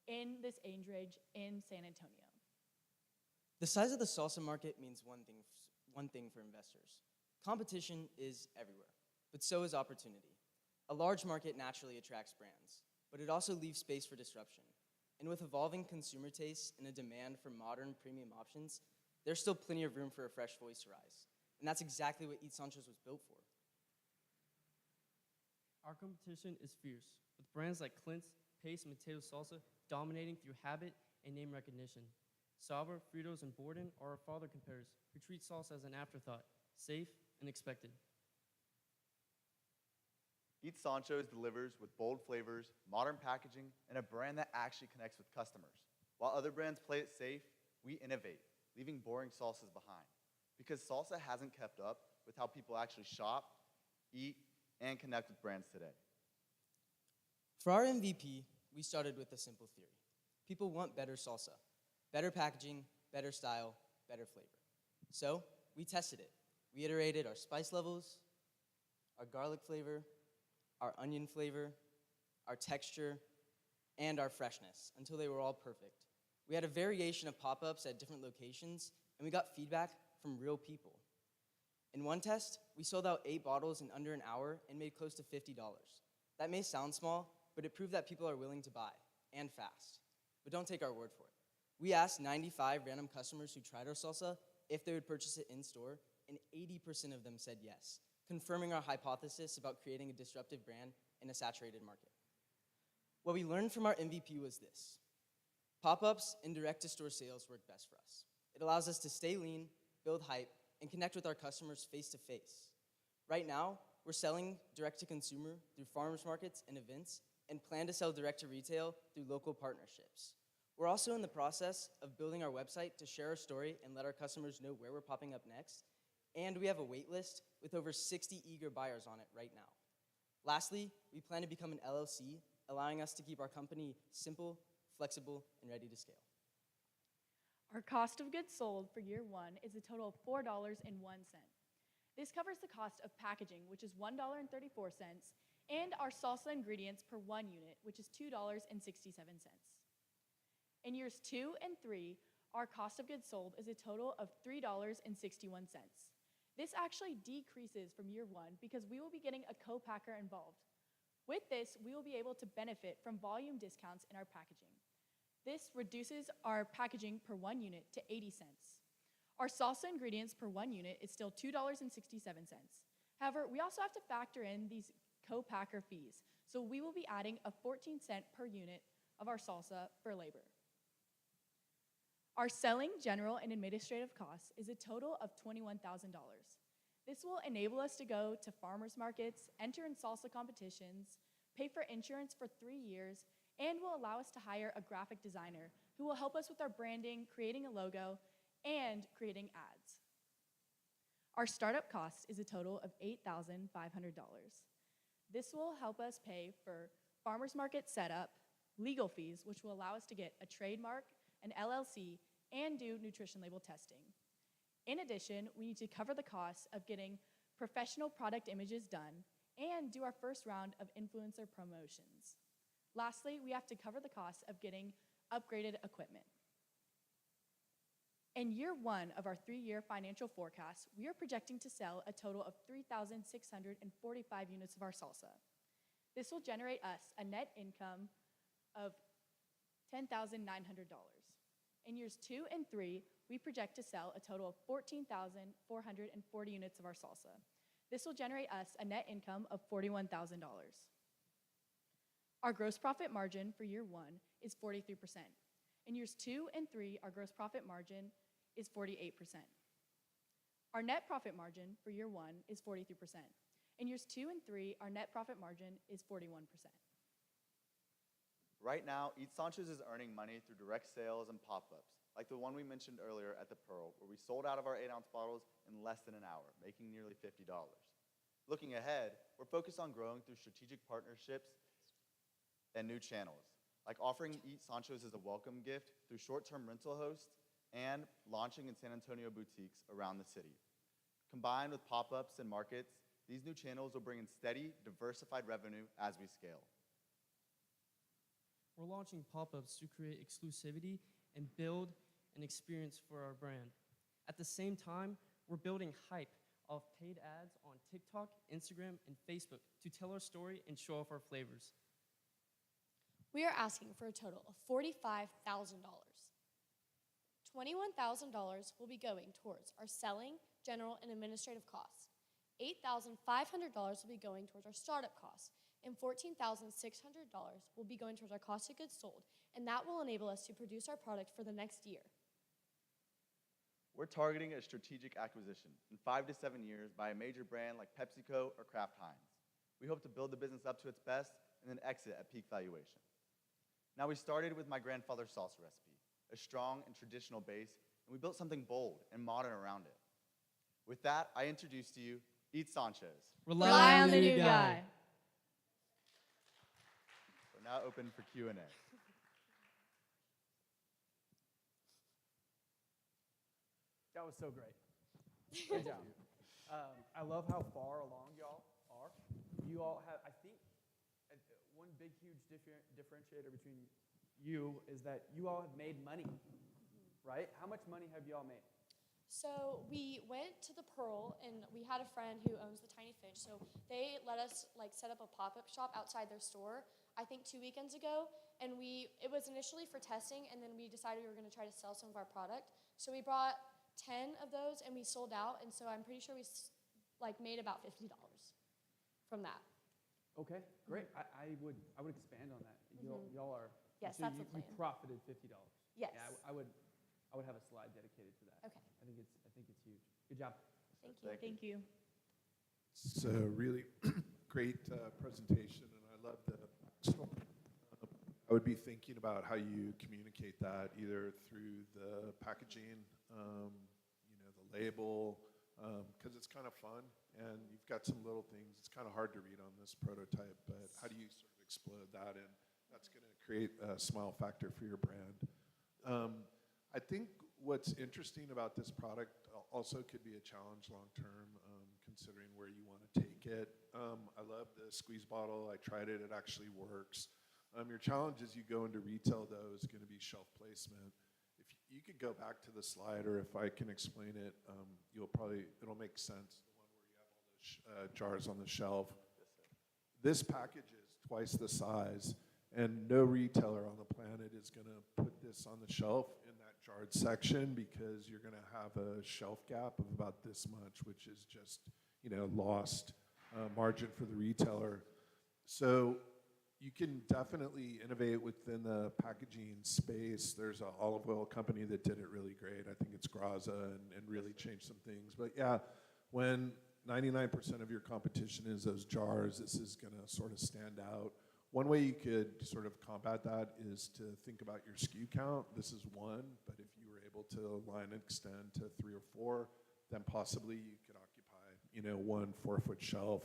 in this age range in San Antonio. The size of the salsa market means one thing for investors. Competition is everywhere, but so is opportunity. A large market naturally attracts brands, but it also leaves space for disruption. And with evolving consumer tastes and a demand for modern premium options, there's still plenty of room for a fresh voice to rise. And that's exactly what Eat Sancho's was built for. Our competition is fierce, with brands like Clint's, Pace, and Potato Salsa dominating through habit and name recognition. Sauber, Fritos, and Borden are our father competitors who treat salsa as an afterthought, safe and expected. Eat Sancho's delivers with bold flavors, modern packaging, and a brand that actually connects with customers. While other brands play it safe, we innovate, leaving boring salsas behind. Because salsa hasn't kept up with how people actually shop, eat, and connect with brands today. For our MVP, we started with a simple theory. People want better salsa, better packaging, better style, better flavor. So we tested it. We iterated our spice levels, our garlic flavor, our onion flavor, our texture, and our freshness until they were all perfect. We had a variation of pop-ups at different locations, and we got feedback from real people. In one test, we sold out 8 bottles in under an hour and made close to $50. That may sound small, but it proved that people are willing to buy, and fast. But don't take our word for it. We asked 95 random customers who tried our salsa if they would purchase it in-store, and 80% of them said yes, confirming our hypothesis about creating a disruptive brand in a saturated market. What we learned from our MVP was this. Pop-ups and direct-to-store sales work best for us. It allows us to stay lean, build hype, and connect with our customers face-to-face. Right now, we're selling direct-to-consumer through farmers markets and events, and plan to sell direct-to-retail through local partnerships. We're also in the process of building our website to share our story and let our customers know where we're popping up next, and we have a wait list with over 60 eager buyers on it right now. Lastly, we plan to become an LLC, allowing us to keep our company simple, flexible, and ready to scale. Our cost of goods sold for year one is a total of $4.01. This covers the cost of packaging, which is $1.34, and our salsa ingredients per 1 unit, which is $2.67. In years 2 and 3, our cost of goods sold is a total of $3.61. This actually decreases from year one because we will be getting a co-packer involved. With this, we will be able to benefit from volume discounts in our packaging. This reduces our packaging per 1 unit to 80 cents. Our salsa ingredients per 1 unit is still $2.67. However, we also have to factor in these co-packer fees, so we will be adding a 14-cent per unit of our salsa for labor. Our selling, general, and administrative costs is a total of $21,000. This will enable us to go to farmers markets, enter in salsa competitions, pay for insurance for 3 years, and will allow us to hire a graphic designer who will help us with our branding, creating a logo, and creating ads. Our startup cost is a total of $8,500. This will help us pay for farmers market setup, legal fees, which will allow us to get a trademark, an LLC, and do nutrition label testing. In addition, we need to cover the costs of getting professional product images done and do our first round of influencer promotions. Lastly, we have to cover the cost of getting upgraded equipment. In year one of our 3-year financial forecast, we are projecting to sell a total of 3,645 units of our salsa. This will generate us a net income of $10,900. In years 2 and 3, we project to sell a total of 14,440 units of our salsa. This will generate us a net income of $41,000. Our gross profit margin for year 1 is 43%. In years 2 and 3, our gross profit margin is 48%. Our net profit margin for year 1 is 43%. In years 2 and 3, our net profit margin is 41%. Right now, Eat Sancho's is earning money through direct sales and pop-ups, like the one we mentioned earlier at the Pearl, where we sold out of our 8-ounce bottles in less than an hour, making nearly $50. Looking ahead, we're focused on growing through strategic partnerships and new channels, like offering Eat Sancho's as a welcome gift through short-term rental hosts and launching in San Antonio boutiques around the city. Combined with pop-ups and markets, these new channels will bring in steady, diversified revenue as we scale. We're launching pop-ups to create exclusivity and build an experience for our brand. At the same time, we're building hype off paid ads on TikTok, Instagram, and Facebook to tell our story and show off our flavors. We are asking for a total of $45,000. $21,000 will be going towards our selling, general, and administrative costs. $8,500 will be going towards our startup costs, and $14,600 will be going towards our cost of goods sold, and that will enable us to produce our product for the next year. We're targeting a strategic acquisition in 5 to 7 years by a major brand like PepsiCo or Kraft Heinz. We hope to build the business up to its best and then exit at peak valuation. Now, we started with my grandfather's salsa recipe, a strong and traditional base, and we built something bold and modern around it. With that, I introduce to you Eat Sancho's. Rely on the new guy. We're now open for Q&A. That was so great. Good job. I love how far along y'all are. You all have, I think, one big, huge differentiator between you is that you all have made money, right? How much money have y'all made? So we went to the Pearl, and we had a friend who owns the Tiny Fish. So they let us set up a pop-up shop outside their store, I think 2 weekends ago. And it was initially for testing, and then we decided we were going to try to sell some of our product. So we brought 10 of those, and we sold out. And so I'm pretty sure we made about $50 from that. Okay, great. I would expand on that. Y'all are. Yes, so that's you, the plan. You profited $50. Yes. Yeah, I would have a slide dedicated to that. Okay. I think it's huge. Good job. Thank you. Thank you. It's a really great presentation, and I love the story. I would be thinking about how you communicate that, either through the packaging, the label, because it's kind of fun, and you've got some little things. It's kind of hard to read on this prototype, but how do you sort of explode that? And that's going to create a smile factor for your brand. I think what's interesting about this product also could be a challenge long-term, considering where you want to take it. I love the squeeze bottle. I tried it. It actually works. Your challenge as you go into retail, though, is going to be shelf placement. If you could go back to the slide, or if I can explain it, it'll make sense, the one where you have all those jars on the shelf. This package is twice the size, and no retailer on the planet is going to put this on the shelf in that jarred section, because you're going to have a shelf gap of about this much, which is just, lost margin for the retailer. So you can definitely innovate within the packaging space. There's an olive oil company that did it really great. I think it's Graza, and really changed some things. But yeah, when 99% of your competition is those jars, this is going to sort of stand out. One way you could sort of combat that is to think about your SKU count. This is one, but if you were able to line extend to 3 or 4, then possibly you could occupy, 1 4-foot shelf.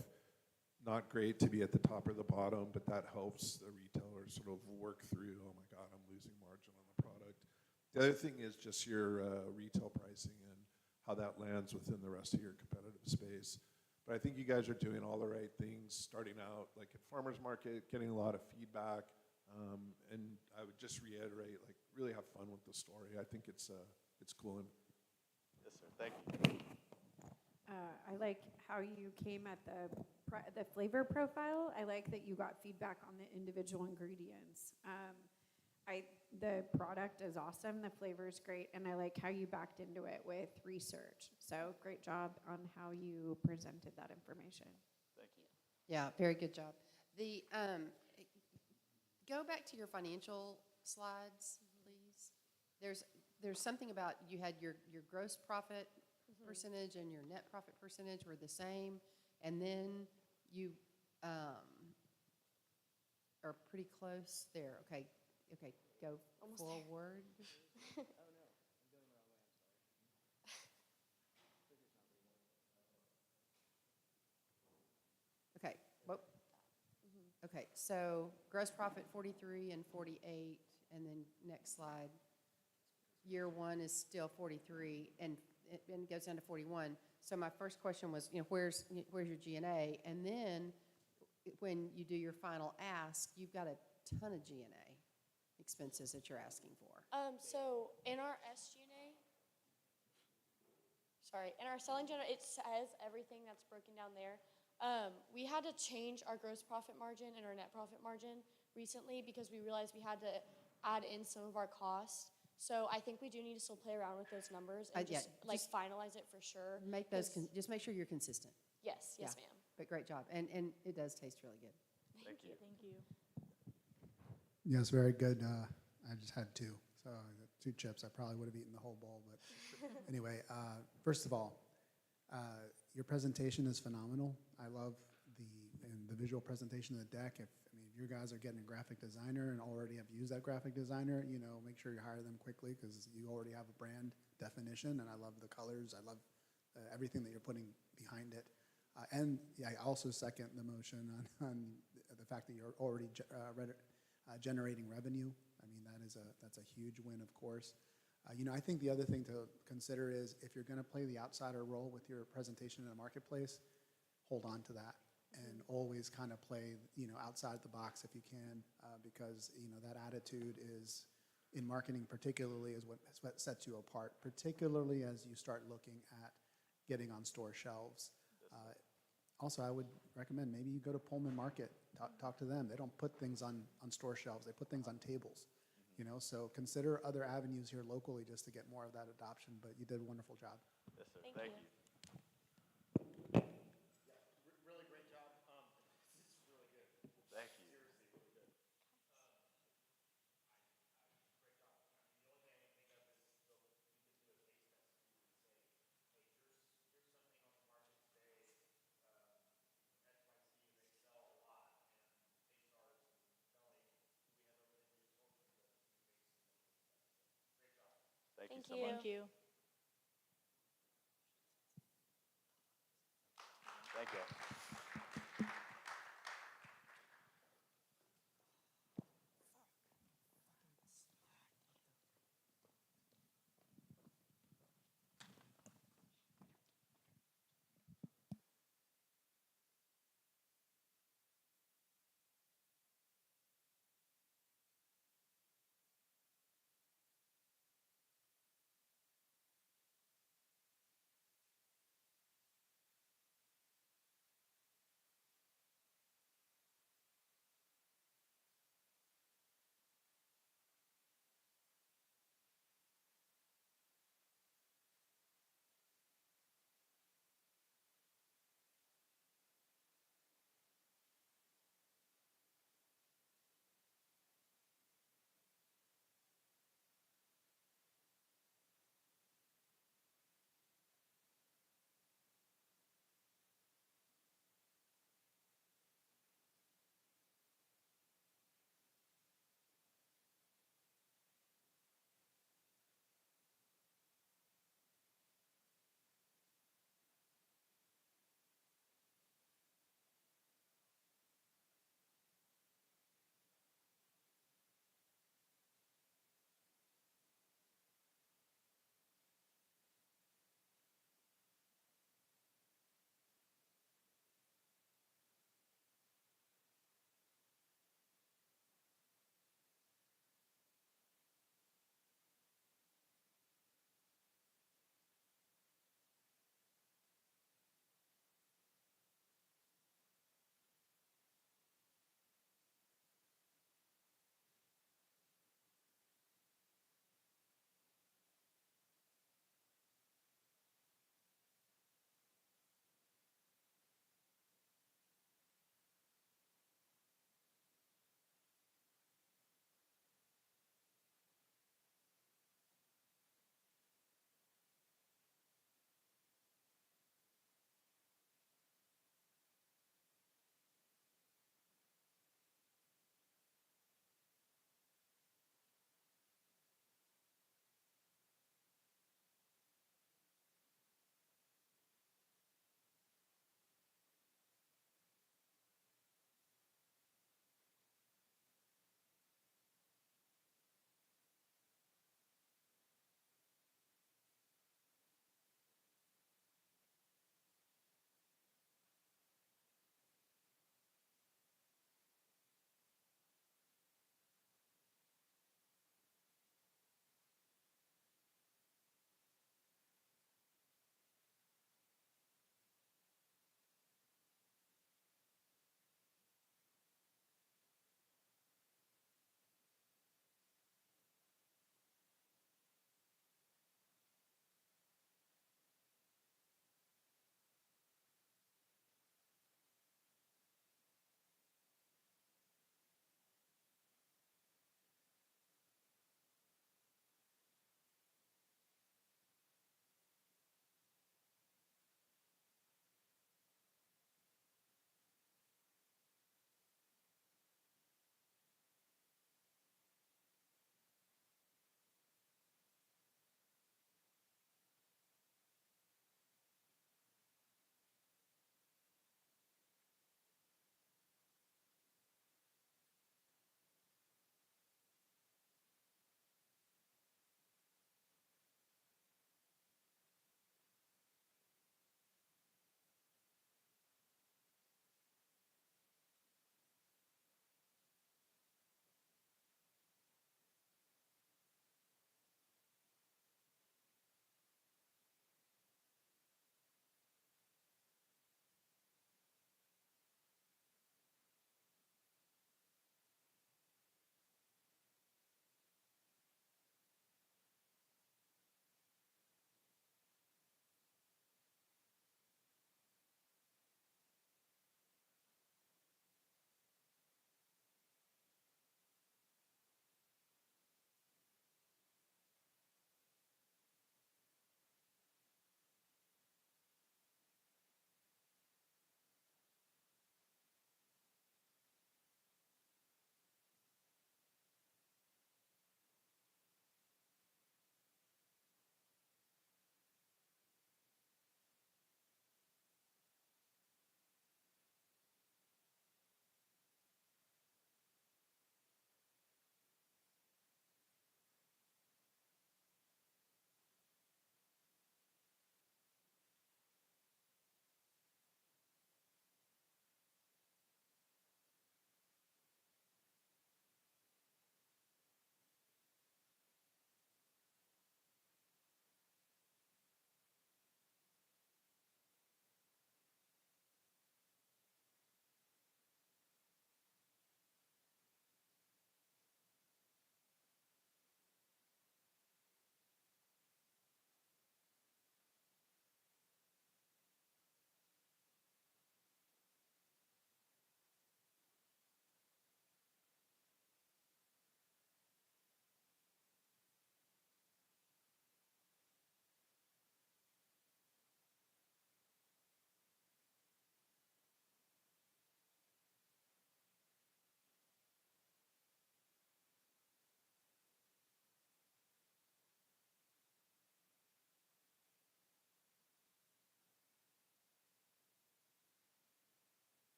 Not great to be at the top or the bottom, but that helps the retailer sort of work through, oh my God, I'm losing margin on the product. The other thing is just your retail pricing and how that lands within the rest of your competitive space. But I think you guys are doing all the right things, starting out like at farmers market, getting a lot of feedback, and I would just reiterate, really have fun with the story. I think it's cool. Yes, sir. Thank you. I like how you came at the flavor profile. I like that you got feedback on the individual ingredients. The product is awesome, the flavor is great, and I like how you backed into it with research. So great job on how you presented that information. Thank you. Yeah, very good job. Go back to your financial slides, please. There's something about, you had your gross profit percentage and your net profit percentage were the same, and then you are pretty close there. Okay, go forward. Okay, so gross profit 43 and 48, and then next slide. Year one is still 43, and it goes down to 41. So my first question was, where's your G&A? And then when you do your final ask, you've got a ton of G&A expenses that you're asking for. So in our in our selling general, it says everything that's broken down there. We had to change our gross profit margin and our net profit margin recently because we realized we had to add in some of our costs. So I think we do need to still play around with those numbers and just finalize it for sure. Make those, just make sure you're consistent. Yes, Yeah. ma'am. But great job, and it does taste really good. Thank you. Thank you. Yes, very good. I just had two, so I got 2 chips. I probably would have eaten the whole bowl, but anyway, first of all, your presentation is phenomenal. I love the visual presentation of the deck. If you guys are getting a graphic designer and already have used that graphic designer, make sure you hire them quickly because you already have a brand definition, and I love the colors. I love everything that you're putting behind it. And yeah, I also second the motion on the fact that you're already generating revenue. I mean, that's a huge win, of course. I think the other thing to consider is if you're going to play the outsider role with your presentation in the marketplace, hold on to that and always kind of play, outside the box if you can, because, that attitude is, in marketing particularly, is what sets you apart, particularly as you start looking at getting on store shelves. Also, I would recommend maybe you go to Pullman Market, talk to them. They don't put things on store shelves. They put things on tables, so consider other avenues here locally just to get more of that adoption, but you did a wonderful job. Yes, sir. Thank you. Really great job. This is really good. Thank you. Seriously, really good. Great job. The only thing I can think of is we could do a taste test. We would say, hey, here's something on the market today, XYZ, and they sell a lot, and Taste Stars is selling. Do we have everything in the assortment that we can make some money with that? So, great job. Thank you Thank so you. much. Thank you. Thank you.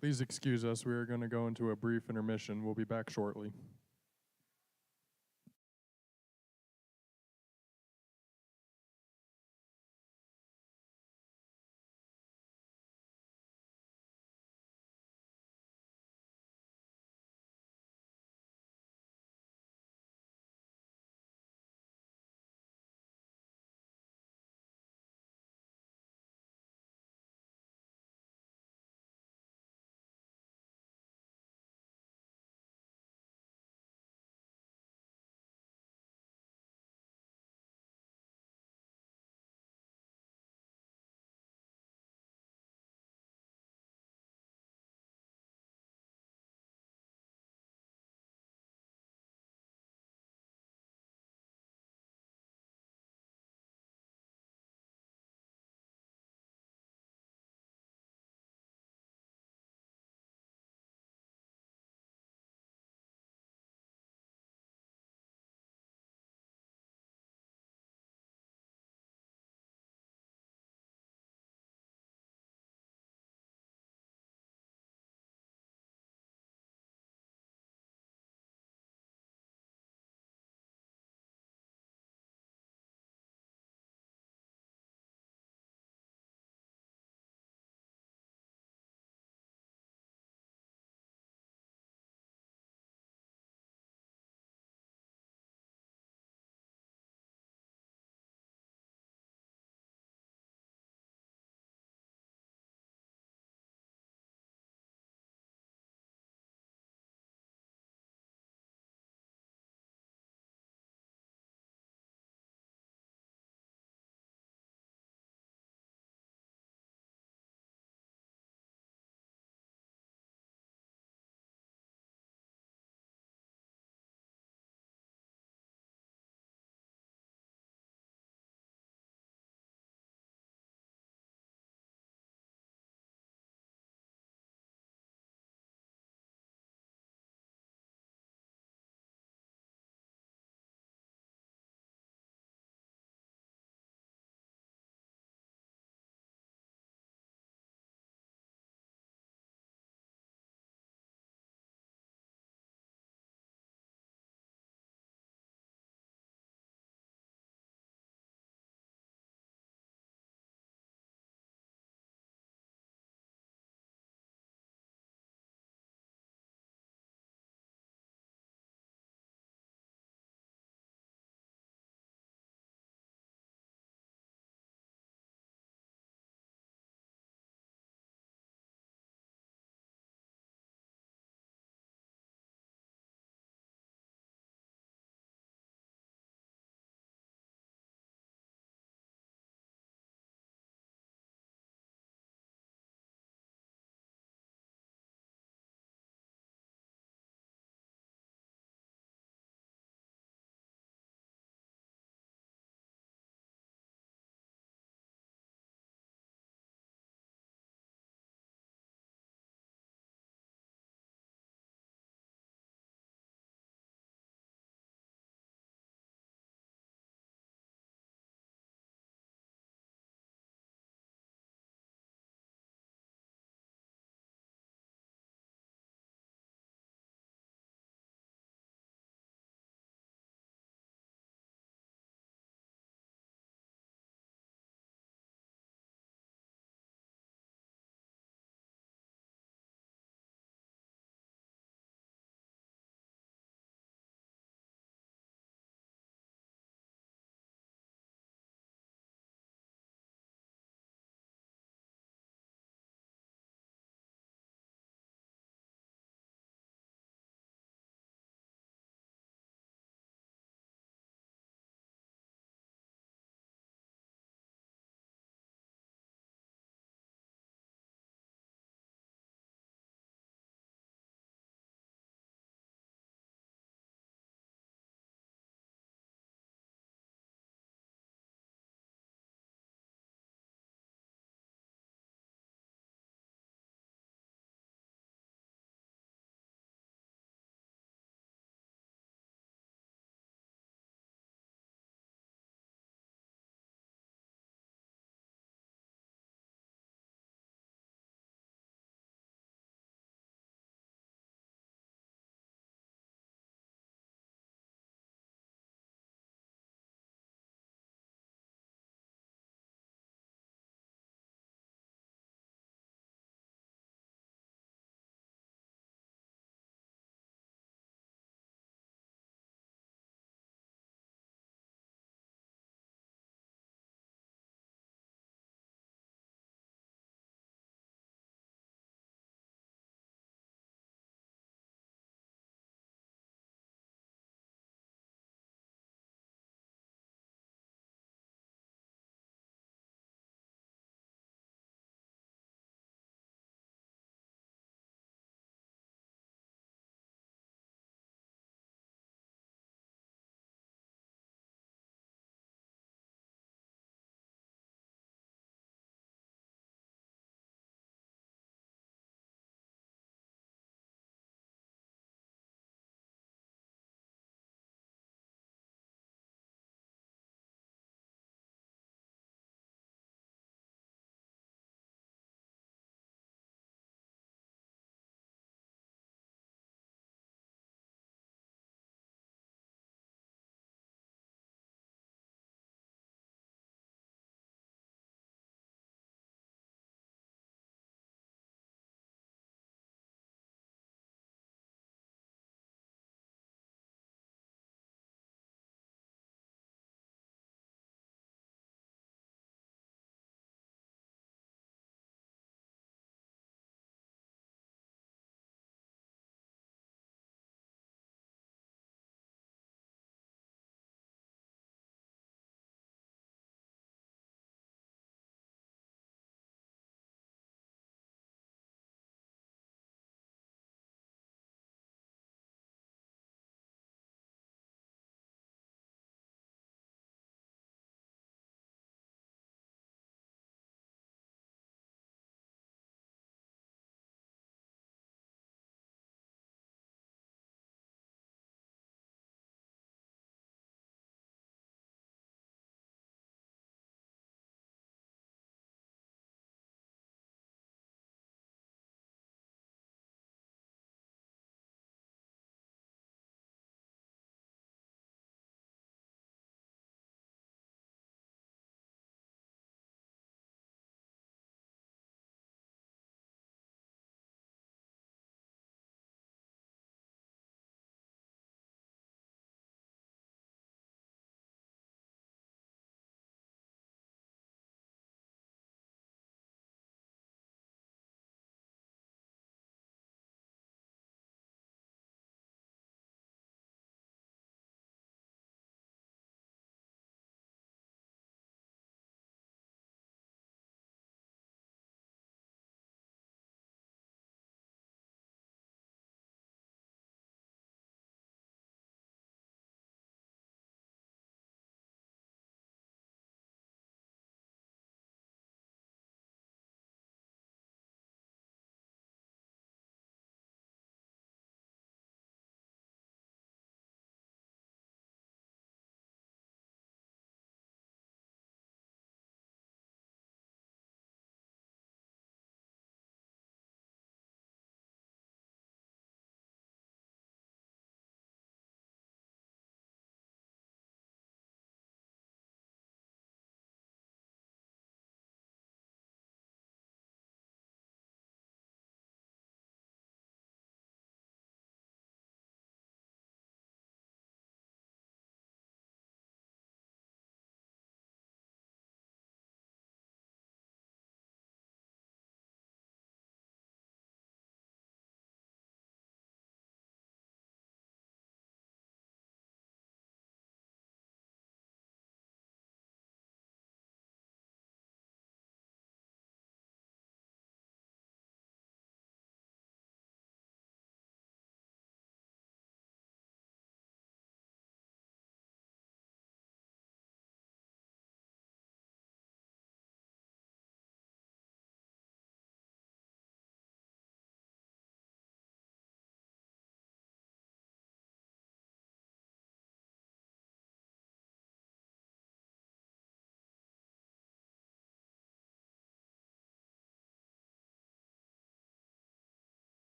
Please excuse us. We are going to go into a brief intermission. We'll be back shortly.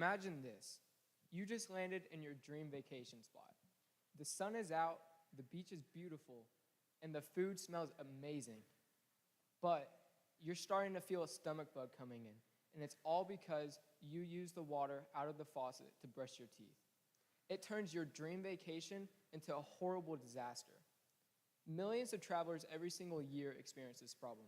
Imagine this. You just landed in your dream vacation spot. The sun is out, the beach is beautiful, and the food smells amazing. But you're starting to feel a stomach bug coming in, and it's all because you use the water out of the faucet to brush your teeth. It turns your dream vacation into a horrible disaster. Millions of travelers every single year experience this problem.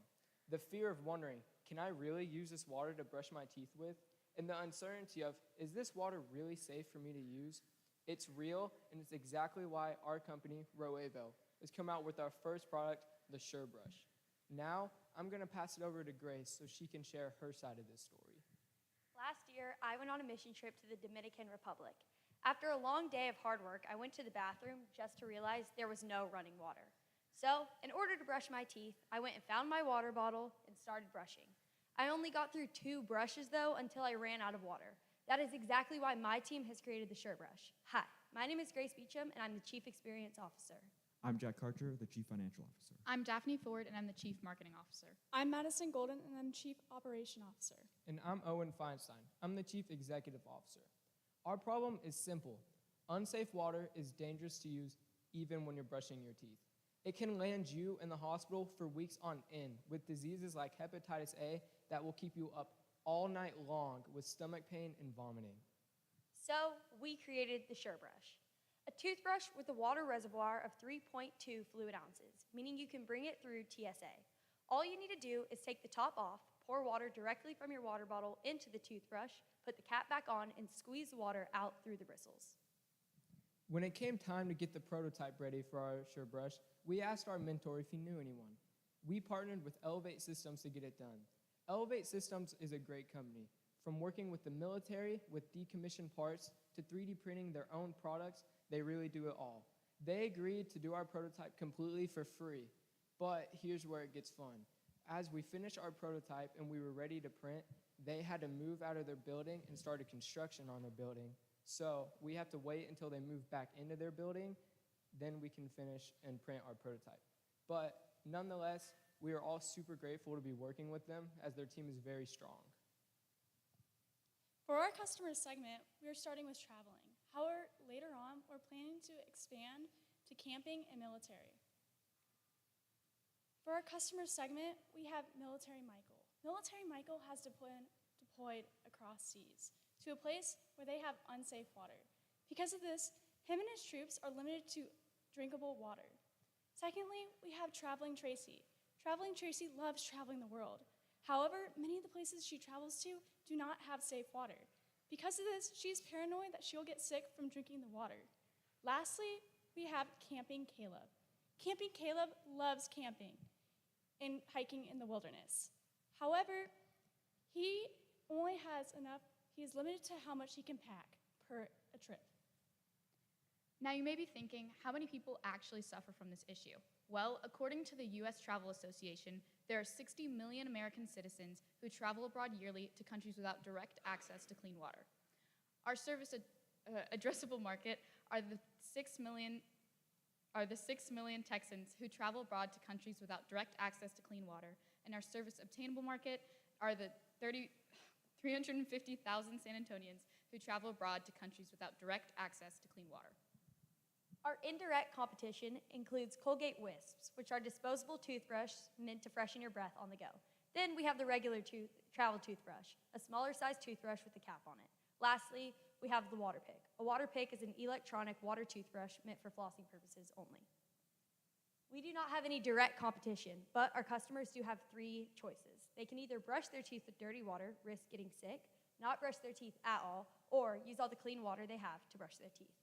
The fear of wondering, can I really use this water to brush my teeth with? And the uncertainty of, is this water really safe for me to use? It's real, and it's exactly why our company, Roevo, has come out with our first product, the Sure Brush. Now, I'm gonna pass it over to Grace so she can share her side of this story. Last year, I went on a mission trip to the Dominican Republic. After a long day of hard work, I went to the bathroom just to realize there was no running water. So, in order to brush my teeth, I went and found my water bottle and started brushing. I only got through 2 brushes, though, until I ran out of water. That is exactly why my team has created the Sure Brush. Hi, my name is Grace Beecham, and I'm the Chief Experience Officer. I'm Jack Karcher, the Chief Financial Officer. I'm Daphne Ford, and I'm the Chief Marketing Officer. I'm Madison Golden, and I'm Chief Operation Officer. And I'm Owen Feinstein. I'm the Chief Executive Officer. Our problem is simple. Unsafe water is dangerous to use even when you're brushing your teeth. It can land you in the hospital for weeks on end with diseases like hepatitis A that will keep you up all night long with stomach pain and vomiting. So, we created the Sure Brush, a toothbrush with a water reservoir of 3.2 fluid ounces, meaning you can bring it through TSA. All you need to do is take the top off, pour water directly from your water bottle into the toothbrush, put the cap back on, and squeeze the water out through the bristles. When it came time to get the prototype ready for our Sure Brush, we asked our mentor if he knew anyone. We partnered with Elevate Systems to get it done. Elevate Systems is a great company. From working with the military with decommissioned parts to 3D printing their own products, they really do it all. They agreed to do our prototype completely for free. But here's where it gets fun. As we finished our prototype and we were ready to print, they had to move out of their building and started construction on their building. So we have to wait until they move back into their building, then we can finish and print our prototype. But nonetheless, we are all super grateful to be working with them as their team is very strong. For our customer segment, we are starting with traveling. However, later on, we're planning to expand to camping and military. For our customer segment, we have Military Michael. Military Michael has deployed across seas to a place where they have unsafe water. Because of this, him and his troops are limited to drinkable water. Secondly, we have Traveling Tracy. Traveling Tracy loves traveling the world. However, many of the places she travels to do not have safe water. Because of this, she's paranoid that she'll get sick from drinking the water. Lastly, we have Camping Caleb. Camping Caleb loves camping and hiking in the wilderness. However, he is limited to how much he can pack per a trip. Now, you may be thinking, how many people actually suffer from this issue? Well, according to the U.S. Travel Association, there are 60 million American citizens who travel abroad yearly to countries without direct access to clean water. Our service addressable market are the 6 million Texans who travel abroad to countries without direct access to clean water, and our service obtainable market are the 350,000 San Antonians who travel abroad to countries without direct access to clean water. Our indirect competition includes Colgate Wisps, which are disposable toothbrushes meant to freshen your breath on the go. Then we have the regular travel toothbrush, a smaller sized toothbrush with a cap on it. Lastly, we have the Water Pick. A Water Pick is an electronic water toothbrush meant for flossing purposes only. We do not have any direct competition, but our customers do have 3 choices. They can either brush their teeth with dirty water, risk getting sick, not brush their teeth at all, or use all the clean water they have to brush their teeth.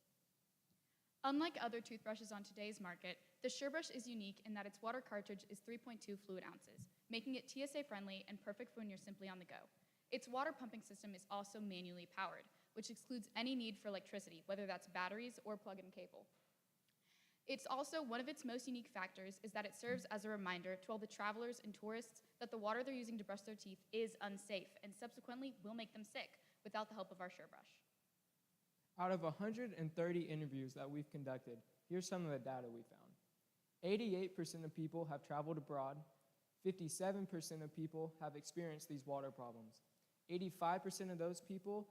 Unlike other toothbrushes on today's market, the Sure Brush is unique in that its water cartridge is 3.2 fluid ounces, making it TSA friendly and perfect for when you're simply on the go. Its water pumping system is also manually powered, which excludes any need for electricity, whether that's batteries or plug-in cable. It's also one of its most unique factors is that it serves as a reminder to all the travelers and tourists that the water they're using to brush their teeth is unsafe and subsequently will make them sick without the help of our Sure Brush. Out of 130 interviews that we've conducted, here's some of the data we found. 88% of people have traveled abroad. 57% of people have experienced these water problems. 85% of those people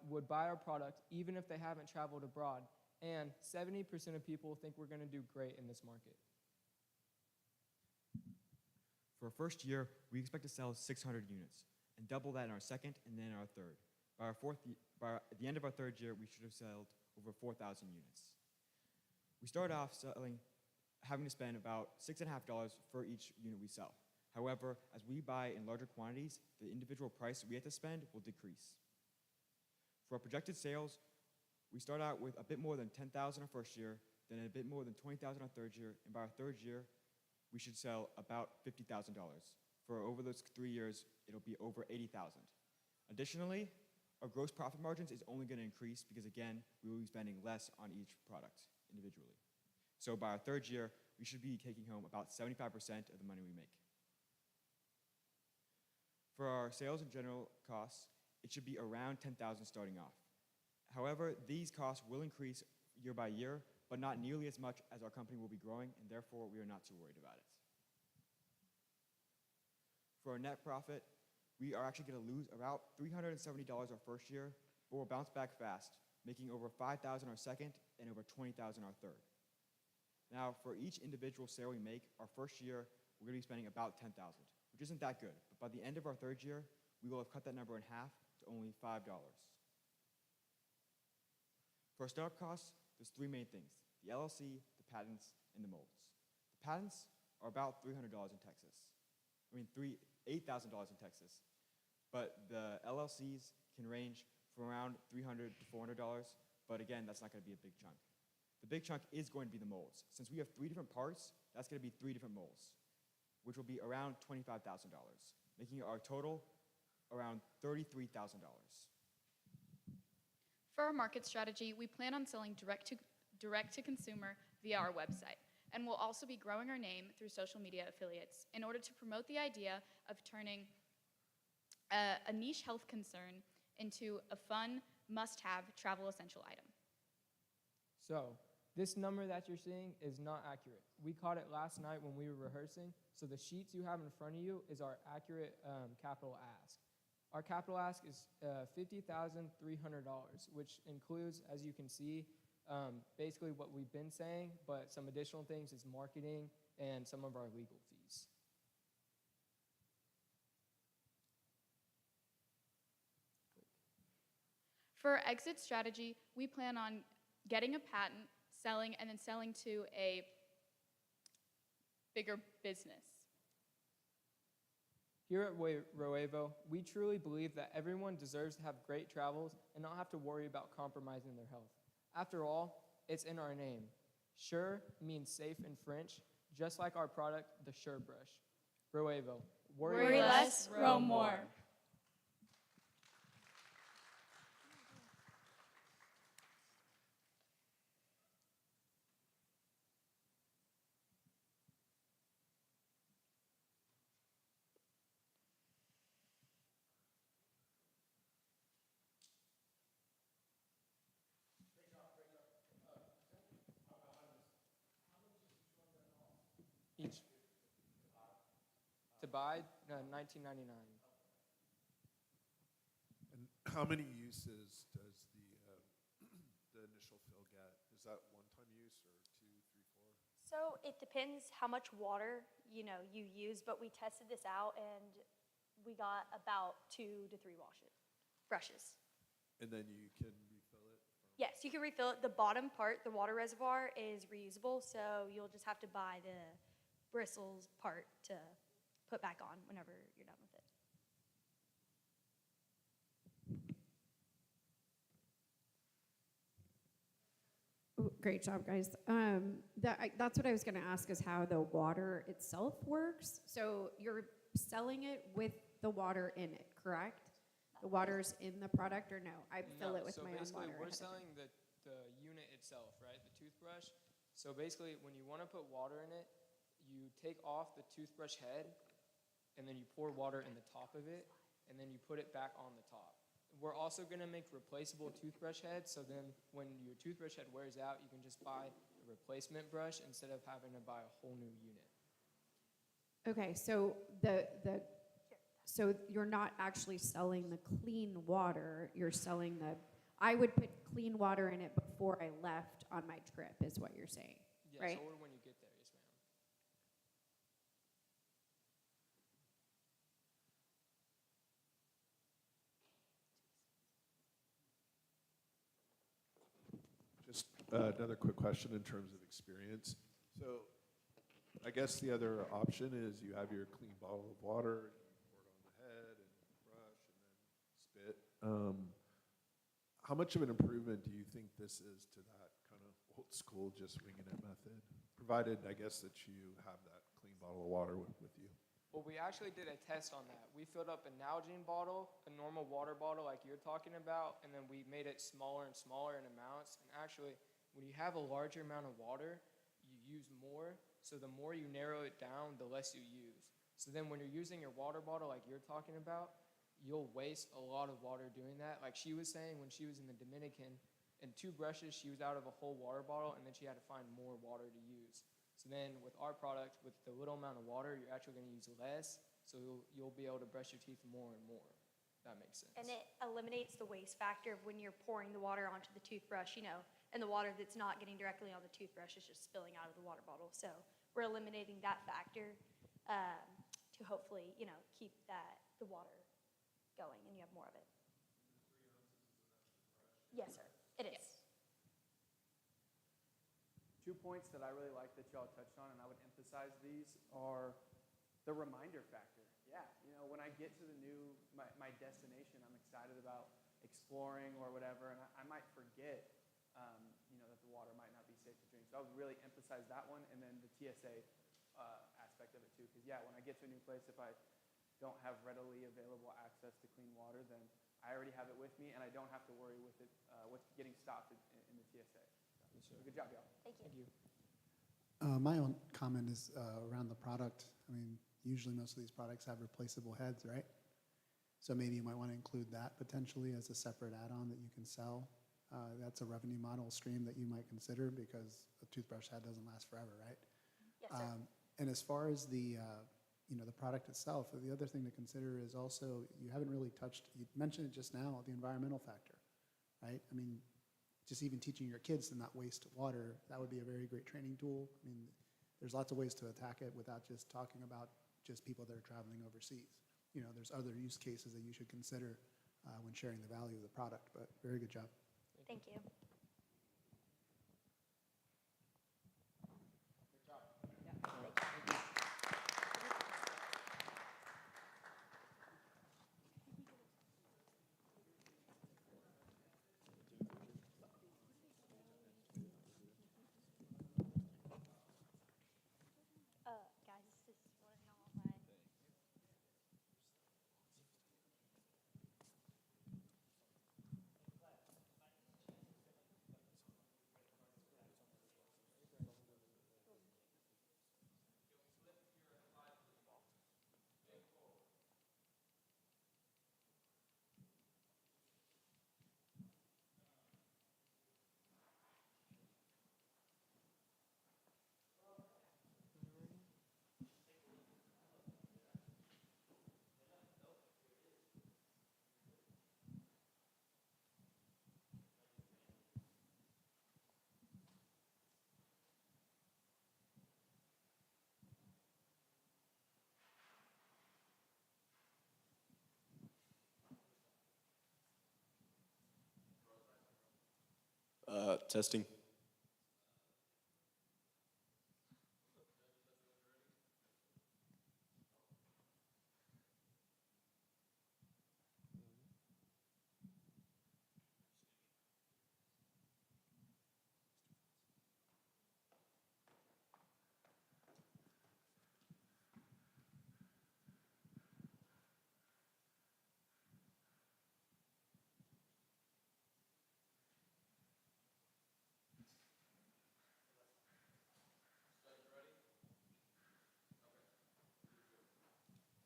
would buy our product even if they haven't traveled abroad, and 70% of people think we're going to do great in this market. For our first year, we expect to sell 600 units and double that in our second and then our third. By the end of our third year, we should have sold over 4,000 units. We start off having to spend about $6.50 for each unit we sell. However, as we buy in larger quantities, the individual price we have to spend will decrease. For our projected sales, we start out with a bit more than 10,000 our first year, then a bit more than 20,000 our third year, and by our third year, we should sell about $50,000. For over those 3 years, it'll be over 80,000. Additionally, our gross profit margins is only going to increase because, again, we will be spending less on each product individually. So by our third year, we should be taking home about 75% of the money we make. For our sales and general costs, it should be around 10,000 starting off. However, these costs will increase year by year, but not nearly as much as our company will be growing, and therefore we are not too worried about it. For our net profit, we are actually going to lose about $370 our first year, but we'll bounce back fast, making over $5,000 our second and over $20,000 our third. Now, for each individual sale we make, our first year, we're going to be spending about $10,000, which isn't that good. But by the end of our third year, we will have cut that number in half to only $5. For our startup costs, there's three main things: the LLC, the patents, and the molds. The patents are about $300 in Texas. $8,000 in Texas. But the LLCs can range from around $300 to $400, but again, that's not going to be a big chunk. The big chunk is going to be the molds. Since we have 3 different parts, that's going to be 3 different molds, which will be around $25,000, making our total around $33,000. For our market strategy, we plan on selling direct to consumer via our website, and we'll also be growing our name through social media affiliates in order to promote the idea of turning a niche health concern into a fun, must-have travel essential item. So, this number that you're seeing is not accurate. We caught it last night when we were rehearsing, so the sheets you have in front of you is our accurate capital ask. Our capital ask is $50,300, which includes, as you can see, basically what we've been saying, but some additional things is marketing and some of our legal fees. For our exit strategy, we plan on getting a patent, selling, and then selling to a bigger business. Here at Roevo, we truly believe that everyone deserves to have great travels and not have to worry about compromising their health. After all, it's in our name. Sure means safe in French, just like our product, the Sure Brush. Roevo. Worry less, row more. Each. To buy, $19.99. And how many uses does the initial fill get? Is that one-time use or 2, 3, 4? So it depends how much water you use, but we tested this out and we got about 2 to 3 brushes. And then you can refill it? Yes, you can refill it. The bottom part, the water reservoir, is reusable, so you'll just have to buy the bristles part to put back on whenever you're done with it. Ooh, great job, guys. That's what I was going to ask, is how the water itself works. So you're selling it with the water in it, correct? The water's in the product, or no? I fill it with my own water. So basically, we're selling the unit itself, right? The toothbrush. So basically, when you want to put water in it, you take off the toothbrush head, and then you pour water in the top of it, and then you put it back on the top. We're also going to make replaceable toothbrush heads, so then when your toothbrush head wears out, you can just buy a replacement brush instead of having to buy a whole new unit. Okay, so the So you're not actually selling the clean water, you're selling I would put clean water in it before I left on my trip, is what you're saying, Yes, right? or when you get there, yes, ma'am. Just another quick question in terms of experience. So I guess the other option is you have your clean bottle of water, and you pour it on the head and brush and then spit. How much of an improvement do you think this is to that kind of old school just winging it method? Provided, I guess, that you have that clean bottle of water with you. Well, we actually did a test on that. We filled up a Nalgene bottle, a normal water bottle like you're talking about, and then we made it smaller and smaller in amounts. And actually, when you have a larger amount of water, you use more. So the more you narrow it down, the less you use. So then when you're using your water bottle like you're talking about, you'll waste a lot of water doing that. Like she was saying, when she was in the Dominican, in 2 brushes, she was out of a whole water bottle, and then she had to find more water to use. So then with our product, with the little amount of water, you're actually going to use less, so you'll be able to brush your teeth more and more. That makes sense. And it eliminates the waste factor of when you're pouring the water onto the toothbrush, and the water that's not getting directly on the toothbrush is just spilling out of the water bottle. So we're eliminating that factor to hopefully, keep the water going, and you have more of it. 3 ounces is enough to brush? Yes, sir. It is. Yes. 2 points that I really like that y'all touched on, and I would emphasize these, are the reminder factor. Yeah, when I get to my destination, I'm excited about exploring or whatever, and I might forget, that the water might not be safe to drink. So I would really emphasize that one, and then the TSA aspect of it too. Because when I get to a new place, if I don't have readily available access to clean water, then I already have it with me, and I don't have to worry with it what's getting stopped in the TSA. So good job, y'all. Thank you. My own comment is around the product. I mean, usually most of these products have replaceable heads, right? So maybe you might want to include that potentially as a separate add-on that you can sell. That's a revenue model stream that you might consider, because a toothbrush head doesn't last forever, right? Yes, sir. And as far as the product itself, the other thing to consider is also, you haven't really touched, you mentioned it just now, the environmental factor, right? I mean, just even teaching your kids to not waste water, that would be a very great training tool. I mean, there's lots of ways to attack it without just talking about just people that are traveling overseas. There's other use cases that you should consider when sharing the value of the product, but very good job. Thank you. Good job. Guys, this is running all my. Testing.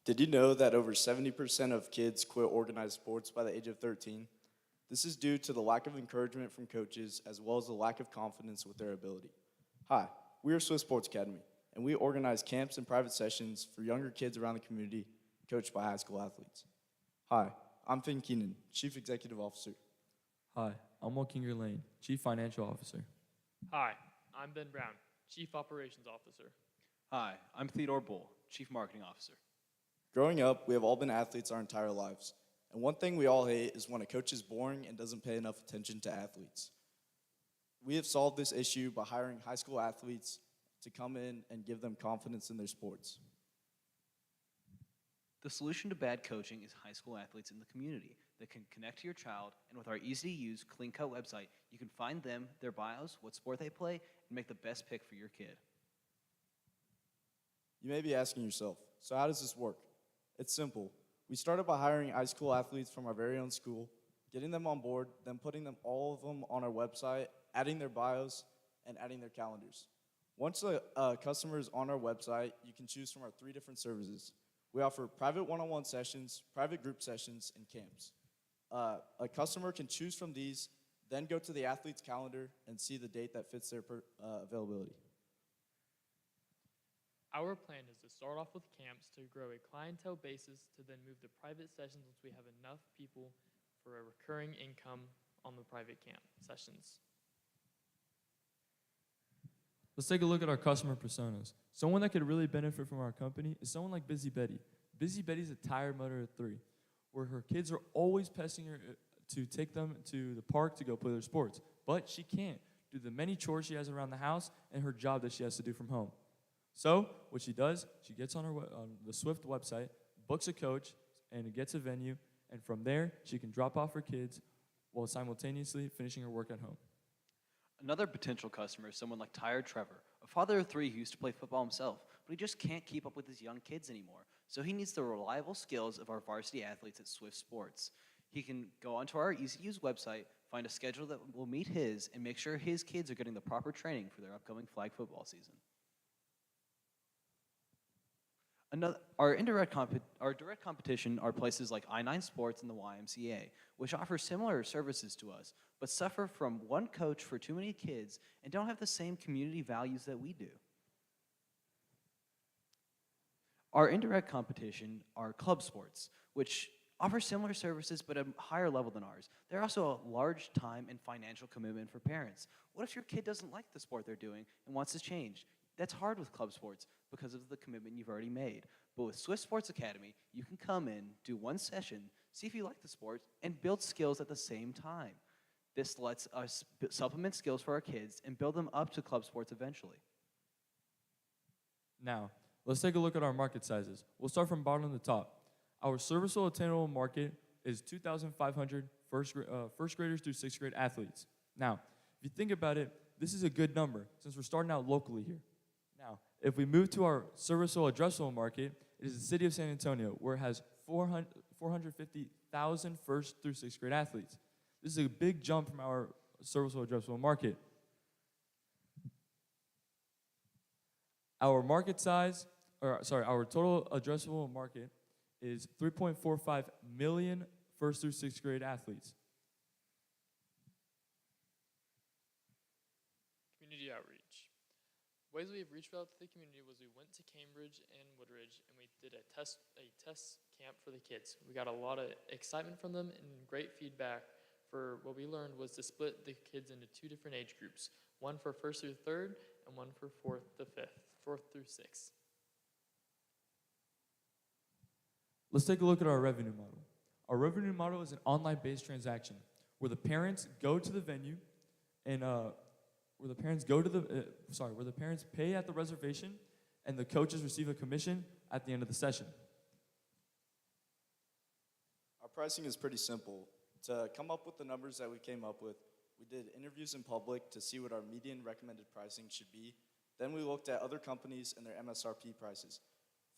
Did you know that over 70% of kids quit organized sports by the age of 13? This is due to the lack of encouragement from coaches, as well as the lack of confidence with their ability. Hi, we are Swiss Sports Academy, and we organize camps and private sessions for younger kids around the community, coached by high school athletes. Hi, I'm Finn Keenan, Chief Executive Officer. Hi, I'm Walkinger Lane, Chief Financial Officer. Hi, I'm Ben Brown, Chief Operations Officer. Hi, I'm Theodore Bull, Chief Marketing Officer. Growing up, we have all been athletes our entire lives. And one thing we all hate is when a coach is boring and doesn't pay enough attention to athletes. We have solved this issue by hiring high school athletes to come in and give them confidence in their sports. The solution to bad coaching is high school athletes in the community that can connect to your child, and with our easy-to-use, clean-cut website, you can find them, their bios, what sport they play, and make the best pick for your kid. You may be asking yourself, so how does this work? It's simple. We started by hiring high school athletes from our very own school, getting them on board, then putting them all of them on our website, adding their bios, and adding their calendars. Once a customer is on our website, you can choose from our 3 different services. We offer private one-on-one sessions, private group sessions, and camps. A customer can choose from these, then go to the athlete's calendar and see the date that fits their availability. Our plan is to start off with camps to grow a clientele basis to then move to private sessions once we have enough people for a recurring income on the private camp sessions. Let's take a look at our customer personas. Someone that could really benefit from our company is someone like Busy Betty. Busy Betty's a tired mother of 3, where her kids are always pestering her to take them to the park to go play their sports. But she can't due to the many chores she has around the house and her job that she has to do from home. So what she does, she gets on the Swift website, books a coach, and gets a venue, and from there, she can drop off her kids while simultaneously finishing her work at home. Another potential customer is someone like Tired Trevor, a father of 3 who used to play football himself, but he just can't keep up with his young kids anymore. So he needs the reliable skills of our varsity athletes at Swift Sports. He can go onto our easy-to-use website, find a schedule that will meet his, and make sure his kids are getting the proper training for their upcoming flag football season. Our direct competition are places like I-9 Sports and the YMCA, which offer similar services to us, but suffer from one coach for too many kids and don't have the same community values that we do. Our indirect competition are club sports, which offer similar services but at a higher level than ours. They're also a large time and financial commitment for parents. What if your kid doesn't like the sport they're doing and wants to change? That's hard with club sports because of the commitment you've already made. But with Swift Sports Academy, you can come in, do 1 session, see if you like the sport, and build skills at the same time. This lets us supplement skills for our kids and build them up to club sports eventually. Now, let's take a look at our market sizes. We'll start from bottom to top. Our serviceable attainable market is 2,500 first graders through 6th grade athletes. Now, if you think about it, this is a good number since we're starting out locally here. Now, if we move to our serviceable addressable market, it is the city of San Antonio, where it has 450,000 first through 6th grade athletes. This is a big jump from our serviceable addressable market. Our our total addressable market is 3.45 million first through 6th grade athletes. Community outreach. Ways we have reached out to the community was we went to Cambridge and Woodridge and we did a test camp for the kids. We got a lot of excitement from them and great feedback for what we learned was to split the kids into 2 different age groups, one for 1st through 3rd and one for 4th through 6th. Let's take a look at our revenue model. Our revenue model is an online-based transaction where the parents go to the venue and where the parents pay at the reservation and the coaches receive a commission at the end of the session. Our pricing is pretty simple. To come up with the numbers that we came up with, we did interviews in public to see what our median recommended pricing should be. Then we looked at other companies and their MSRP prices.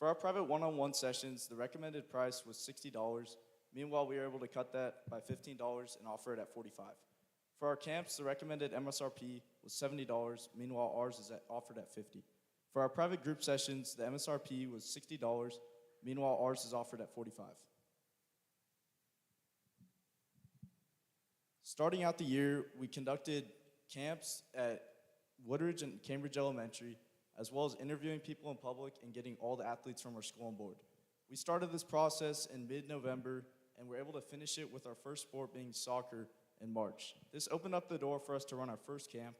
For our private one-on-one sessions, the recommended price was $60. Meanwhile, we were able to cut that by $15 and offer it at $45. For our camps, the recommended MSRP was $70. Meanwhile, ours is offered at $50. For our private group sessions, the MSRP was $60. Meanwhile, ours is offered at $45. Starting out the year, we conducted camps at Woodridge and Cambridge Elementary, as well as interviewing people in public and getting all the athletes from our school on board. We started this process in mid-November, and we're able to finish it with our first sport being soccer in March. This opened up the door for us to run our first camp,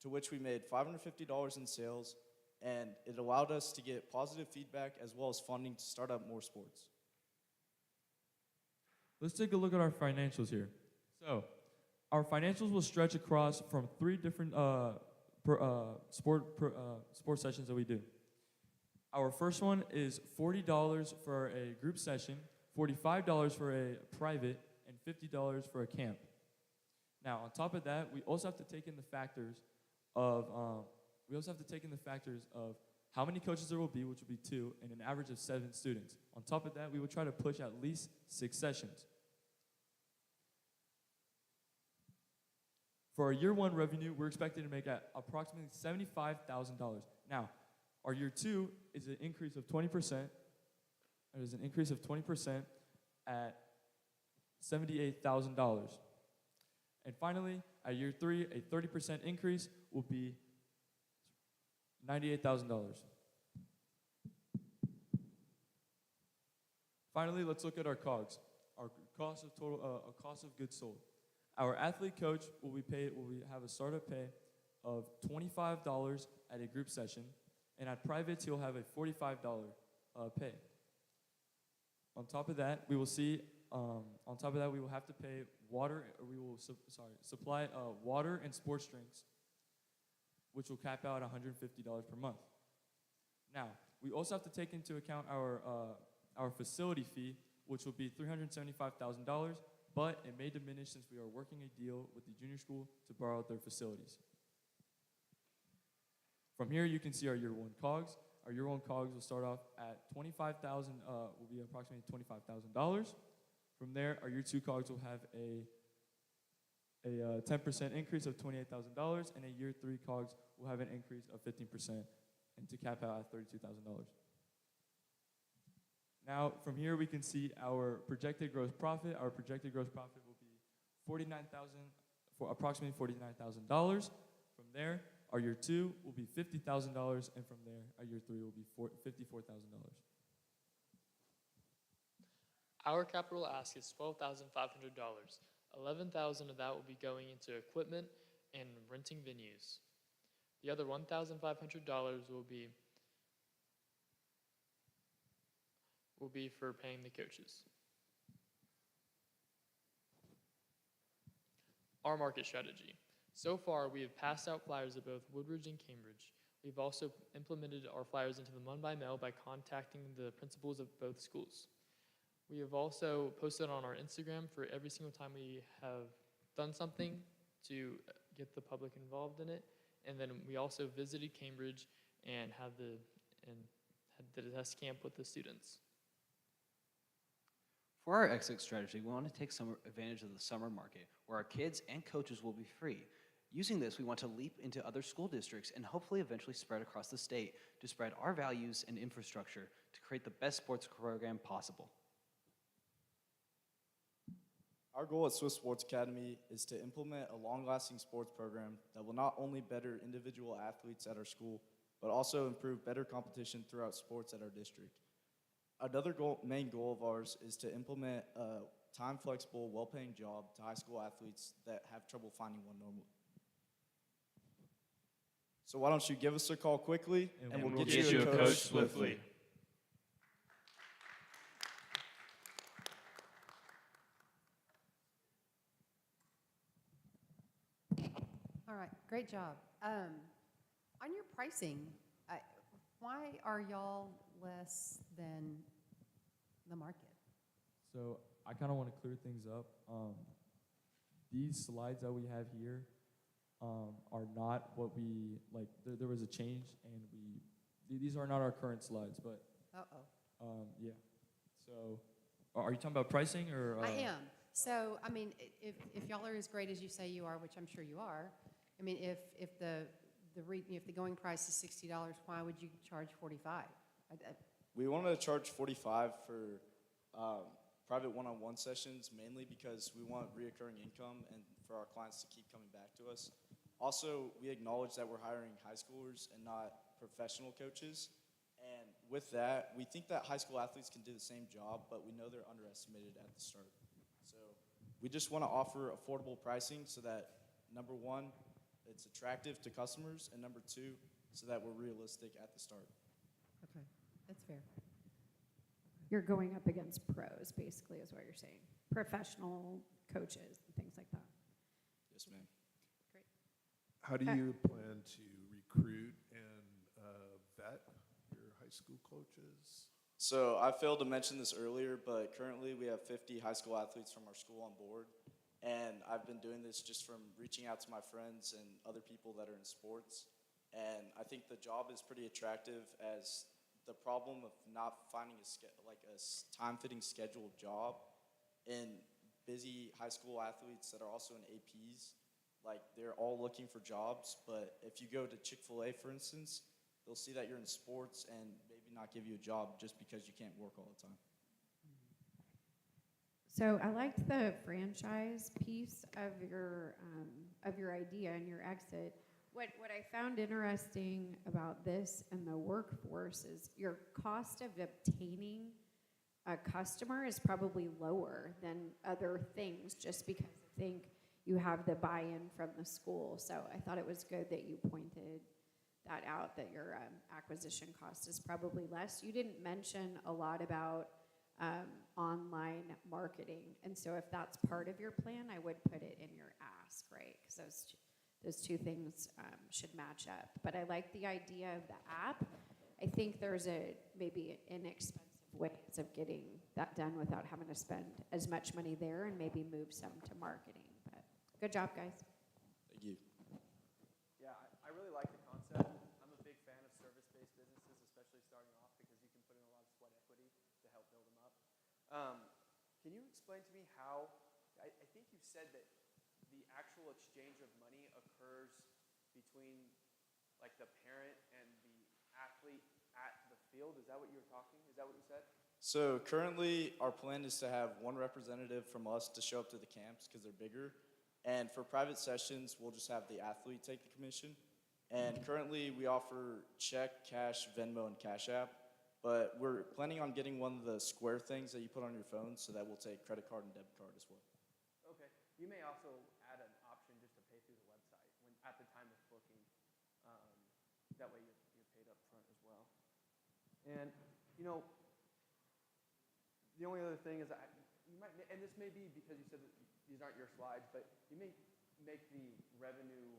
to which we made $550 in sales, and it allowed us to get positive feedback as well as funding to start up more sports. Let's take a look at our financials here. So, our financials will stretch across from 3 different sport sessions that we do. Our first one is $40 for a group session, $45 for a private, and $50 for a camp. Now, on top of that, we also have to take in the factors of how many coaches there will be, which will be 2, and an average of 7 students. On top of that, we will try to push at least 6 sessions. For our year 1 revenue, we're expected to make at approximately $75,000. Now, our year 2 is an increase of 20%. It is an increase of 20% at $78,000. And finally, at year 3, a 30% increase will be $98,000. Finally, let's look at our COGS, our cost of goods sold. Our athlete coach will have a startup pay of $25 at a group session, and at privates he'll have a $45 pay. On top of that, we will have to pay water. Supply water and sports drinks, which will cap out $150 per month. Now, we also have to take into account our facility fee, which will be $375,000. But it may diminish since we are working a deal with the junior school to borrow their facilities. From here, you can see our year 1 COGS. Our year 1 COGS will start off at $25,000, will be approximately $25,000. From there, our year 2 COGS will have a 10% increase of $28,000, and a year 3 COGS will have an increase of 15%, and to cap out at $32,000. Now, from here, we can see our projected gross profit. Our projected gross profit will be approximately $49,000. From there, our year 2 will be $50,000, and from there, our year 3 will be $54,000. Our capital ask is $12,500. $11,000 of that will be going into equipment and renting venues. The other $1,500 will be for paying the coaches. Our market strategy. So far, we have passed out flyers at both Woodbridge and Cambridge. We've also implemented our flyers into the Mun by mail by contacting the principals of both schools. We have also posted on our Instagram for every single time we have done something to get the public involved in it. And then we also visited Cambridge and had the test camp with the students. For our exit strategy, we want to take some advantage of the summer market, where our kids and coaches will be free. Using this, we want to leap into other school districts and hopefully eventually spread across the state to spread our values and infrastructure to create the best sports program possible. Our goal at Swiss Sports Academy is to implement a long-lasting sports program that will not only better individual athletes at our school, but also improve better competition throughout sports at our district. Another main goal of ours is to implement a time-flexible, well-paying job to high school athletes that have trouble finding one normally. So why don't you give us a call quickly, and we'll get you a coach swiftly. All right, great job. On your pricing, why are y'all less than the market? So I kind of want to clear things up. These slides that we have here are not what we, like, there was a change, and these are not our current slides, but, yeah. So, are you talking about pricing, or? I am. So, I mean, if y'all are as great as you say you are, which I'm sure you are, I mean, if the going price is $60, why would you charge $45? We wanted to charge $45 for private one-on-one sessions, mainly because we want reoccurring income and for our clients to keep coming back to us. Also, we acknowledge that we're hiring high schoolers and not professional coaches, And with that, we think that high school athletes can do the same job, but we know they're underestimated at the start. So we just want to offer affordable pricing so that, number one, it's attractive to customers, and number two, so that we're realistic at the start. Okay, that's fair. You're going up against pros, basically, is what you're saying. Professional coaches and things like that. Yes, ma'am. Great. How do you plan to recruit and vet your high school coaches? So I failed to mention this earlier, but currently we have 50 high school athletes from our school on board. And I've been doing this just from reaching out to my friends and other people that are in sports. And I think the job is pretty attractive, as the problem of not finding a time-fitting scheduled job in busy high school athletes that are also in APs, like they're all looking for jobs. But if you go to Chick-fil-A, for instance, they'll see that you're in sports and maybe not give you a job just because you can't work all the time. So I liked the franchise piece of your idea and your exit. What I found interesting about this and the workforce is your cost of obtaining a customer is probably lower than other things, just because I think you have the buy-in from the school. So I thought it was good that you pointed that out, that your acquisition cost is probably less. You didn't mention a lot about online marketing, and so if that's part of your plan, I would put it in your ask, right? Because those two things should match up. But I like the idea of the app. I think there's maybe inexpensive ways of getting that done without having to spend as much money there, and maybe move some to marketing. But good job, guys. Thank you. Yeah, I really like the concept. I'm a big fan of service-based businesses, especially starting off, because you can put in a lot of sweat equity to help build them up. Can you explain to me how, I think you said that the actual exchange of money occurs between like the parent and the athlete at the field? Is that what you were talking? Is that what you said? So currently, our plan is to have one representative from us to show up to the camps because they're bigger. And for private sessions, we'll just have the athlete take the commission. And currently, we offer check, cash, Venmo, and Cash App. But we're planning on getting one of the square things that you put on your phone, so that we'll take credit card and debit card as well. Okay. You may also add an option just to pay through the website when at the time of booking. That way you're paid up front as well. And you know, the only other thing is you might, and this may be because you said that these aren't your slides, but you may make the revenue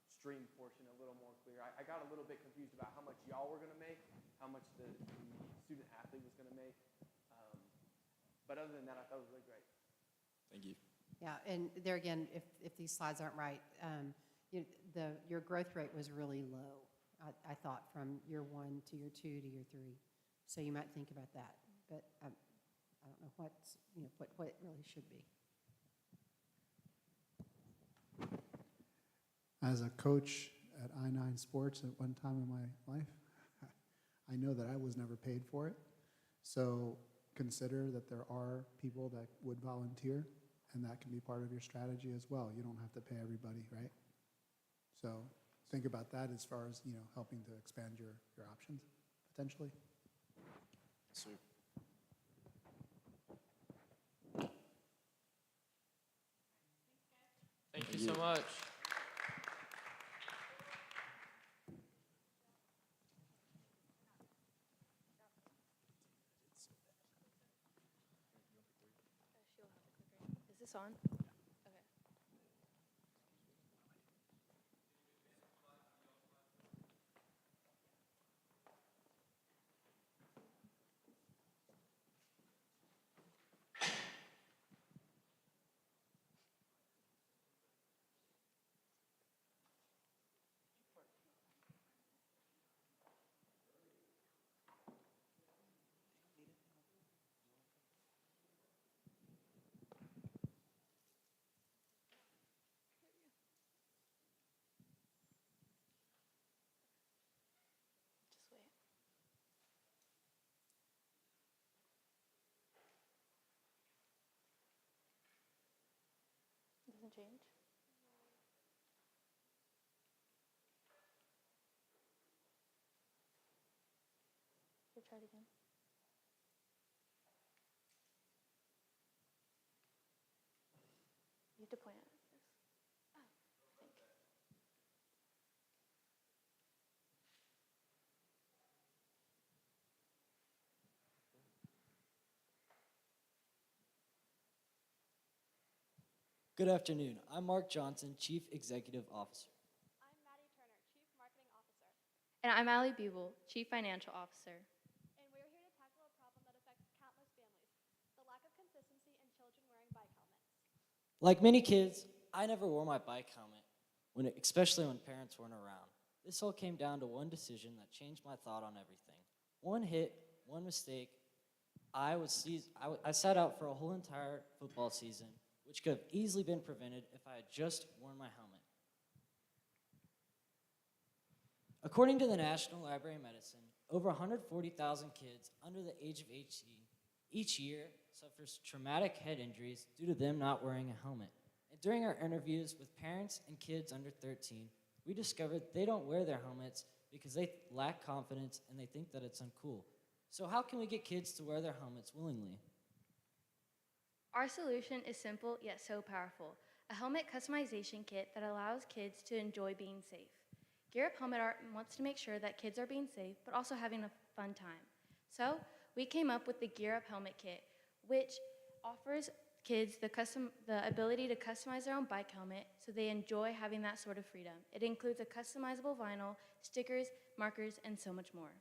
stream portion a little more clear. I got a little bit confused about how much y'all were going to make, how much the student athlete was going to make. But other than that, I thought it was really great. Thank you. Yeah, and there again, if these slides aren't right, your growth rate was really low, I thought, from year 1 to year 2 to year 3. So you might think about that, but I don't know what it really should be. As a coach at I-9 Sports at one time in my life, I know that I was never paid for it. So consider that there are people that would volunteer, and that can be part of your strategy as well. You don't have to pay everybody, right? So think about that as far as, helping to expand your options, potentially. Sir. Thank you so much. Is this on? Okay. Just wait. Doesn't change. start again. You have to point at this. Oh, I think. Good afternoon. I'm Mark Johnson, Chief Executive Officer. And I'm Allie Bubel, Chief Financial Officer. And we're here to tackle a problem that affects countless families, the lack of consistency in children wearing bike helmets. Like many kids, I never wore my bike helmet, especially when parents weren't around. This all came down to one decision that changed my thought on everything. One hit, one mistake. I sat out for a whole entire football season, which could have easily been prevented if I had just worn my helmet. According to the National Library of Medicine, over 140,000 kids under the age of 18 each year suffers traumatic head injuries due to them not wearing a helmet. And during our interviews with parents and kids under 13, we discovered they don't wear their helmets because they lack confidence and they think that it's uncool. So how can we get kids to wear their helmets willingly? Our solution is simple yet so powerful, a helmet customization kit that allows kids to enjoy being safe. Gear Up Helmet Art wants to make sure that kids are being safe, but also having a fun time. So we came up with the Gear Up Helmet Kit, which offers kids the ability to customize their own bike helmet so they enjoy having that sort of freedom. It includes a customizable vinyl, stickers, markers, and so much more.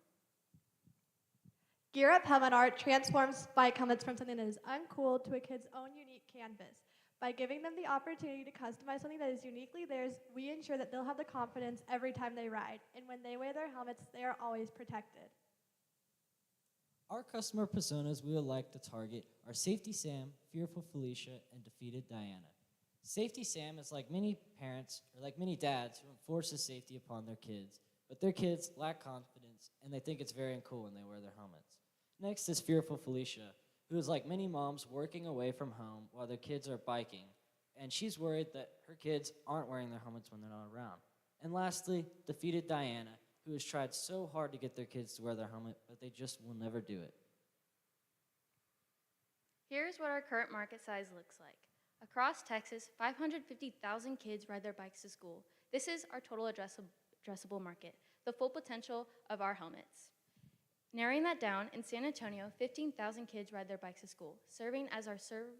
Gear Up Helmet Art transforms bike helmets from something that is uncool to a kid's own unique canvas. By giving them the opportunity to customize something that is uniquely theirs, we ensure that they'll have the confidence every time they ride. And when they wear their helmets, they are always protected. Our customer personas we would like to target are Safety Sam, Fearful Felicia, and Defeated Diana. Safety Sam is like many parents, or like many dads, who enforces safety upon their kids, but their kids lack confidence, and they think it's very uncool when they wear their helmets. Next is Fearful Felicia, who is like many moms working away from home while their kids are biking, and she's worried that her kids aren't wearing their helmets when they're not around. And lastly, Defeated Diana, who has tried so hard to get their kids to wear their helmet, but they just will never do it. Here's what our current market size looks like. Across Texas, 550,000 kids ride their bikes to school. This is our total addressable market, the full potential of our helmets. Narrowing that down, in San Antonio, 15,000 kids ride their bikes to school, serving as our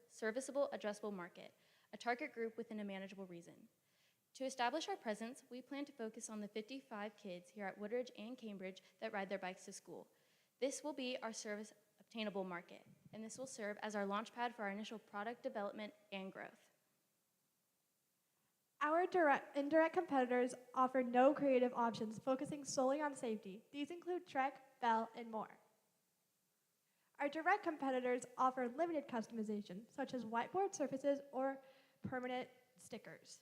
serviceable addressable market, a target group within a manageable reason. To establish our presence, we plan to focus on the 55 kids here at Woodridge and Cambridge that ride their bikes to school. This will be our service obtainable market, and this will serve as our launchpad for our initial product development and growth. Our indirect competitors offer no creative options, focusing solely on safety. These include Trek, Bell, and more. Our direct competitors offer limited customization, such as whiteboard surfaces or permanent stickers.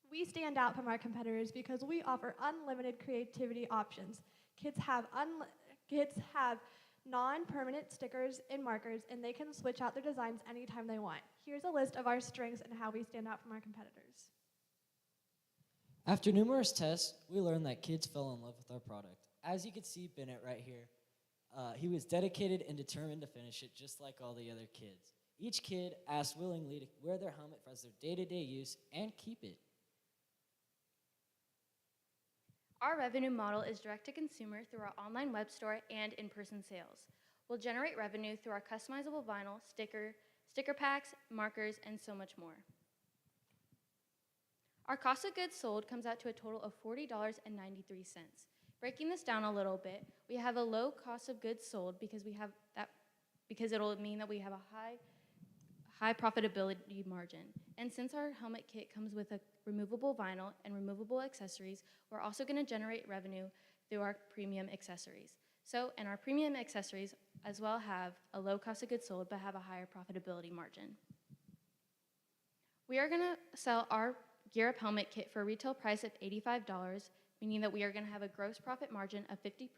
We stand out from our competitors because we offer unlimited creativity options. Kids have non-permanent stickers and markers, and they can switch out their designs anytime they want. Here's a list of our strengths and how we stand out from our competitors. After numerous tests, we learned that kids fell in love with our product. As you can see Bennett right here, he was dedicated and determined to finish it just like all the other kids. Each kid asked willingly to wear their helmet as their day-to-day use and keep it. Our revenue model is direct-to-consumer through our online web store and in-person sales. We'll generate revenue through our customizable vinyl, sticker packs, markers, and so much more. Our cost of goods sold comes out to a total of $40.93. Breaking this down a little bit, we have a low cost of goods sold because it'll mean that we have a high profitability margin. And since our helmet kit comes with a removable vinyl and removable accessories, we're also going to generate revenue through our premium accessories. And our premium accessories as well have a low cost of goods sold but have a higher profitability margin. We are going to sell our Gear Up helmet kit for a retail price of $85, meaning that we are going to have a gross profit margin of 52%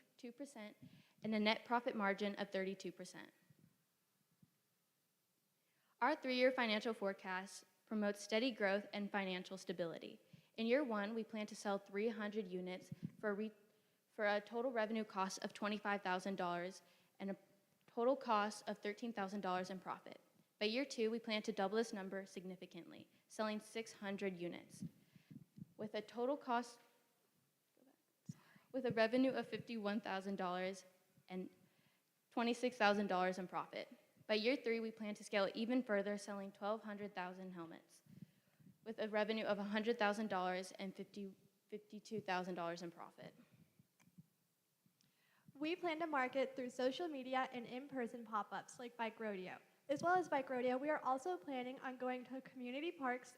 and a net profit margin of 32%. Our 3-year financial forecast promotes steady growth and financial stability. In year 1, we plan to sell 300 units for for a total revenue cost of $25,000 and a total cost of $13,000 in profit. By year 2, we plan to double this number significantly, selling 600 units. With a total cost, with a revenue of $51,000 and $26,000 in profit. By year 3, we plan to scale even further, selling 1,200,000 helmets with a revenue of $100,000 and $52,000 in profit. We plan to market through social media and in-person pop-ups like Bike Rodeo. As well as Bike Rodeo, we are also planning on going to community parks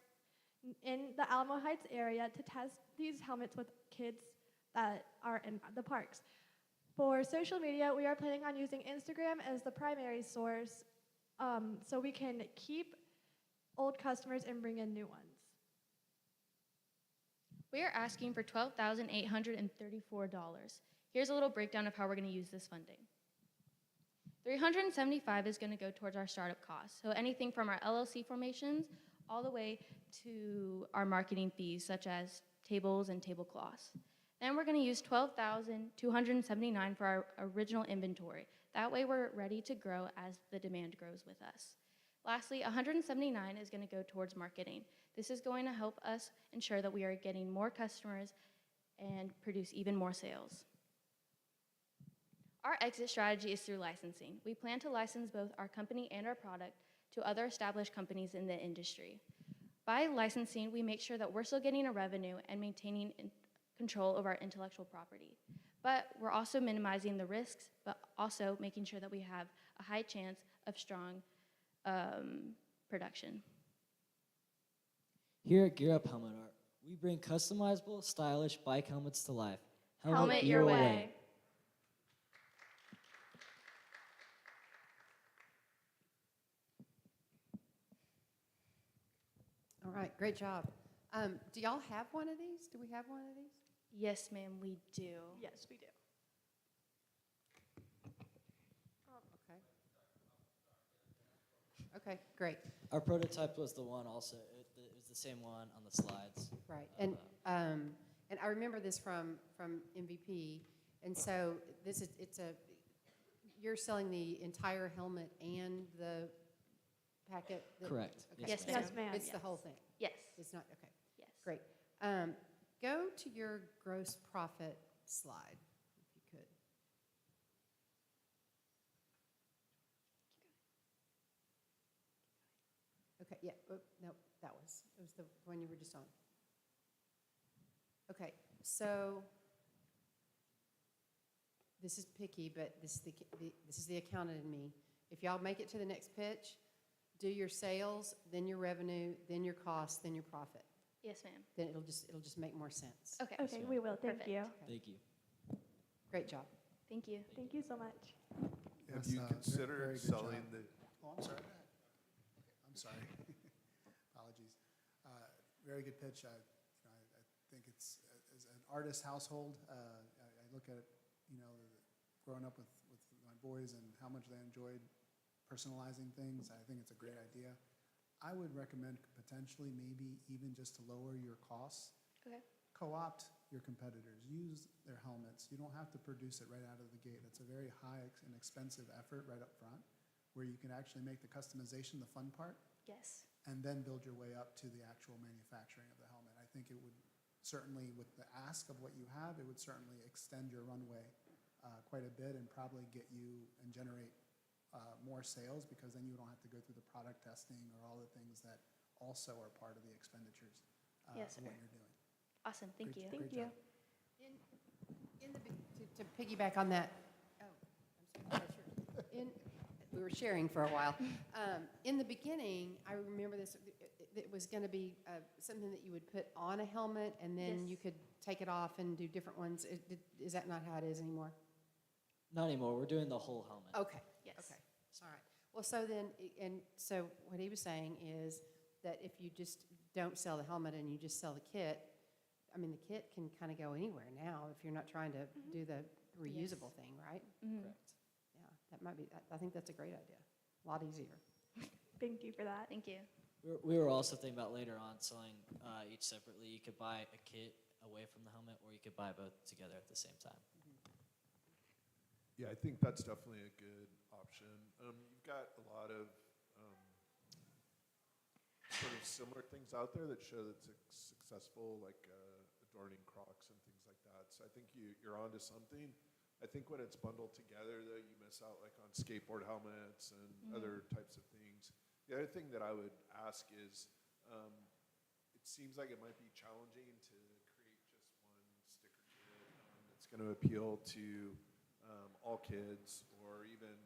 in the Alamo Heights area to test these helmets with kids that are in the parks. For social media, we are planning on using Instagram as the primary source so we can keep old customers and bring in new ones. We are asking for $12,834. Here's a little breakdown of how we're going to use this funding. $375 is going to go towards our startup costs, so anything from our LLC formations all the way to our marketing fees, such as tables and tablecloths. Then we're going to use $12,279 for our original inventory. That way we're ready to grow as the demand grows with us. Lastly, $179 is going to go towards marketing. This is going to help us ensure that we are getting more customers and produce even more sales. Our exit strategy is through licensing. We plan to license both our company and our product to other established companies in the industry. By licensing, we make sure that we're still getting a revenue and maintaining control over our intellectual property. But we're also minimizing the risks, but also making sure that we have a high chance of strong production. Here at Gear Up Helmet Art, we bring customizable, stylish bike helmets to life. Helmet your way. All right, great job. Do y'all have one of these? Do we have one of these? Yes, ma'am, we do. Yes, we do. Okay, great. Our prototype was the one also. It was the same one on the slides. Right, and I remember this from MVP, and so you're selling the entire helmet and the packet? Correct. Okay. Yes, ma'am. Yes, ma'am. It's the whole thing? Yes. It's not, okay. Yes. Great. Go to your gross profit slide, if you could. Okay, yeah, no, it was the one you were just on. Okay, so this is picky, but this is the accountant in me. If y'all make it to the next pitch, do your sales, then your revenue, then your cost, then your profit. Yes, ma'am. Then it'll just make more sense. Okay. Okay, we will. Thank Perfect. you. Thank you. Great job. Thank you. Thank you so much. Have Yes, you very considered good selling job. the? Oh, I'm sorry. I'm sorry. Apologies. Very good pitch. I think it's as an artist household. I look at growing up with my boys and how much they enjoyed personalizing things. I think it's a great idea. I would recommend potentially maybe even just to lower your costs. Okay. Co-opt your competitors. Use their helmets. You don't have to produce it right out of the gate. It's a very high and expensive effort right up front, where you can actually make the customization the fun part, Yes. and then build your way up to the actual manufacturing of the helmet. I think it would certainly, with the ask of what you have, it would certainly extend your runway quite a bit and probably get you and generate more sales, because then you don't have to go through the product testing or all the things that also are part of the expenditures Yes, of what sir. you're doing. Awesome. Thank Great- you. great Thank you. job. To piggyback on that, we were sharing for a while. In the beginning, I remember this, it was going to be something that you would put on a helmet, and then Yes. you could take it off and do different ones. Is that not how it is anymore? Not anymore. We're doing the whole helmet. Okay. Yes. Okay. All right. Well, so then, and so what he was saying is that if you just don't sell the helmet and you just sell the kit, I mean, the kit can kind of go anywhere now if you're not trying to do the reusable thing, right? Correct. Yeah, that might be, I think that's a great idea. A lot easier. Thank you for that. Thank you. We were also thinking about later on selling each separately. You could buy a kit away from the helmet, or you could buy both together at the same time. Yeah, I think that's definitely a good option. You've got a lot of sort of similar things out there that show that's successful, like adorning Crocs and things like that. So I think you're onto something. I think when it's bundled together, though, you miss out like on skateboard helmets and other types of things. The other thing that I would ask is, it seems like it might be challenging to create just one sticker kit that's going to appeal to all kids, or even,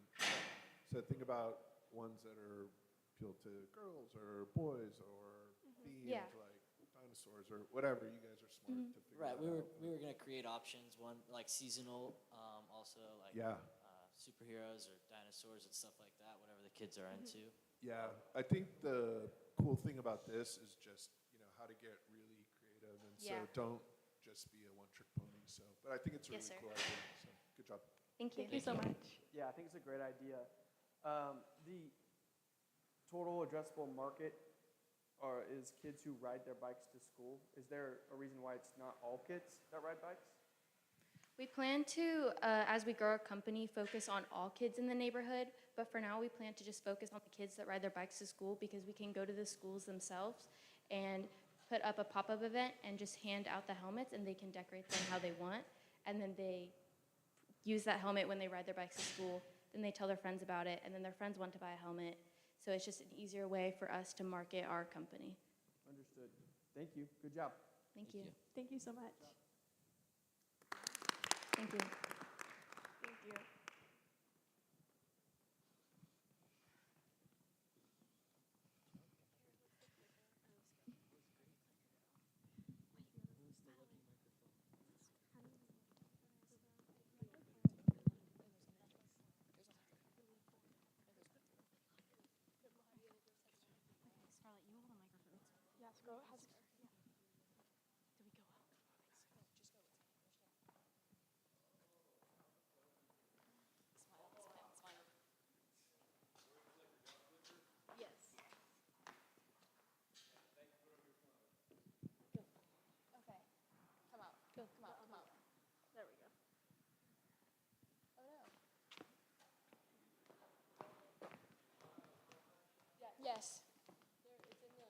so think about ones that are appeal to girls or boys or themed like dinosaurs or whatever. You guys are smart to figure Right, that we out. were gonna create options, one like seasonal, also like superheroes or dinosaurs and stuff like that, whatever the kids are into. Yeah, I think the cool thing about this is just, how to get really creative, and so don't just be a one-trick pony. So, but I think it's a really cool idea. So, good job. Thank you. Thank you so much. Yeah, I think it's a great idea. The total addressable market is kids who ride their bikes to school. Is there a reason why it's not all kids that ride bikes? We plan to, as we grow our company, focus on all kids in the neighborhood, but for now we plan to just focus on the kids that ride their bikes to school, because we can go to the schools themselves and put up a pop-up event and just hand out the helmets, and they can decorate them how they want, and then they use that helmet when they ride their bikes to school, then they tell their friends about it, and then their friends want to buy a helmet. So it's just an easier way for us to market our company. Understood. Thank you. Good job. Thank you. Thank you so much. Thank you. Thank you. Scarlett, you hold the microphone. Yeah, scroll. Has Do we go out? Just go. Smile. Yes. Go. Okay. Come out. Come out. There we go. Oh no. Yes. There, it's in the.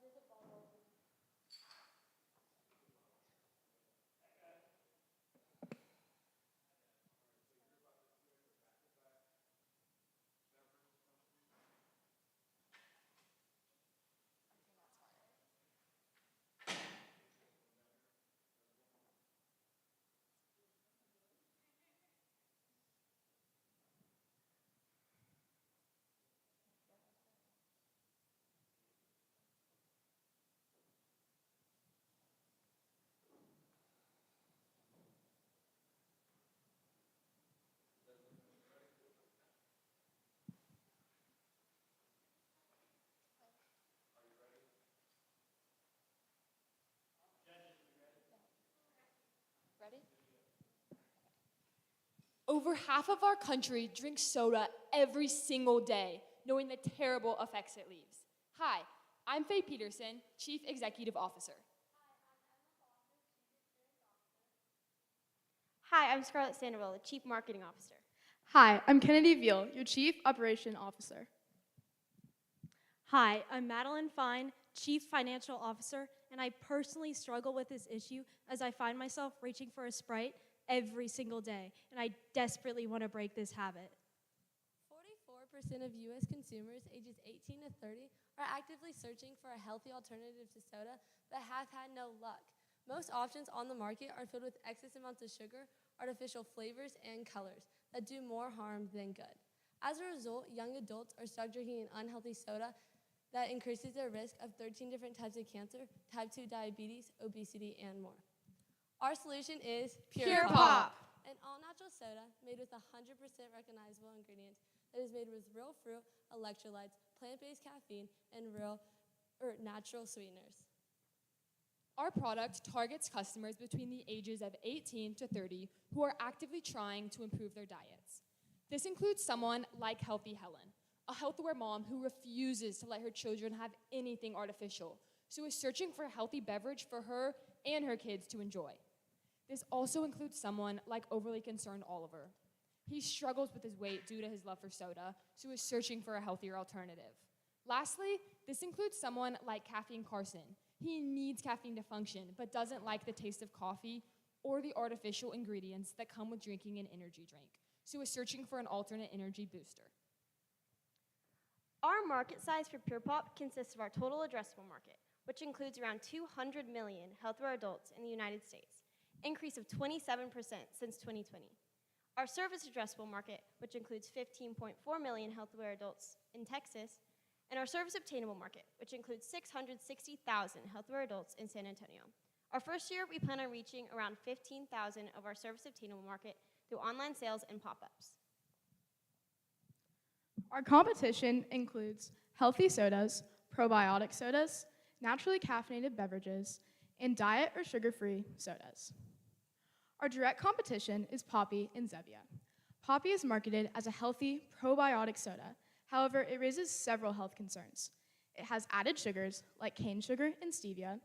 There's a bottle. Ready? Over half of our country drinks soda every single day, knowing the terrible effects it leaves. Hi, I'm Faye Peterson, Chief Executive Officer. Hi, I'm Scarlett Sandoval, the Chief Marketing Officer. Hi, I'm Kennedy Veal, your Chief Operation Officer. Hi, I'm Madeline Fine, Chief Financial Officer, and I personally struggle with this issue as I find myself reaching for a Sprite every single day, and I desperately want to break this habit. 44% of U.S. consumers ages 18 to 30 are actively searching for a healthy alternative to soda but have had no luck. Most options on the market are filled with excess amounts of sugar, artificial flavors, and colors that do more harm than good. As a result, young adults are stuck drinking an unhealthy soda that increases their risk of 13 different types of cancer, type 2 diabetes, obesity, and more. Our solution is Pure Pop, an all-natural soda made with 100% recognizable ingredients that is made with real fruit, electrolytes, plant-based caffeine, and natural sweeteners. Our product targets customers between the ages of 18 to 30 who are actively trying to improve their diets. This includes someone like Healthy Helen, a health-aware mom who refuses to let her children have anything artificial, so is searching for a healthy beverage for her and her kids to enjoy. This also includes someone like overly concerned Oliver. He struggles with his weight due to his love for soda, so is searching for a healthier alternative. Lastly, this includes someone like Caffeine Carson. He needs caffeine to function, but doesn't like the taste of coffee or the artificial ingredients that come with drinking an energy drink, so is searching for an alternate energy booster. Our market size for Pure Pop consists of our total addressable market, which includes around 200 million health-aware adults in the United States, increase of 27% since 2020. Our service addressable market, which includes 15.4 million health-aware adults in Texas, and our service obtainable market, which includes 660,000 health-aware adults in San Antonio. Our first year, we plan on reaching around 15,000 of our service obtainable market through online sales and pop-ups. Our competition includes healthy sodas, probiotic sodas, naturally caffeinated beverages, and diet or sugar-free sodas. Our direct competition is Poppi and Zevia. Poppi is marketed as a healthy probiotic soda. However, it raises several health concerns. It has added sugars like cane sugar and stevia,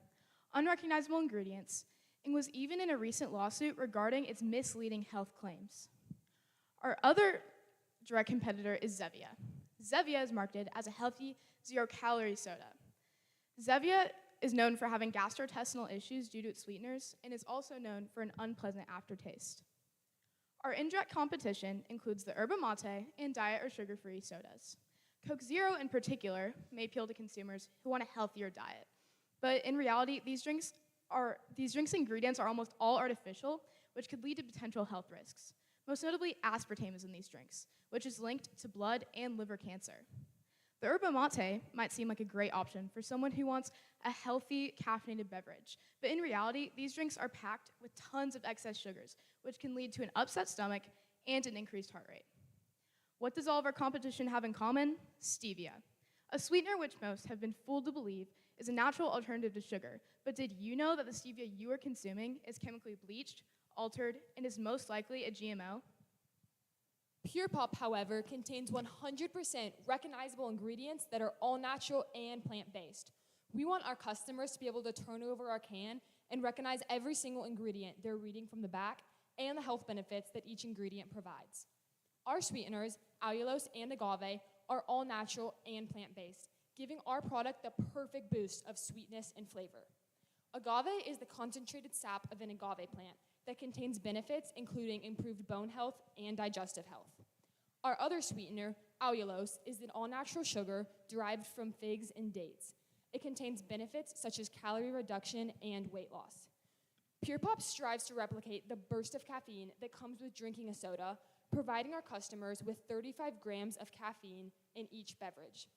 unrecognizable ingredients, and was even in a recent lawsuit regarding its misleading health claims. Our other direct competitor is Zevia. Zevia is marketed as a healthy, zero-calorie soda. Zevia is known for having gastrointestinal issues due to its sweeteners and is also known for an unpleasant aftertaste. Our indirect competition includes the yerba mate and diet or sugar-free sodas. Coke Zero in particular may appeal to consumers who want a healthier diet, but in reality, these drinks' ingredients are almost all artificial, which could lead to potential health risks. Most notably, aspartame is in these drinks, which is linked to blood and liver cancer. The yerba mate might seem like a great option for someone who wants a healthy, caffeinated beverage, but in reality, these drinks are packed with tons of excess sugars, which can lead to an upset stomach and an increased heart rate. What does all of our competition have in common? Stevia, a sweetener which most have been fooled to believe is a natural alternative to sugar. But did you know that the stevia you are consuming is chemically bleached, altered, and is most likely a GMO? Pure Pop, however, contains 100% recognizable ingredients that are all natural and plant-based. We want our customers to be able to turn over our can and recognize every single ingredient they're reading from the back and the health benefits that each ingredient provides. Our sweeteners, allulose and agave, are all natural and plant-based, giving our product the perfect boost of sweetness and flavor. Agave is the concentrated sap of an agave plant that contains benefits including improved bone health and digestive health. Our other sweetener, allulose, is an all-natural sugar derived from figs and dates. It contains benefits such as calorie reduction and weight loss. Pure Pop strives to replicate the burst of caffeine that comes with drinking a soda, providing our customers with 35 grams of caffeine in each beverage.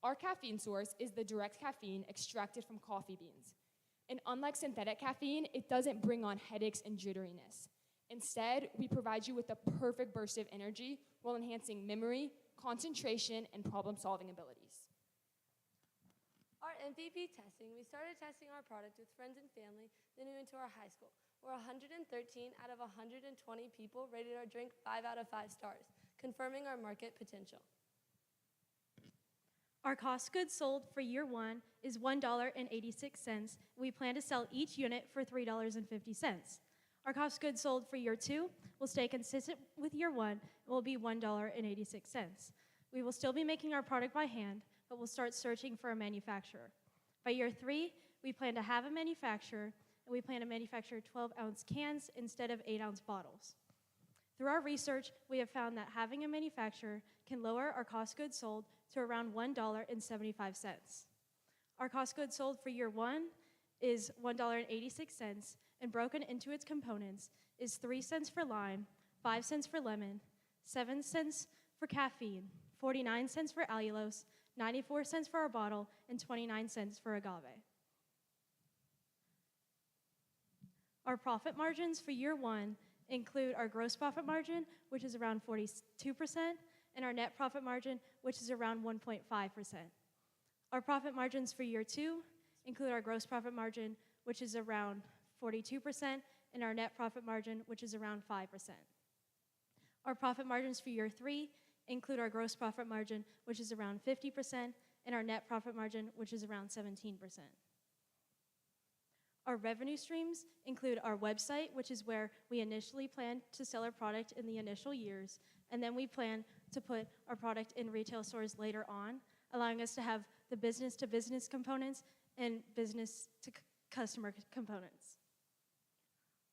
Our caffeine source is the direct caffeine extracted from coffee beans. And unlike synthetic caffeine, it doesn't bring on headaches and jitteriness. Instead, we provide you with the perfect burst of energy while enhancing memory, concentration, and problem-solving abilities. Our MVP testing, we started testing our product with friends and family, then we went to our high school, where 113 out of 120 people rated our drink 5 out of 5 stars, confirming our market potential. Our cost of goods sold for year one is $1.86, and we plan to sell each unit for $3.50. Our cost of goods sold for year two will stay consistent with year one and will be $1.86. We will still be making our product by hand, but we'll start searching for a manufacturer. By year three, we plan to have a manufacturer, and we plan to manufacture 12-ounce cans instead of 8-ounce bottles. Through our research, we have found that having a manufacturer can lower our cost of goods sold to around $1.75. Our cost of goods sold for year one is $1.86, and broken into its components is 3 cents for lime, 5 cents for lemon, 7 cents for caffeine, 49 cents for allulose, 94 cents for our bottle, and 29 cents for agave. Our profit margins for year one include our gross profit margin, which is around 42%, and our net profit margin, which is around 1.5%. Our profit margins for year two include our gross profit margin, which is around 42%, and our net profit margin, which is around 5%. Our profit margins for year 3 include our gross profit margin, which is around 50%, and our net profit margin, which is around 17%. Our revenue streams include our website, which is where we initially plan to sell our product in the initial years, and then we plan to put our product in retail stores later on, allowing us to have the business-to-business components and business-to-customer components.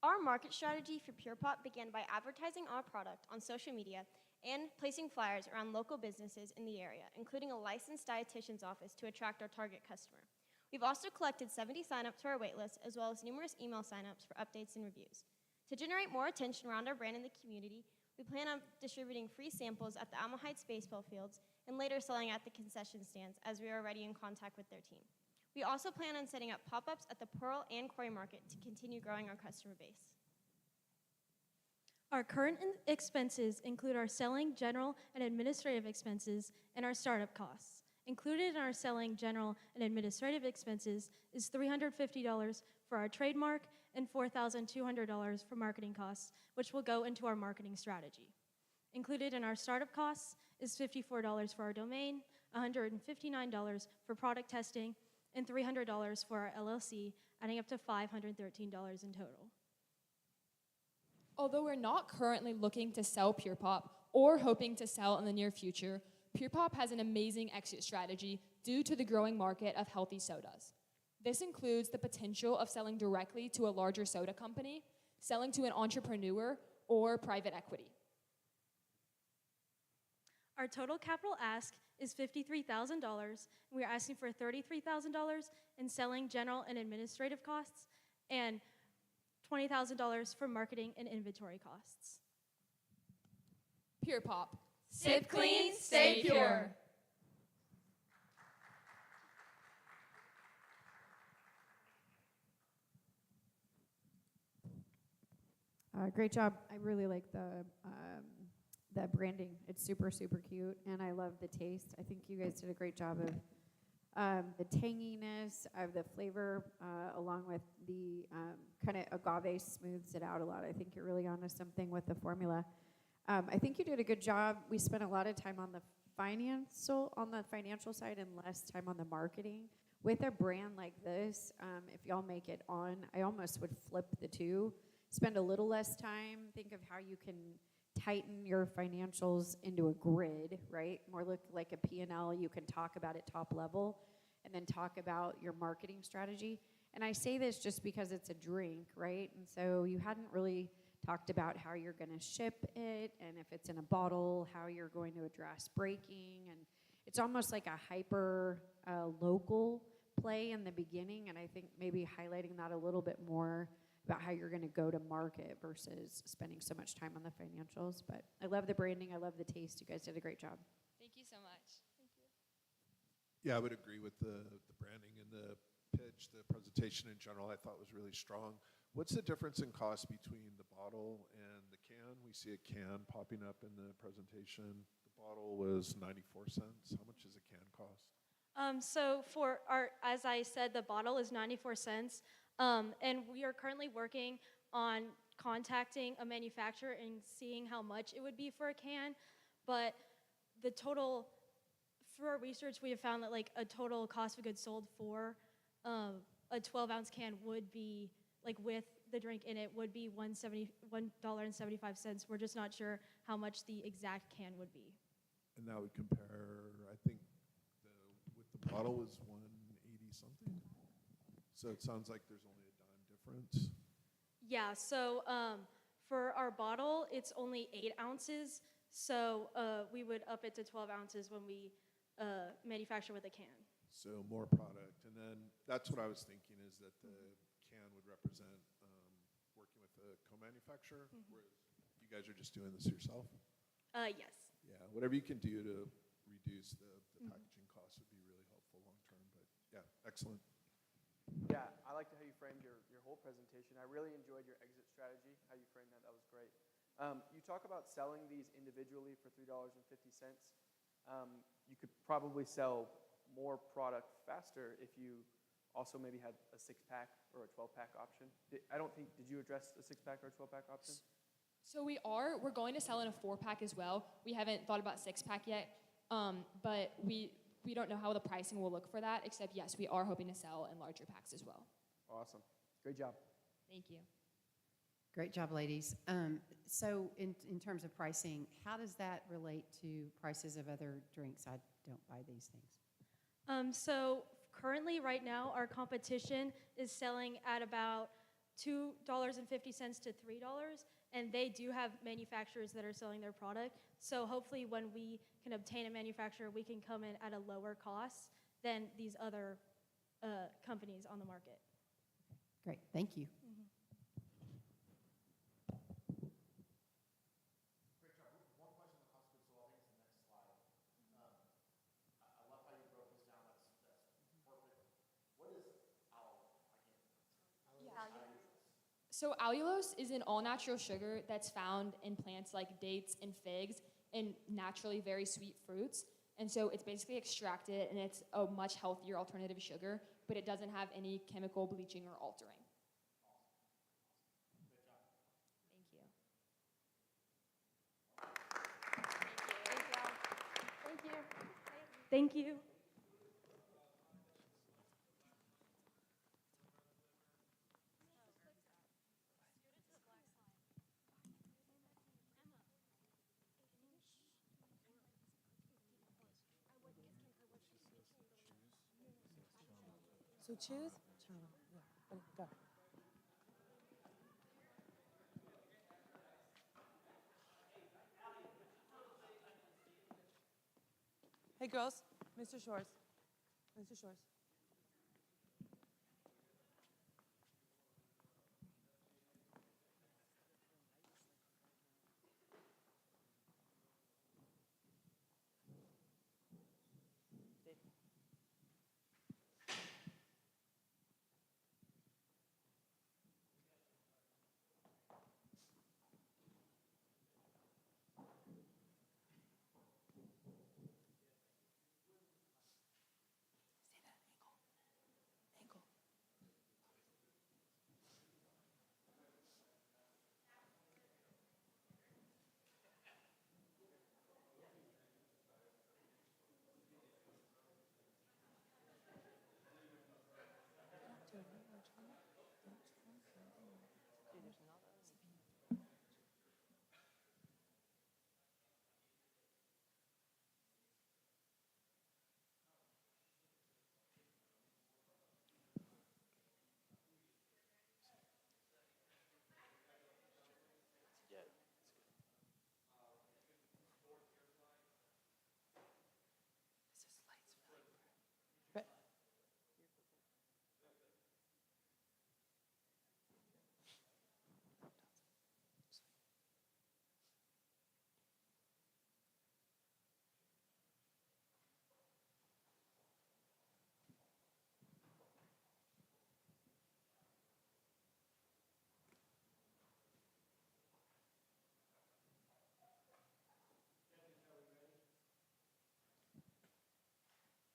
Our market strategy for Pure Pop began by advertising our product on social media and placing flyers around local businesses in the area, including a licensed dietitian's office to attract our target customer. We've also collected 70 signups to our waitlist, as well as numerous email signups for updates and reviews. To generate more attention around our brand in the community, we plan on distributing free samples at the Alma Heights baseball fields and later selling at the concession stands, as we are already in contact with their team. We also plan on setting up pop-ups at the Pearl and Quarry Market to continue growing our customer base. Our current expenses include our selling, general, and administrative expenses and our startup costs. Included in our selling, general, and administrative expenses is $350 for our trademark and $4,200 for marketing costs, which will go into our marketing strategy. Included in our startup costs is $54 for our domain, $159 for product testing, and $300 for our LLC, adding up to $513 in total. Although we're not currently looking to sell Pure Pop or hoping to sell in the near future, Pure Pop has an amazing exit strategy due to the growing market of healthy sodas. This includes the potential of selling directly to a larger soda company, selling to an entrepreneur, or private equity. Our total capital ask is $53,000, and we are asking for $33,000 in selling, general, and administrative costs, and $20,000 for marketing and inventory costs. Pure Pop. Sip clean, stay pure. Great job. I really like the branding. It's super, super cute, and I love the taste. I think you guys did a great job of the tanginess of the flavor, along with the kind of agave smooths it out a lot. I think you're really onto something with the formula. I think you did a good job. We spent a lot of time on the financial side and less time on the marketing. With a brand like this, if y'all make it on, I almost would flip the two. Spend a little less time. Think of how you can tighten your financials into a grid, right? More look like a P&L you can talk about at top level, and then talk about your marketing strategy. And I say this just because it's a drink, right? And so you hadn't really talked about how you're going to ship it, and if it's in a bottle, how you're going to address breaking. And it's almost like a hyper local play in the beginning, and I think maybe highlighting that a little bit more about how you're going to go to market versus spending so much time on the financials. But I love the branding. I love the taste. You guys did a great job. Thank you so much. Thank you. Yeah, I would agree with the branding and the pitch. The presentation in general I thought was really strong. What's the difference in cost between the bottle and the can? We see a can popping up in the presentation. The bottle was 94 cents. How much does a can cost? So for our, as I said, the bottle is 94 cents. And we are currently working on contacting a manufacturer and seeing how much it would be for a can. But the total, through our research, we have found that like a total cost of goods sold for a 12-ounce can would be, like with the drink in it, would be $1.75. We're just not sure how much the exact can would be. And that would compare, I think, with the bottle was 180 something. So it sounds like there's only a dime difference. Yeah, so for our bottle, it's only 8 ounces. So we would up it to 12 ounces when we manufacture with a can. So more product. And then that's what I was thinking, is that the can would represent working with a co-manufacturer, whereas you guys are just doing this yourself? Yes. Yeah, whatever you can do to reduce the packaging costs would be really helpful long term. But yeah, excellent. Yeah, I liked how you framed your whole presentation. I really enjoyed your exit strategy, how you framed that. That was great. You talk about selling these individually for $3.50. You could probably sell more product faster if you also maybe had a 6-pack or a 12-pack option? Did you address a 6-pack or a 12-pack option? So we're going to sell in a 4-pack as well. We haven't thought about 6-pack yet, but we don't know how the pricing will look for that, except yes, we are hoping to sell in larger packs as well. Awesome. Great job. Thank you. Great job, ladies. So in terms of pricing, how does that relate to prices of other drinks? I don't buy these things. So currently, right now, our competition is selling at about $2.50 to $3, and they do have manufacturers that are selling their product. So hopefully when we can obtain a manufacturer, we can come in at a lower cost than these other companies on the market. Great, thank you. So allulose is an all-natural sugar that's found in plants like dates and figs and naturally very sweet fruits. And so it's basically extracted, and it's a much healthier alternative sugar, but it doesn't have any chemical bleaching or altering. Thank you. Thank you. So choose channel. Yeah, ready, go. Hey girls, Mr. Shores. Mr. Shores.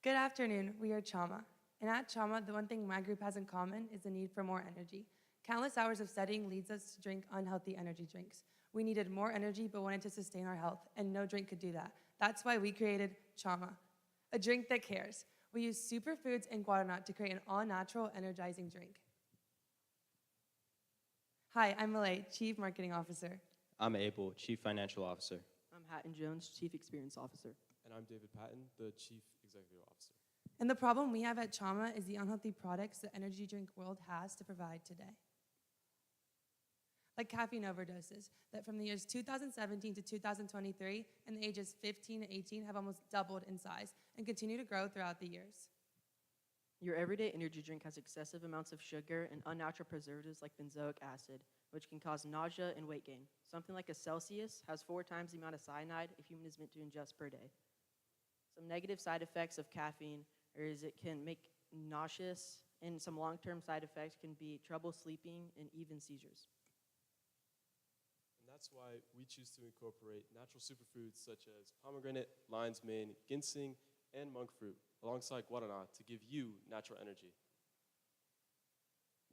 Good afternoon, we are Chama. And at Chama, the one thing my group has in common is the need for more energy. Countless hours of studying leads us to drink unhealthy energy drinks. We needed more energy but wanted to sustain our health, and no drink could do that. That's why we created Chama, a drink that cares. We use superfoods and guaranat to create an all-natural, energizing drink. Hi, I'm Malay, Chief Marketing Officer. I'm Abel, Chief Financial Officer. I'm Hatton Jones, Chief Experience Officer. And I'm David Patton, the Chief Executive Officer. And the problem we have at Chama is the unhealthy products the energy drink world has to provide today. Like caffeine overdoses that from the years 2017 to 2023 and the ages 15 to 18 have almost doubled in size and continue to grow throughout the years. Your everyday energy drink has excessive amounts of sugar and unnatural preservatives like benzoic acid, which can cause nausea and weight gain. Something like a Celsius has 4 times the amount of cyanide a human is meant to ingest per day. Some negative side effects of caffeine is it can make nauseous, and some long-term side effects can be trouble sleeping and even seizures. And that's why we choose to incorporate natural superfoods such as pomegranate, lion's mane, ginseng, and monk fruit, alongside guarana to give you natural energy.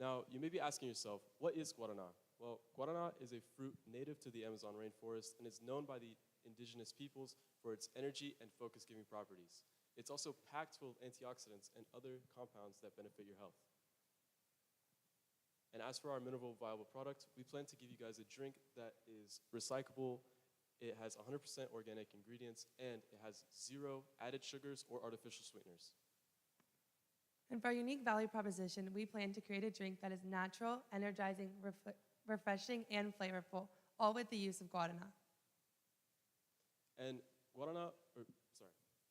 Now, you may be asking yourself, what is guarana? Well, guarana is a fruit native to the Amazon rainforest and is known by the indigenous peoples for its energy and focus-giving properties. It's also packed full of antioxidants and other compounds that benefit your health. And as for our minimal viable product, we plan to give you guys a drink that is recyclable. It has 100% organic ingredients, and it has 0 added sugars or artificial sweeteners. And for our unique value proposition, we plan to create a drink that is natural, energizing, refreshing, and flavorful, all with the use of guarana. And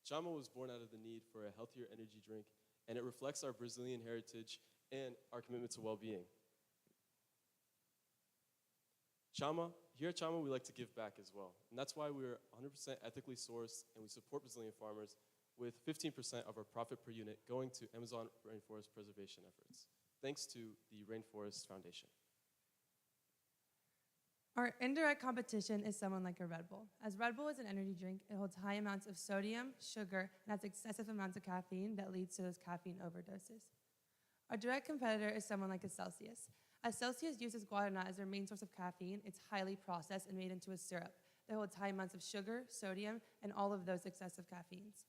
Chama was born out of the need for a healthier energy drink, and it reflects our Brazilian heritage and our commitment to well-being. Here at Chama, we like to give back as well. And that's why we're 100% ethically sourced, and we support Brazilian farmers with 15% of our profit per unit going to Amazon rainforest preservation efforts, thanks to the Rainforest Foundation. Our indirect competition is someone like a Red Bull. As Red Bull is an energy drink, it holds high amounts of sodium, sugar, and has excessive amounts of caffeine that leads to those caffeine overdoses. Our direct competitor is someone like a Celsius. As Celsius uses guarana as their main source of caffeine, it's highly processed and made into a syrup that holds high amounts of sugar, sodium, and all of those excessive caffeines.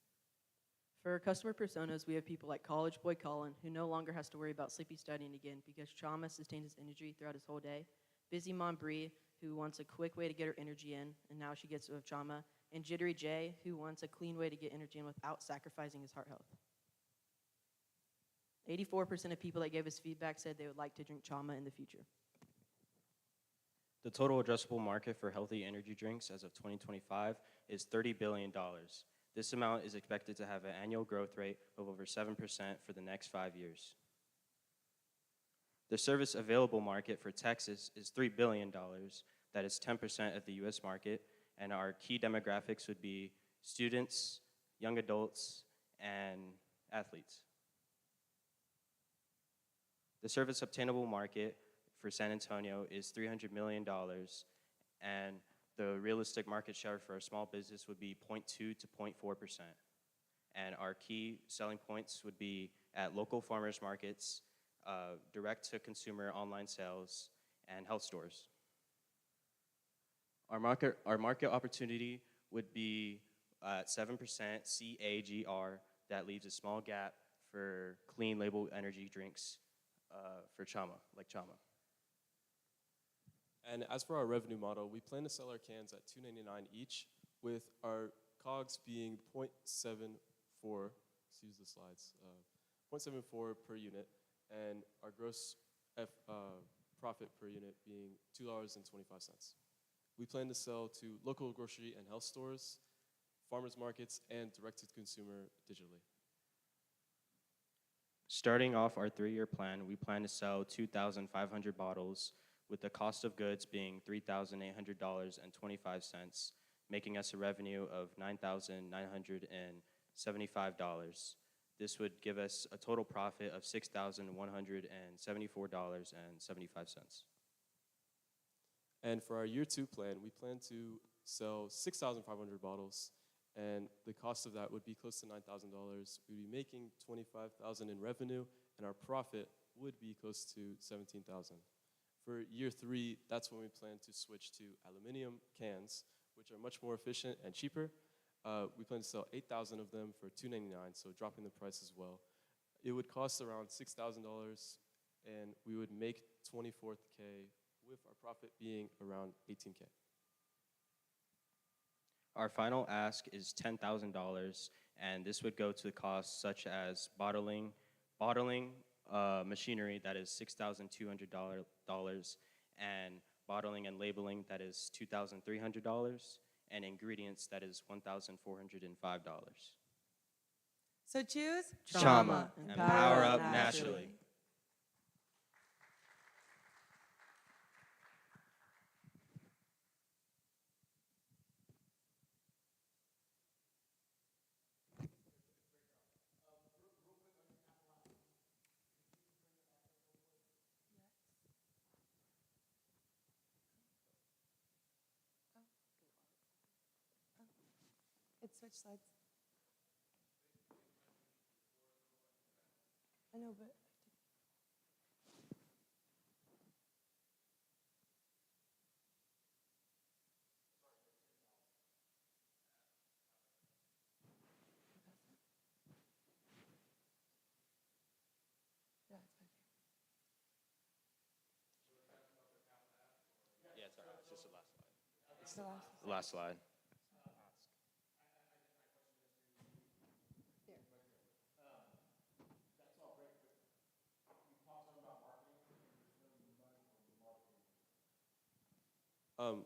For our customer personas, we have people like college boy Colin, who no longer has to worry about sleepy studying again because Chama sustains his energy throughout his whole day. Busy mom Bree, who wants a quick way to get her energy in, and now she gets it with Chama. And Jittery Jay, who wants a clean way to get energy in without sacrificing his heart health. 84% of people that gave us feedback said they would like to drink Chama in the future. The total addressable market for healthy energy drinks as of 2025 is $30 billion. This amount is expected to have an annual growth rate of over 7% for the next 5 years. The service available market for Texas is $3 billion. That is 10% of the US market, and our key demographics would be students, young adults, and athletes. The service obtainable market for San Antonio is $300 million, and the realistic market share for a small business would be 0.2 to 0.4%. And our key selling points would be at local farmers markets, direct-to-consumer online sales, and health stores. Our market opportunity would be 7% CAGR. That leaves a small gap for clean label energy drinks for Chama, like Chama. And as for our revenue model, we plan to sell our cans at $2.99 each, with our COGS being 0.74, let's use the slides, 0.74 per unit, and our gross profit per unit being $2.25. We plan to sell to local grocery and health stores, farmers markets, and direct-to-consumer digitally. Starting off our 3-year plan, we plan to sell 2,500 bottles, with the cost of goods being $3,800.25, making us a revenue of $9,975. This would give us a total profit of $6,174.75. And for our year 2 plan, we plan to sell 6,500 bottles, and the cost of that would be close to $9,000. We'd be making $25,000 in revenue, and our profit would be close to $17,000. For year 3, that's when we plan to switch to aluminum cans, which are much more efficient and cheaper. We plan to sell 8,000 of them for $2.99, so dropping the price as well. It would cost around $6,000, and we would make $24K, with our profit being around $18K. Our final ask is $10,000, and this would go to the costs such as bottling machinery, that is $6,200, and bottling and labeling, that is $2,300, and ingredients, that is $1,405. So choose Chama, and power up naturally. It switched slides. I know, but It's the last. Last slide.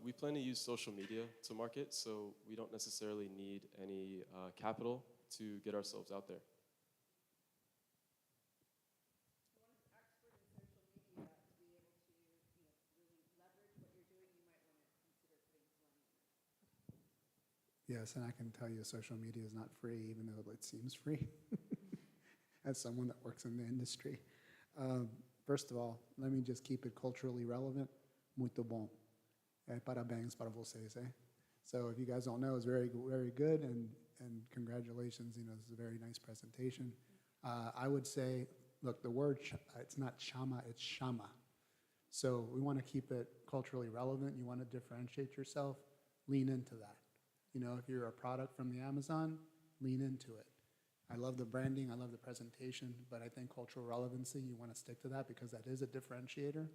We plan to use social media to market, so we don't necessarily need any capital to get ourselves out there. Yes, and I can tell you social media is not free, even though it seems free, as someone that works in the industry. First of all, let me just keep it culturally relevant. Muito bom. Parabéns para vocês, eh? So if you guys don't know, it's very, very good, and congratulations. You know, this is a very nice presentation. I would say, look, the word, it's not chama, it's shama. So we want to keep it culturally relevant. You want to differentiate yourself, lean into that. You know, if you're a product from the Amazon, lean into it. I love the branding, I love the presentation, but I think cultural relevancy, you want to stick to that because that is a differentiator.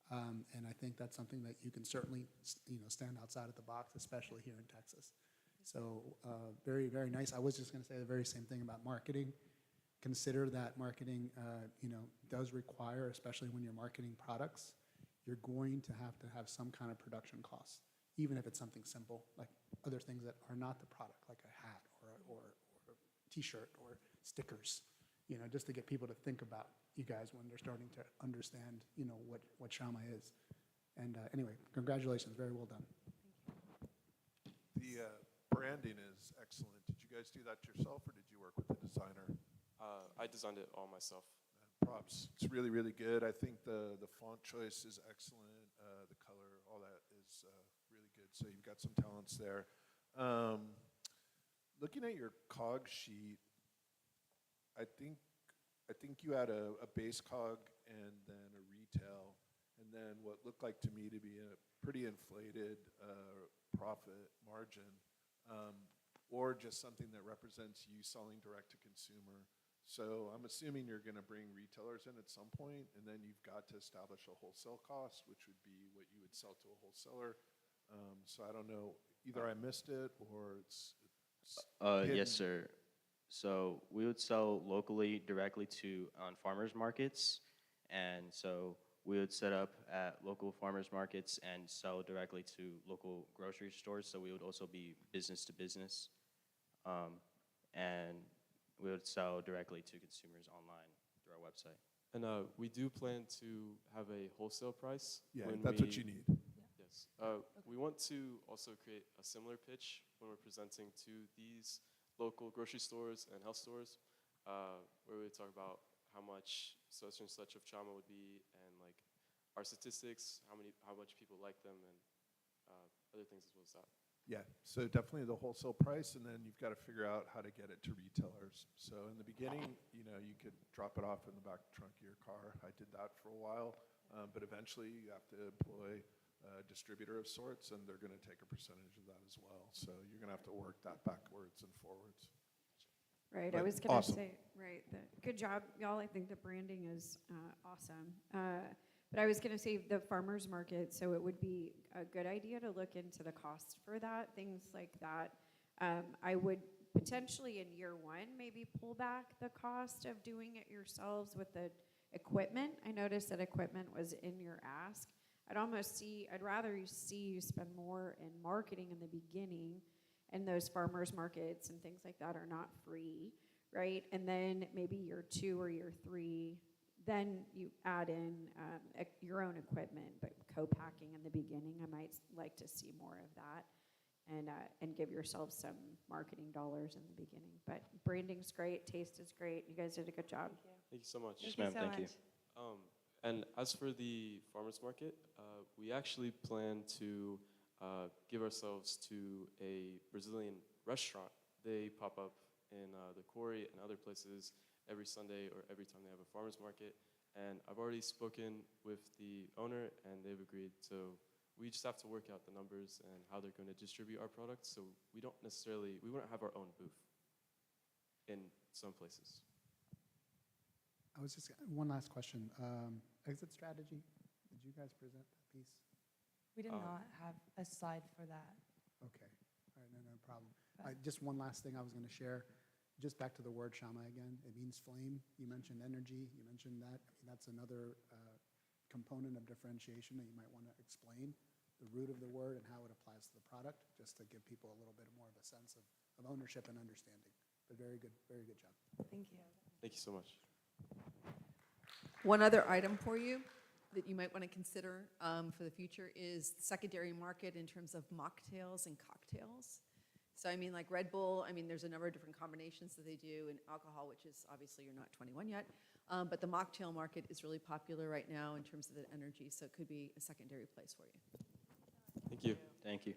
And I think that's something that you can certainly, you know, stand outside of the box, especially here in Texas. So very, very nice. I was just going to say the very same thing about marketing. Consider that marketing, you know, does require, especially when you're marketing products, you're going to have some kind of production costs, even if it's something simple, like other things that are not the product, like a hat or a T-shirt or stickers, you know, just to get people to think about you guys when they're starting to understand, you know, what Shama is. And anyway, congratulations, very well done. The branding is excellent. Did you guys do that yourself, or did you work with a designer? I designed it all myself. Props. It's really, really good. I think the font choice is excellent. The color, all that is really good. So you've got some talents there. Looking at your cog sheet, I think you had a base cog and then a retail, and then what looked like to me to be a pretty inflated profit margin, or just something that represents you selling direct to consumer. So I'm assuming you're going to bring retailers in at some point, and then you've got to establish a wholesale cost, which would be what you would sell to a wholesaler. So I don't know, either I missed it or it's Yes, sir. So we would sell locally directly to on farmers markets, and so we would set up at local farmers markets and sell directly to local grocery stores. So we would also be business to business, and we would sell directly to consumers online through our website. And we do plan to have a wholesale price. Yeah, that's what you need. Yes. We want to also create a similar pitch when we're presenting to these local grocery stores and health stores, where we talk about how much such and such of Chama would be, and like our statistics, how much people like them, and other things as well as that. Yeah, so definitely the wholesale price, and then you've got to figure out how to get it to retailers. So in the beginning, you know, you could drop it off in the back trunk of your car. I did that for a while, but eventually you have to employ a distributor of sorts, and they're going to take a percentage of that as well. So you're going to have to work that backwards and forwards. Right, But I was going to awesome. say, right, good job, y'all. I think the branding is awesome. But I was going to say the farmer's market, so it would be a good idea to look into the cost for that, things like that. I would potentially in year one maybe pull back the cost of doing it yourselves with the equipment. I noticed that equipment was in your ask. I'd rather see you spend more in marketing in the beginning, and those farmers markets and things like that are not free, right? And then maybe year 2 or year 3, then you add in your own equipment, but co-packing in the beginning. I might like to see more of that, and give yourself some marketing dollars in the beginning. But branding's great, taste is great. You guys did a good job. Thank you so much. Yes, ma'am. Thank you. And as for the farmers market, we actually plan to give ourselves to a Brazilian restaurant. They pop up in the quarry and other places every Sunday or every time they have a farmers market. And I've already spoken with the owner, and they've agreed. So we just have to work out the numbers and how they're going to distribute our products. So we wouldn't have our own booth in some places. I was just, one last question. Exit strategy, did you guys present that piece? We did not have a slide for that. Okay, all right, no problem. Just one last thing I was going to share. Just back to the word shama again. It means flame. You mentioned energy. You mentioned that. I mean, that's another component of differentiation that you might want to explain, the root of the word and how it applies to the product, just to give people a little bit more of a sense of ownership and understanding. But very good job. Thank you. Thank you so much. One other item for you that you might want to consider for the future is the secondary market in terms of mocktails and cocktails. So I mean, like Red Bull, I mean, there's a number of different combinations that they do in alcohol, which is obviously you're not 21 yet. But the mocktail market is really popular right now in terms of the energy, so it could be a secondary place for you. Thank you. Thank you.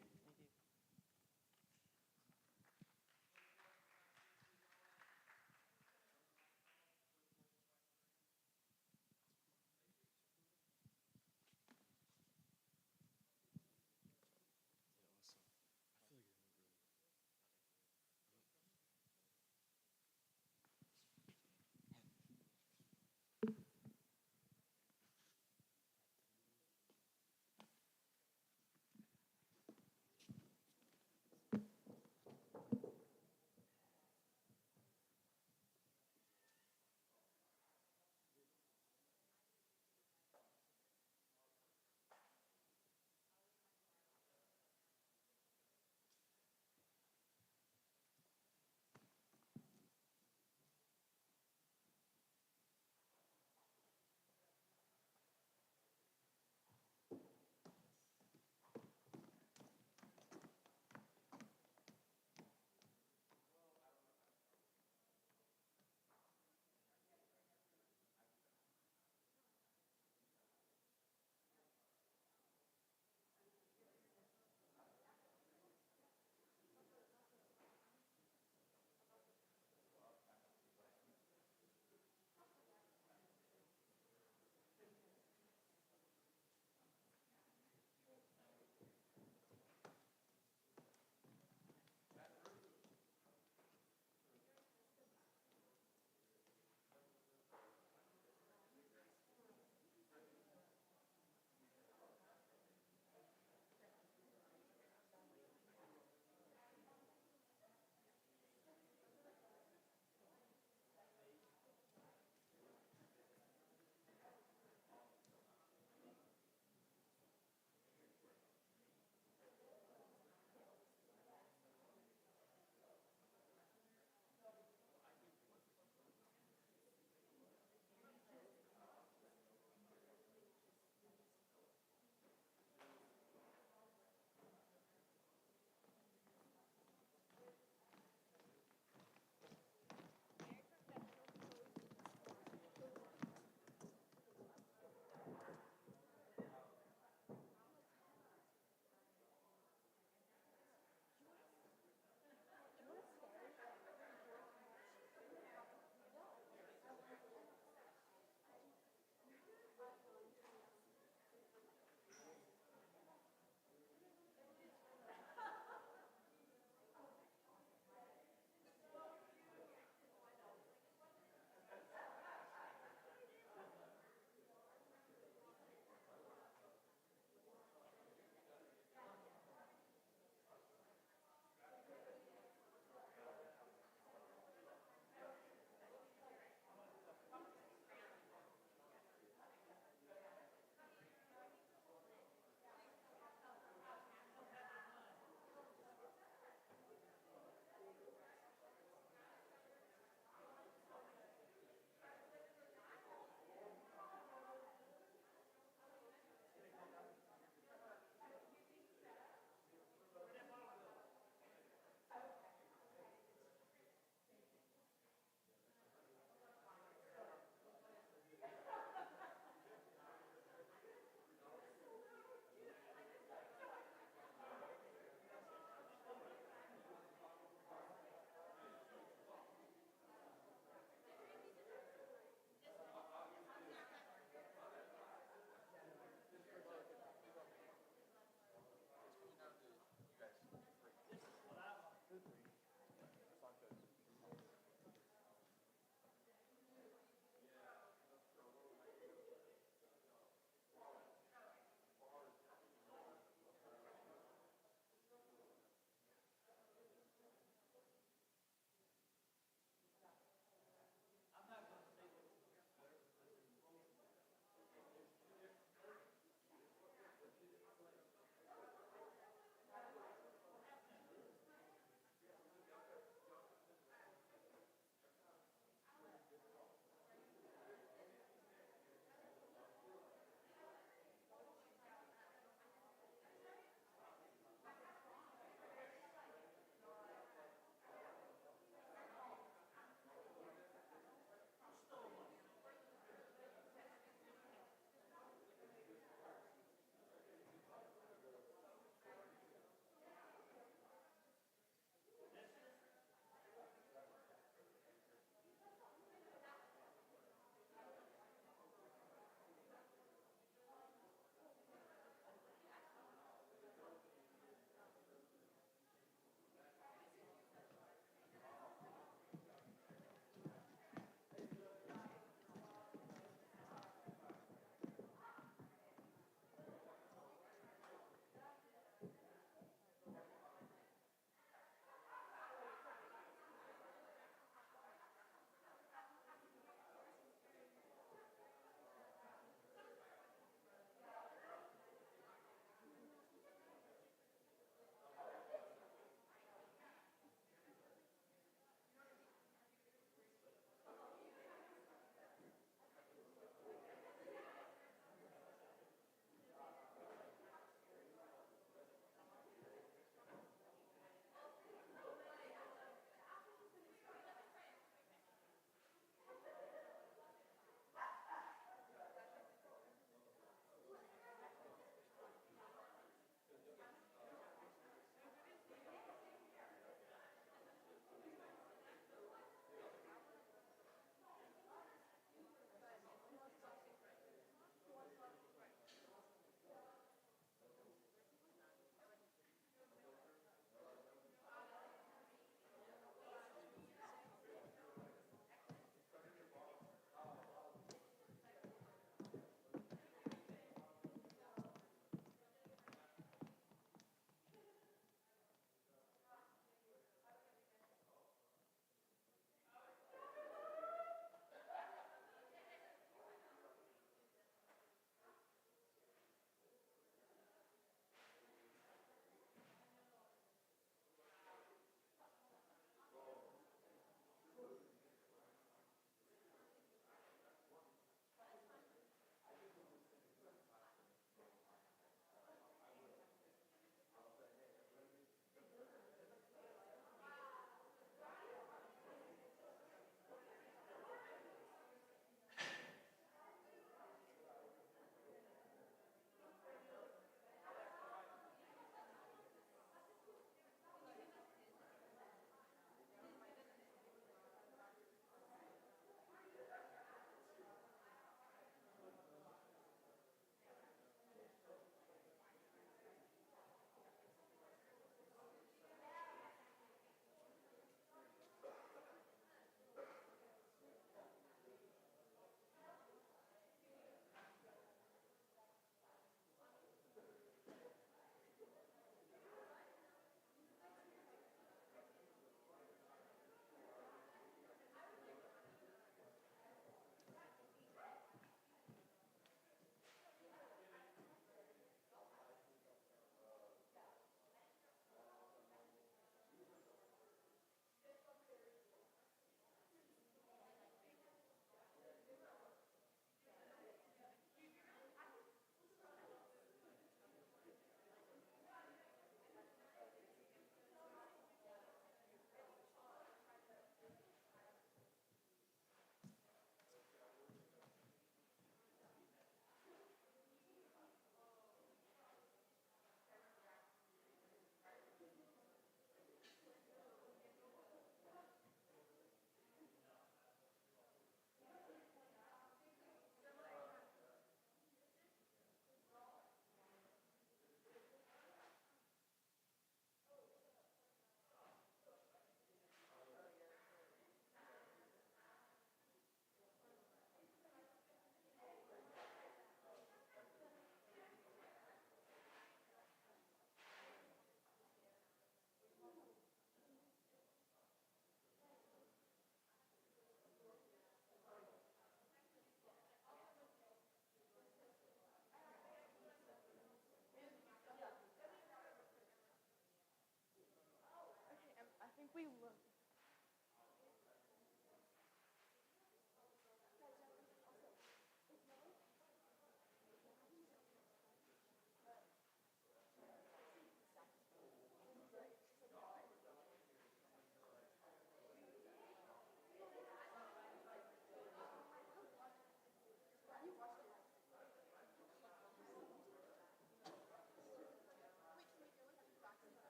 We will.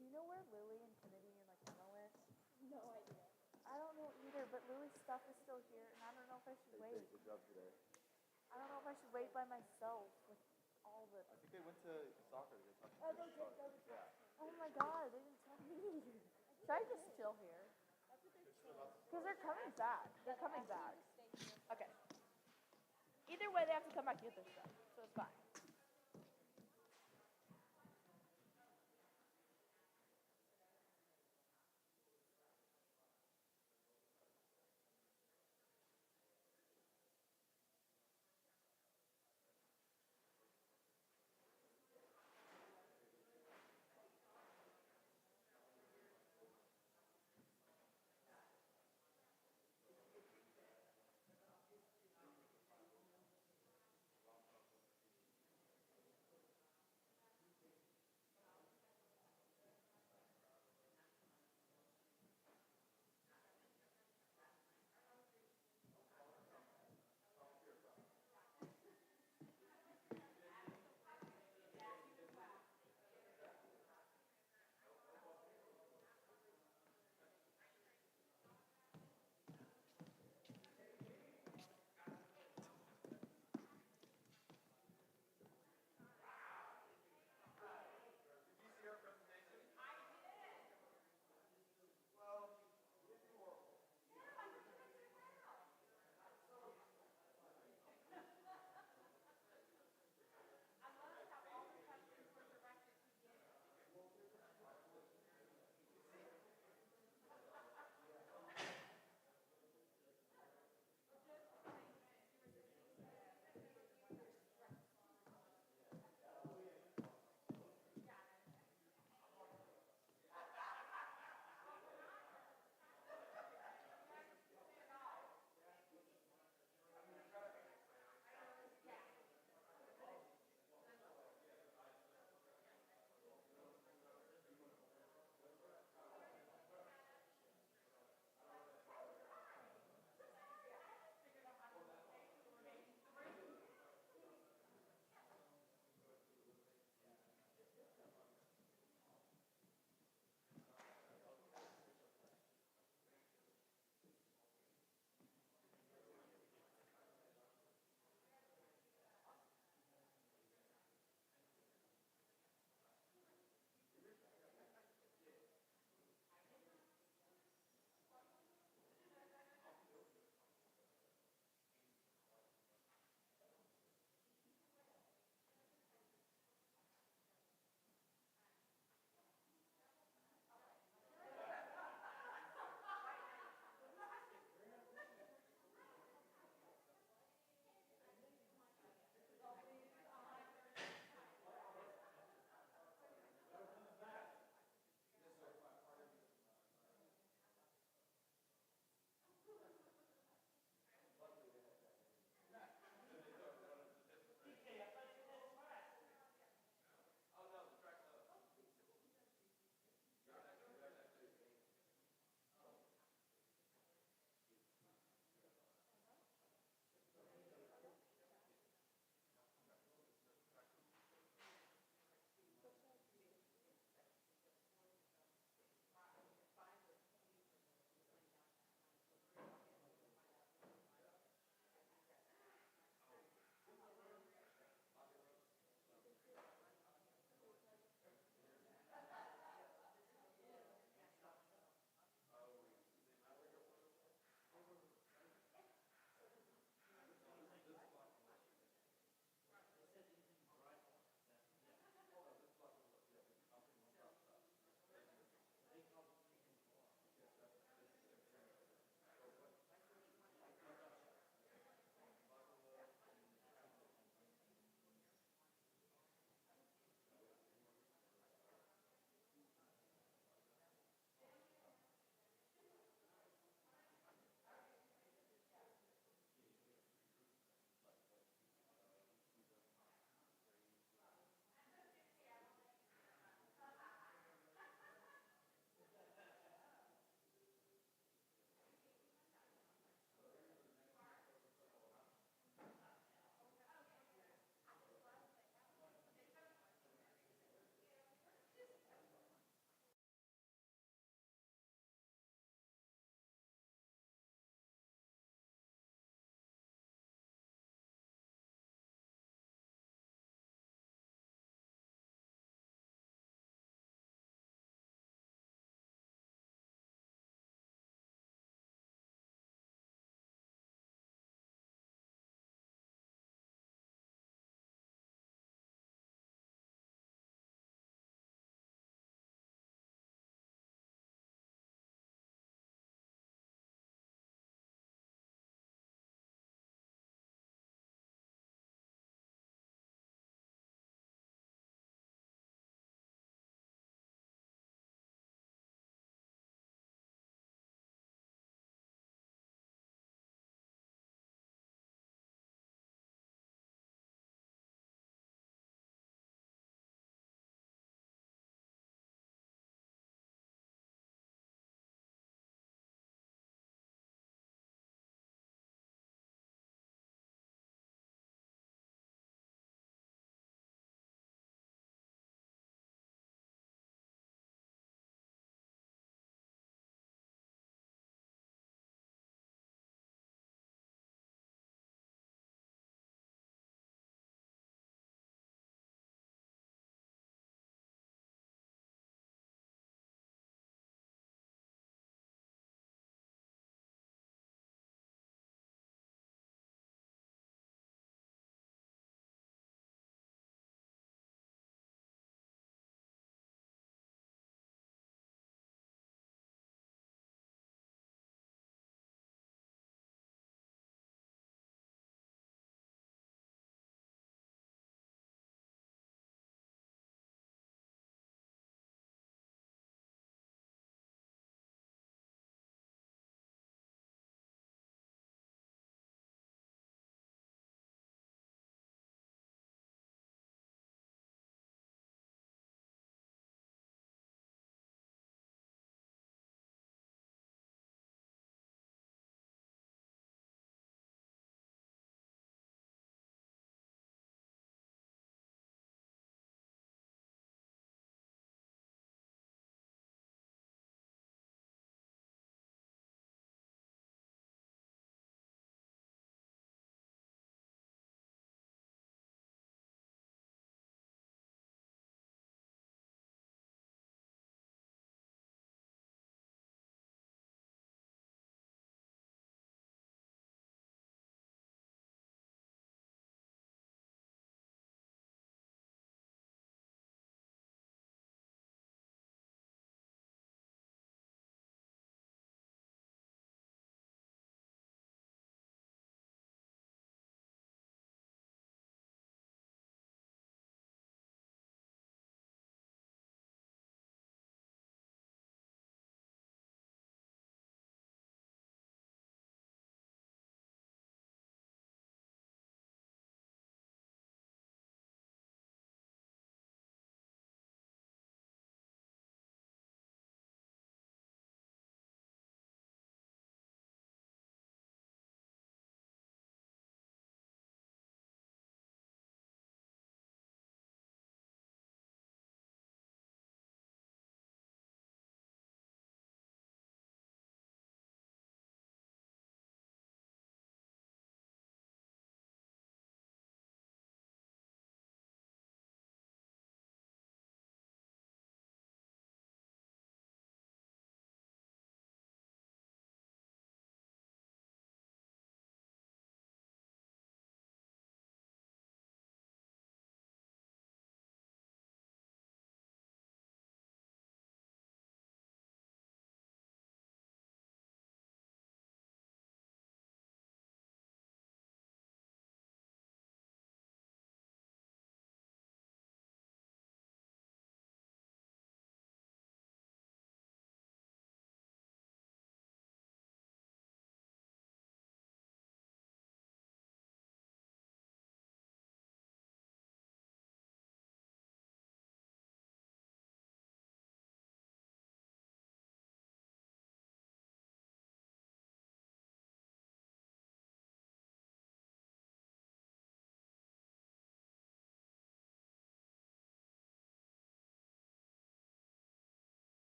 Do you know where Lily and Kennedy and like Emma went? No idea. I don't know either, but Lily's stuff is still here, and I don't know if I should wait. Good job today. I don't know if I should wait by myself with all the. I think they went to soccer to get something. Oh, they did go to soccer. Oh my God, they didn't tell me. Should I just chill here? Because they're coming back. They're coming back. Okay. Either way, they have to come back and get their stuff, so it's fine.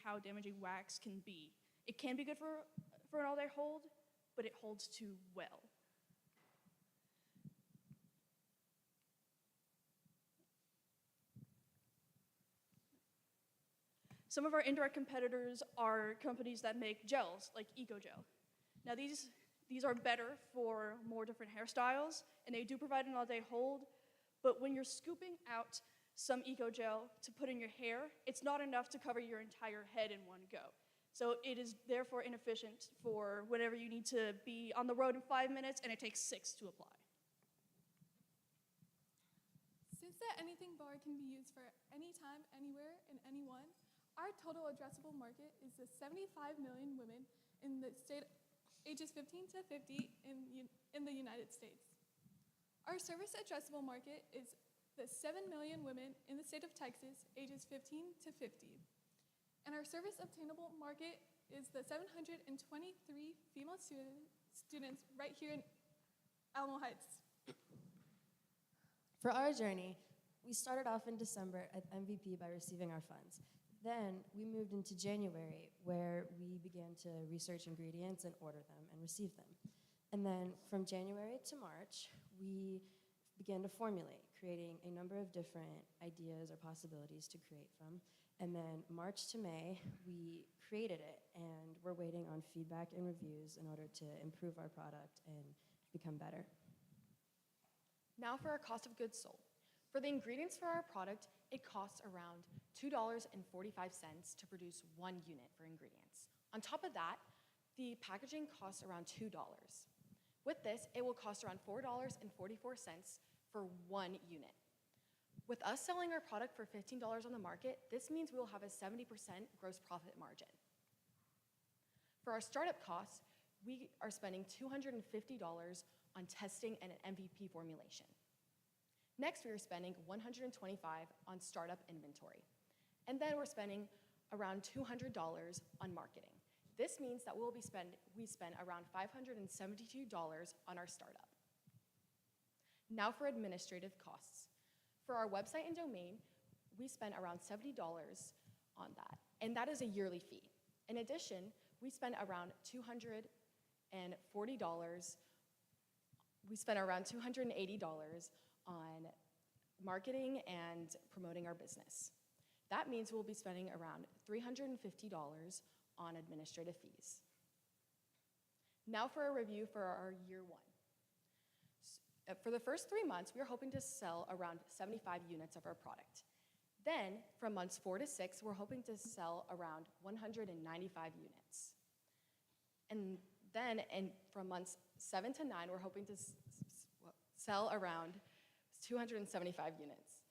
how damaging wax can be. It can be good for an all-day hold, but it holds too well. Some of our indirect competitors are companies that make gels, like EcoGel. Now these are better for more different hairstyles, and they do provide an all-day hold, but when you're scooping out some EcoGel to put in your hair, it's not enough to cover your entire head in one go. So it is therefore inefficient for whenever you need to be on the road in 5 minutes, and it takes 6 to apply. Since the anything bar can be used for anytime, anywhere, and anyone, our total addressable market is the 75 million women in the state ages 15 to 50 in the United States. Our service addressable market is the 7 million women in the state of Texas ages 15 to 50. And our service obtainable market is the 723 female students right here in Alamo Heights. For our journey, we started off in December at MVP by receiving our funds. Then we moved into January, where we began to research ingredients and order them and receive them. And then from January to March, we began to formulate, creating a number of different ideas or possibilities to create from. And then March to May, we created it, and we're waiting on feedback and reviews in order to improve our product and become better. Now for our cost of goods sold. For the ingredients for our product, it costs around $2.45 to produce 1 unit for ingredients. On top of that, the packaging costs around $2. With this, it will cost around $4.44 for 1 unit. With us selling our product for $15 on the market, this means we will have a 70% gross profit margin. For our startup costs, we are spending $250 on testing and an MVP formulation. Next, we are spending $125 on startup inventory. And then we're spending around $200 on marketing. This means that we spend around $572 on our startup. Now for administrative costs. For our website and domain, we spend around $70 on that, and that is a yearly fee. In addition, we spend around $280 on marketing and promoting our business. That means we'll be spending around $350 on administrative fees. Now for a review for our year 1. For the first 3 months, we are hoping to sell around 75 units of our product. Then, from months 4 to 6, we're hoping to sell around 195 units. And then, from months 7 to 9, we're hoping to sell around 275 units.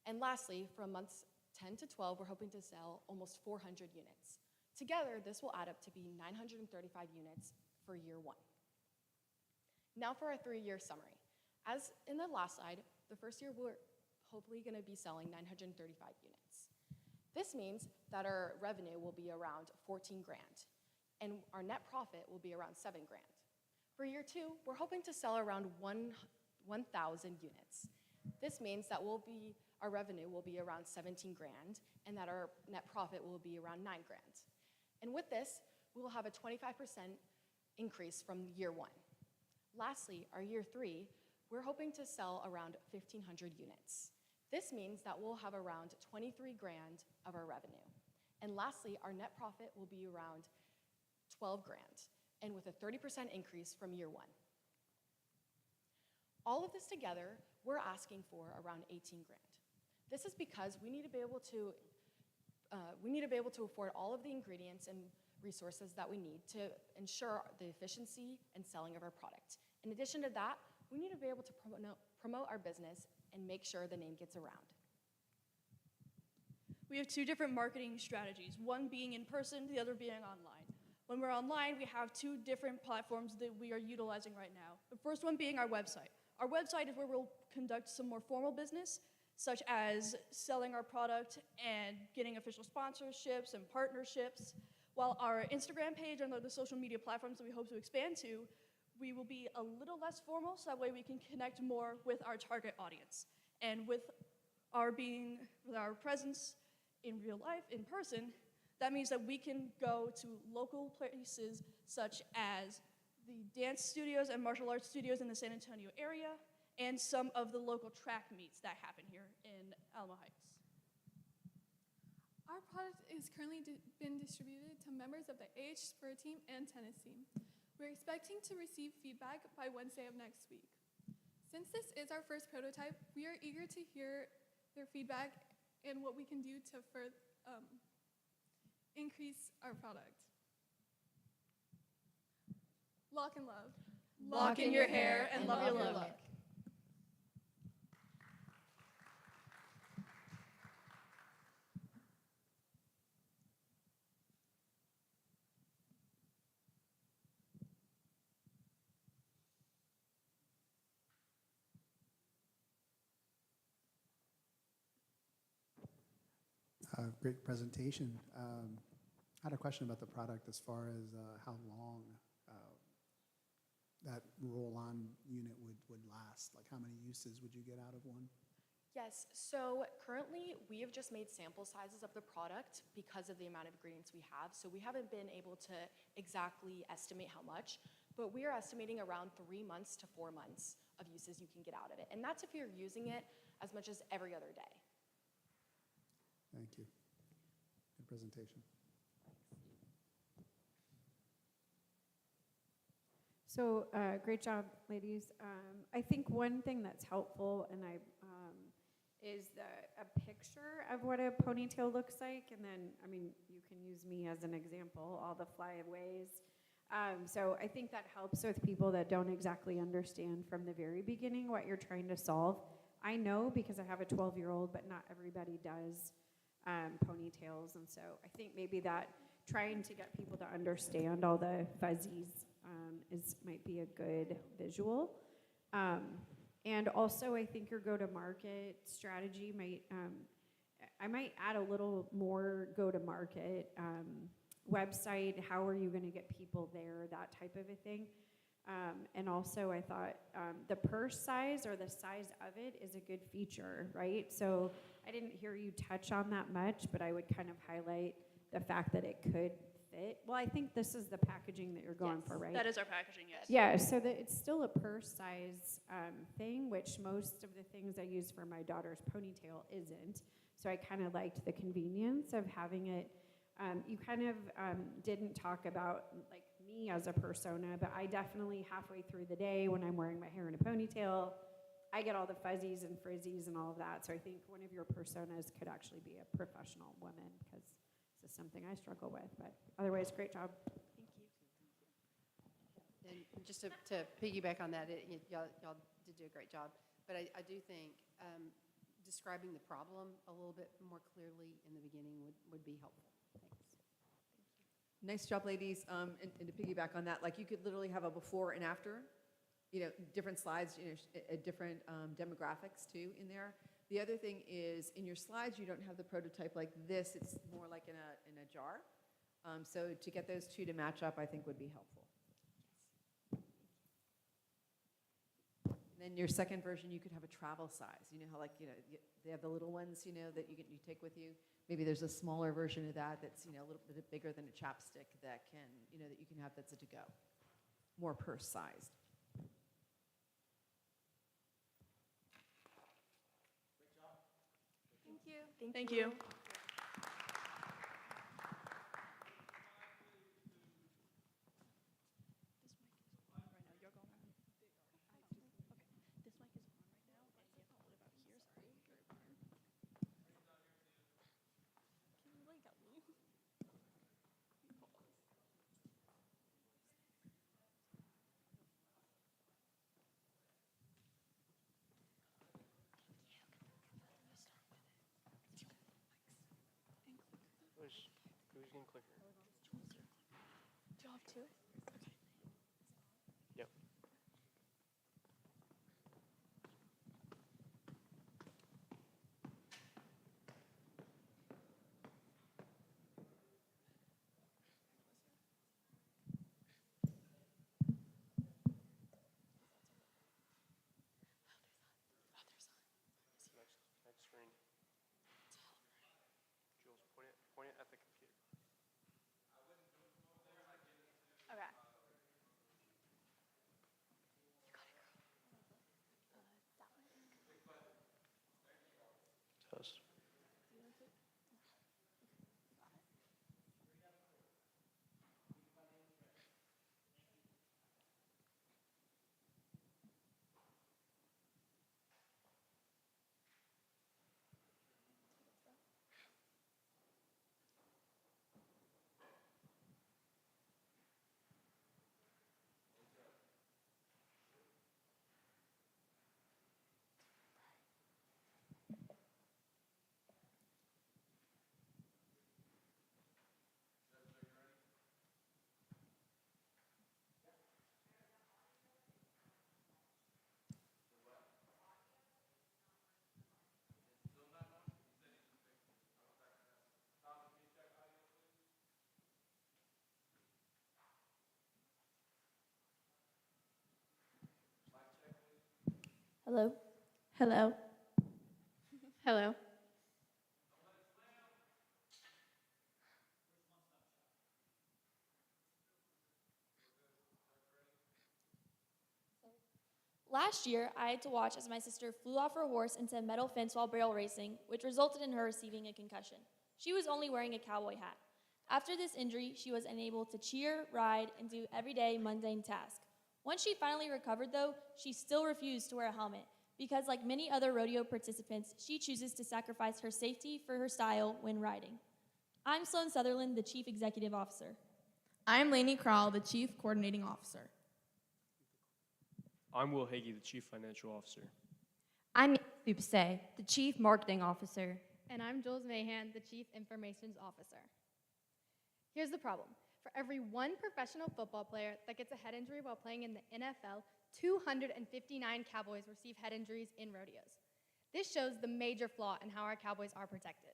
And lastly, from months 10 to 12, we're hoping to sell almost 400 units. Together, this will add up to be 935 units for year 1. Now for our 3-year summary. As in the last slide, the first year we're hopefully going to be selling 935 units. This means that our revenue will be around 14 grand, and our net profit will be around 7 grand. For year 2, we're hoping to sell around 1,000 units. This means that our revenue will be around 17 grand, and that our net profit will be around 9 grand. And with this, we will have a 25% increase from year 1. Lastly, our year 3, we're hoping to sell around 1,500 units. This means that we'll have around 23 grand of our revenue. And lastly, our net profit will be around 12 grand, and with a 30% increase from year 1. All of this together, we're asking for around 18 grand. This is because we need to be able to afford all of the ingredients and resources that we need to ensure the efficiency and selling of our product. In addition to that, we need to be able to promote our business and make sure the name gets around. We have 2 different marketing strategies, one being in person, the other being online. When we're online, we have 2 different platforms that we are utilizing right now. The first one being our website. Our website is where we'll conduct some more formal business, such as selling our product and getting official sponsorships and partnerships, while our Instagram page and other social media platforms that we hope to expand to, we will be a little less formal, so that way we can connect more with our target audience. And with our presence in real life, in person, That means that we can go to local places such as the dance studios and martial arts studios in the San Antonio area, and some of the local track meets that happen here in Alamo Heights. Our product is currently been distributed to members of the AH Spur team and tennis team. We're expecting to receive feedback by Wednesday of next week. Since this is our first prototype, we are eager to hear their feedback and what we can do to increase our product. Lock and love. Lock in your hair and love your look. Great presentation. I had a question about the product as far as how long that roll-on unit would last. Like how many uses would you get out of one? Yes, so currently we have just made sample sizes of the product because of the amount of ingredients we have. So we haven't been able to exactly estimate how much, but we are estimating around 3 months to 4 months of uses you can get out of it. And that's if you're using it as much as every other day. Thank you. Good presentation. So great job, ladies. I think one thing that's helpful, and is a picture of what a ponytail looks like, and then, I mean, you can use me as an example, all the flyaways. So I think that helps with people that don't exactly understand from the very beginning what you're trying to solve. I know because I have a 12-year-old, but not everybody does ponytails, and so I think maybe that trying to get people to understand all the fuzzies might be a good visual. And also, I think your go-to-market strategy might, I might add a little more go-to-market website. How are you going to get people there? That type of a thing. And also, I thought the purse size or the size of it is a good feature, right? So I didn't hear you touch on that much, but I would kind of highlight the fact that it could fit. Well, I think this is the packaging that you're going for, right? That is our packaging, yes. Yeah, so that it's still a purse size thing, which most of the things I use for my daughter's ponytail isn't. So I kind of liked the convenience of having it. You kind of didn't talk about like me as a persona, but I definitely halfway through the day when I'm wearing my hair in a ponytail, I get all the fuzzies and frizzies and all of that. So I think one of your personas could actually be a professional woman, because this is something I struggle with. But otherwise, great job. Thank you. And just to piggyback on that, y'all did do a great job. But I do think describing the problem a little bit more clearly in the beginning would be helpful. Thanks. Nice job, ladies. And to piggyback on that, like you could literally have a before and after, different slides, different demographics too in there. The other thing is in your slides, you don't have the prototype like this. It's more like in a jar. So to get those two to match up, I think would be helpful. And then your second version, you could have a travel size. You know how they have the little ones, that you take with you. Maybe there's a smaller version of that that's, a little bit bigger than a chapstick that can, that you can have that's a to-go. More purse-sized. Thank you. Thank you. Who's getting clicker? Do you have two? Okay. Yep. Next screen. Jules, point it at the computer. Hello? Hello? Hello? Last year, I had to watch as my sister flew off her horse into a metal fence while barrel racing, which resulted in her receiving a concussion. She was only wearing a cowboy hat. After this injury, she was unable to cheer, ride, and do everyday mundane tasks. Once she finally recovered, though, she still refused to wear a helmet because, like many other rodeo participants, she chooses to sacrifice her safety for her style when riding. I'm Sloan Sutherland, the Chief Executive Officer. I'm Lainey Crowell, the Chief Coordinating Officer. I'm Will Hagee, the Chief Financial Officer. I'm Thupse, the Chief Marketing Officer. And I'm Jules Mahan, the Chief Information Officer. Here's the problem. For every one professional football player that gets a head injury while playing in the NFL, 259 Cowboys receive head injuries in rodeos. This shows the major flaw in how our Cowboys are protected.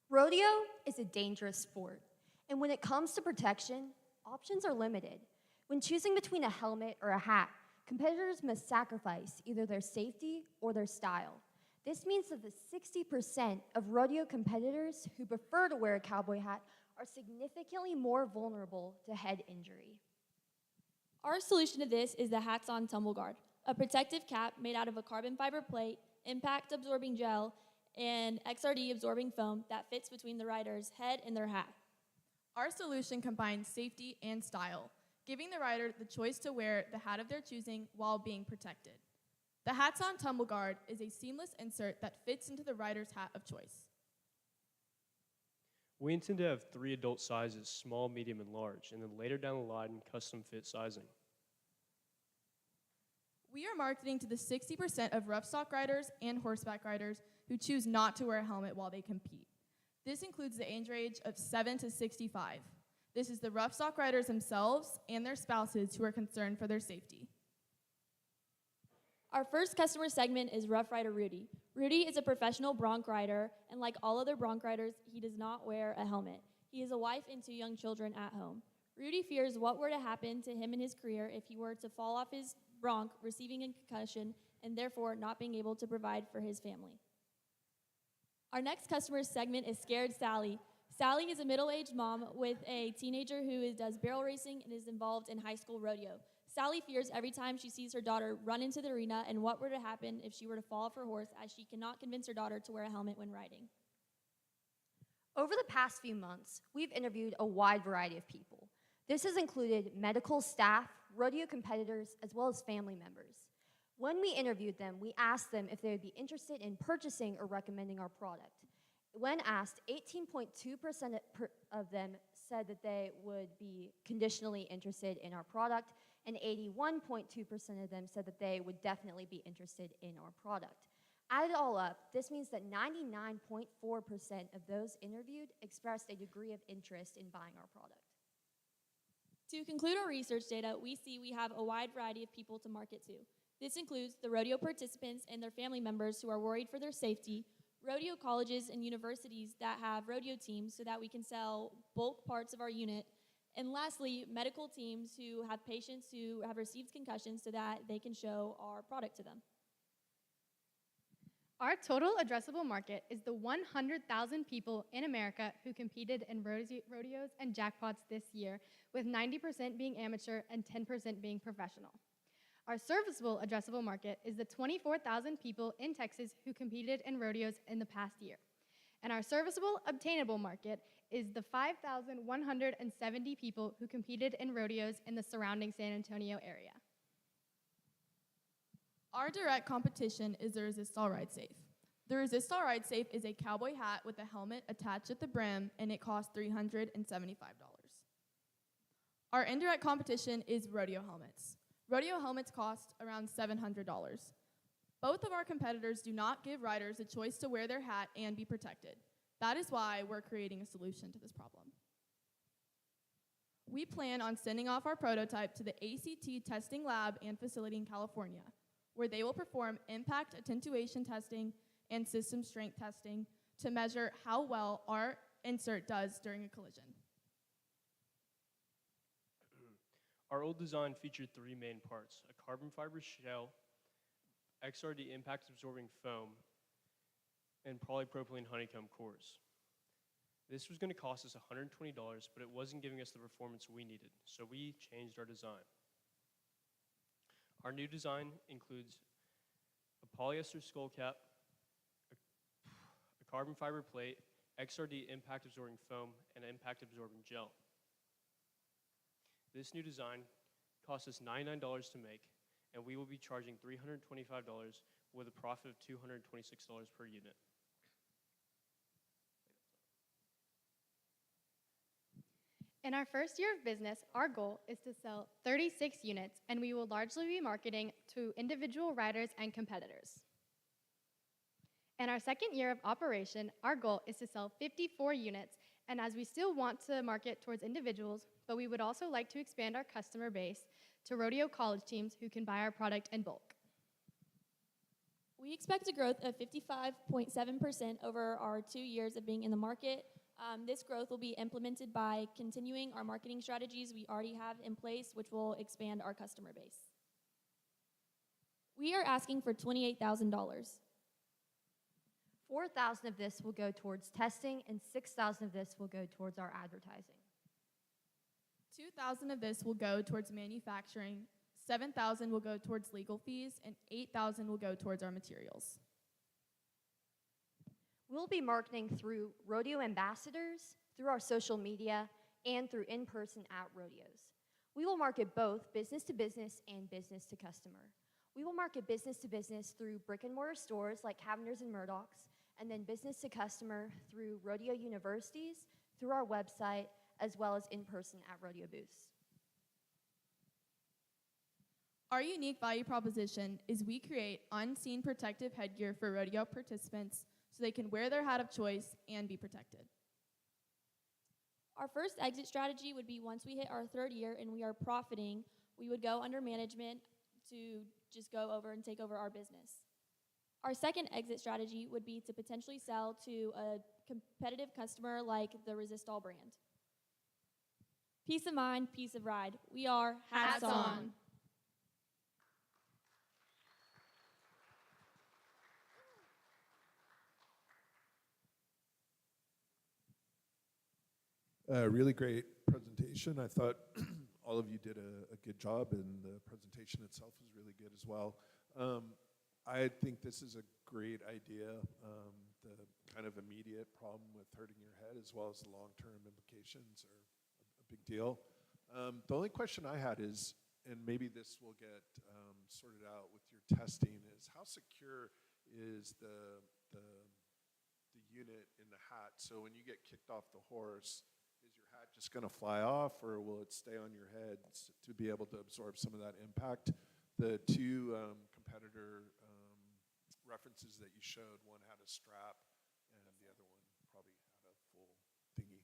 Rodeo is a dangerous sport, and when it comes to protection, options are limited. When choosing between a helmet or a hat, competitors must sacrifice either their safety or their style. This means that the 60% of rodeo competitors who prefer to wear a cowboy hat are significantly more vulnerable to head injury. Our solution to this is the Hats On Tumble Guard, a protective cap made out of a carbon fiber plate, impact-absorbing gel, and XRD-absorbing foam that fits between the rider's head and their hat. Our solution combines safety and style, giving the rider the choice to wear the hat of their choosing while being protected. The Hats On Tumble Guard is a seamless insert that fits into the rider's hat of choice. We intend to have 3 adult sizes, small, medium, and large, and then later down the line, custom fit sizing. We are marketing to the 60% of rough stock riders and horseback riders who choose not to wear a helmet while they compete. This includes the age range of 7 to 65. This is the rough stock riders themselves and their spouses who are concerned for their safety. Our first customer segment is Rough Rider Rudy. Rudy is a professional bronc rider, and like all other bronc riders, he does not wear a helmet. He has a wife and 2 young children at home. Rudy fears what were to happen to him in his career if he were to fall off his bronc, receiving a concussion, and therefore not being able to provide for his family. Our next customer segment is Scared Sally. Sally is a middle-aged mom with a teenager who does barrel racing and is involved in high school rodeo. Sally fears every time she sees her daughter run into the arena and what were to happen if she were to fall off her horse, as she cannot convince her daughter to wear a helmet when riding. Over the past few months, we've interviewed a wide variety of people. This has included medical staff, rodeo competitors, as well as family members. When we interviewed them, we asked them if they would be interested in purchasing or recommending our product. When asked, 18.2% of them said that they would be conditionally interested in our product, and 81.2% of them said that they would definitely be interested in our product. Add it all up, this means that 99.4% of those interviewed expressed a degree of interest in buying our product. To conclude our research data, we see we have a wide variety of people to market to. This includes the rodeo participants and their family members who are worried for their safety, rodeo colleges and universities that have rodeo teams so that we can sell bulk parts of our unit, and lastly, medical teams who have patients who have received concussions so that they can show our product to them. Our total addressable market is the 100,000 people in America who competed in rodeos and jackpots this year, with 90% being amateur and 10% being professional. Our serviceable addressable market is the 24,000 people in Texas who competed in rodeos in the past year. And our serviceable obtainable market is the 5,170 people who competed in rodeos in the surrounding San Antonio area. Our direct competition is the Resist All Ride Safe. The Resist All Ride Safe is a cowboy hat with a helmet attached at the brim, and it costs $375. Our indirect competition is rodeo helmets. Rodeo helmets cost around $700. Both of our competitors do not give riders a choice to wear their hat and be protected. That is why we're creating a solution to this problem. We plan on sending off our prototype to the ACT testing lab and facility in California, where they will perform impact attenuation testing and system strength testing to measure how well our insert does during a collision. Our old design featured 3 main parts: a carbon fiber shell, XRD impact absorbing foam, and polypropylene honeycomb cores. This was going to cost us $120, but it wasn't giving us the performance we needed, so we changed our design. Our new design includes a polyester skull cap, a carbon fiber plate, XRD impact absorbing foam, and impact absorbing gel. This new design cost us $99 to make, and we will be charging $325 with a profit of $226 per unit. In our first year of business, our goal is to sell 36 units, and we will largely be marketing to individual riders and competitors. In our second year of operation, our goal is to sell 54 units, and as we still want to market towards individuals, but we would also like to expand our customer base to rodeo college teams who can buy our product in bulk. We expect a growth of 55.7% over our 2 years of being in the market. This growth will be implemented by continuing our marketing strategies we already have in place, which will expand our customer base. We are asking for $28,000. $4,000 of this will go towards testing, and $6,000 of this will go towards our advertising. $2,000 of this will go towards manufacturing, $7,000 will go towards legal fees, and $8,000 will go towards our materials. We'll be marketing through rodeo ambassadors, through our social media, and through in-person at rodeos. We will market both business to business and business to customer. We will market business to business through brick and mortar stores like Cavender's and Murdoch's, and then business to customer through rodeo universities, through our website, as well as in-person at rodeo booths. Our unique value proposition is we create unseen protective headgear for rodeo participants so they can wear their hat of choice and be protected. Our first exit strategy would be once we hit our 3rd year and we are profiting, we would go under management to just go over and take over our business. Our second exit strategy would be to potentially sell to a competitive customer like the Resistol brand. Peace of mind, peace of ride. We are Hats On. Really great presentation. I thought all of you did a good job, and the presentation itself was really good as well. I think this is a great idea. The kind of immediate problem with hurting your head as well as the long-term implications are a big deal. The only question I had is, and maybe this will get sorted out with your testing, is how secure is the unit in the hat? So when you get kicked off the horse, is your hat just going to fly off, or will it stay on your head to be able to absorb some of that impact? The two competitor references that you showed, one had a strap and the other one probably had a full thingy.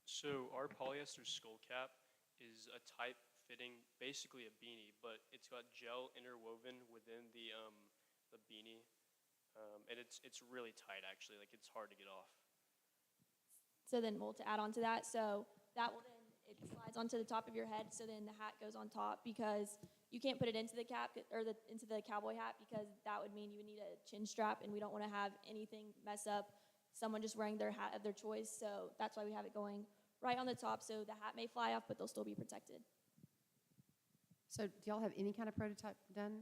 So our polyester skull cap is a type fitting, basically a beanie, but it's got gel interwoven within the beanie, and it's really tight actually. Like, it's hard to get off. So then, well, to add on to that, so that will then, it slides onto the top of your head, so then the hat goes on top, because you can't put it into the cap or into the cowboy hat, because that would mean you would need a chin strap, and we don't want to have anything mess up someone just wearing their hat of their choice. So that's why we have it going right on the top, so the hat may fly off, but they'll still be protected. So do y'all have any kind of prototype done?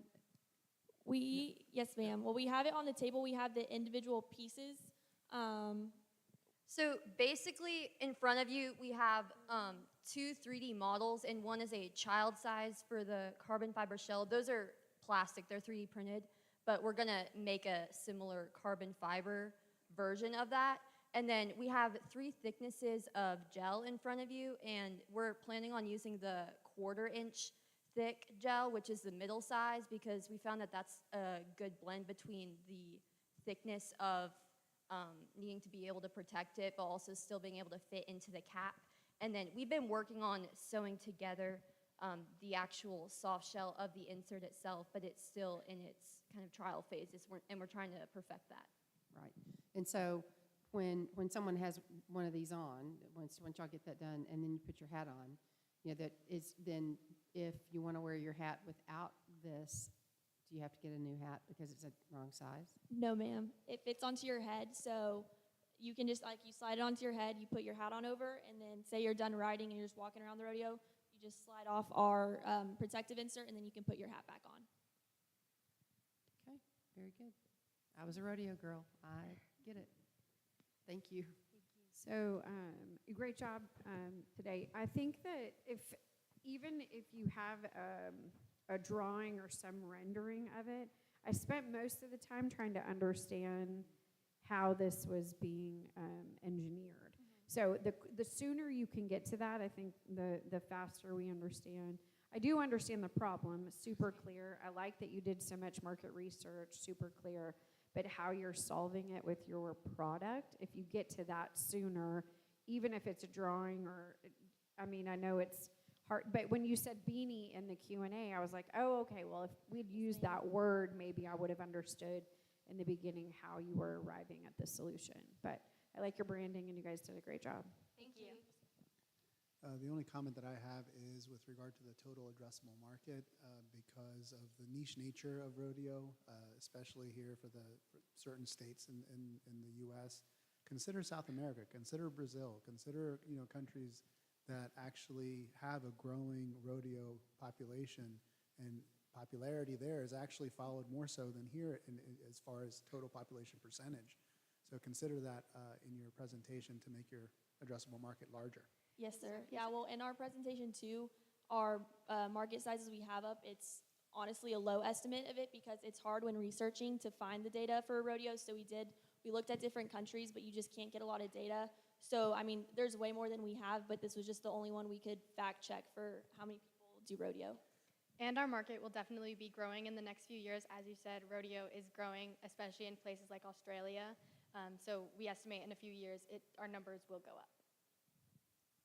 Yes, ma'am. Well, we have it on the table. We have the individual pieces. So basically, in front of you, we have 2 3D models, and one is a child size for the carbon fiber shell. Those are plastic, they're 3D printed, but we're gonna make a similar carbon fiber version of that. And then we have 3 thicknesses of gel in front of you, and we're planning on using the 1/4 inch thick gel, which is the middle size, because we found that that's a good blend between the thickness of needing to be able to protect it, but also still being able to fit into the cap. And then we've been working on sewing together the actual soft shell of the insert itself, but it's still in its kind of trial phase, and we're trying to perfect that. Right. And so when someone has one of these on, once y'all get that done, and then you put your hat on, you know, that is then, if you want to wear your hat without this Do you have to get a new hat because it's a wrong size? No, ma'am. It fits onto your head, so you can just, like, you slide it onto your head, you put your hat on over, and then say you're done riding and you're just walking around the rodeo, you just slide off our protective insert, and then you can put your hat back on. Okay, very good. I was a rodeo girl. I get it. Thank you. So great job today. I think that even if you have a drawing or some rendering of it, I spent most of the time trying to understand how this was being engineered. So the sooner you can get to that, I think the faster we understand. I do understand the problem, super clear. I like that you did so much market research, super clear. But how you're solving it with your product, if you get to that sooner, even if it's a drawing or, I mean, I know it's hard, but when you said beanie in the Q&A, I was like, oh, okay, well, if we'd used that word, maybe I would have understood in the beginning how you were arriving at the solution. But I like your branding, and you guys did a great job. Thank you. The only comment that I have is with regard to the total addressable market, because of the niche nature of rodeo, especially here for certain states in the U.S. Consider South America, consider Brazil, consider countries that actually have a growing rodeo population, and popularity there is actually followed more so than here as far as total population percentage. So consider that in your presentation to make your addressable market larger. Yes, sir. Yeah, well, in our presentation, too, our market sizes we have up, it's honestly a low estimate of it because it's hard when researching to find the data for rodeos. So we looked at different countries, but you just can't get a lot of data. So, I mean, there's way more than we have, but this was just the only one we could fact check for how many people do rodeo. And our market will definitely be growing in the next few years. As you said, rodeo is growing, especially in places like Australia. So we estimate in a few years our numbers will go up.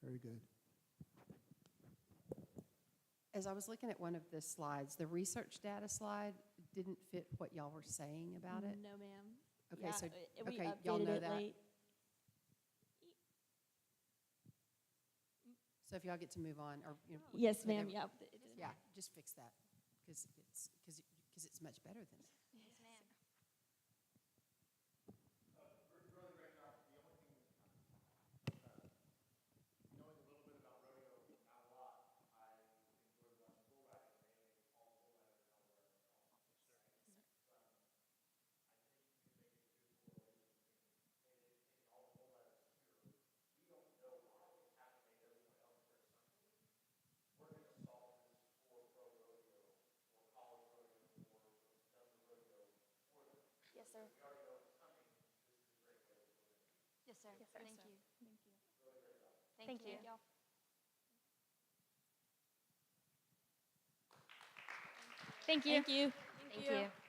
Very good. As I was looking at one of the slides, the research data slide didn't fit what y'all were saying about it. No, ma'am. Okay, Yeah, so we okay, y'all updated know it that. late. So if y'all get to move on, or Yes, ma'am. whatever. Yeah. Yeah, just fix that because it's much better than that. Yes, ma'am. Yes, sir. Yes, sir. Yes, sir. Thank you. Thank you. Y'all. Thank you. Thank you. Thank you.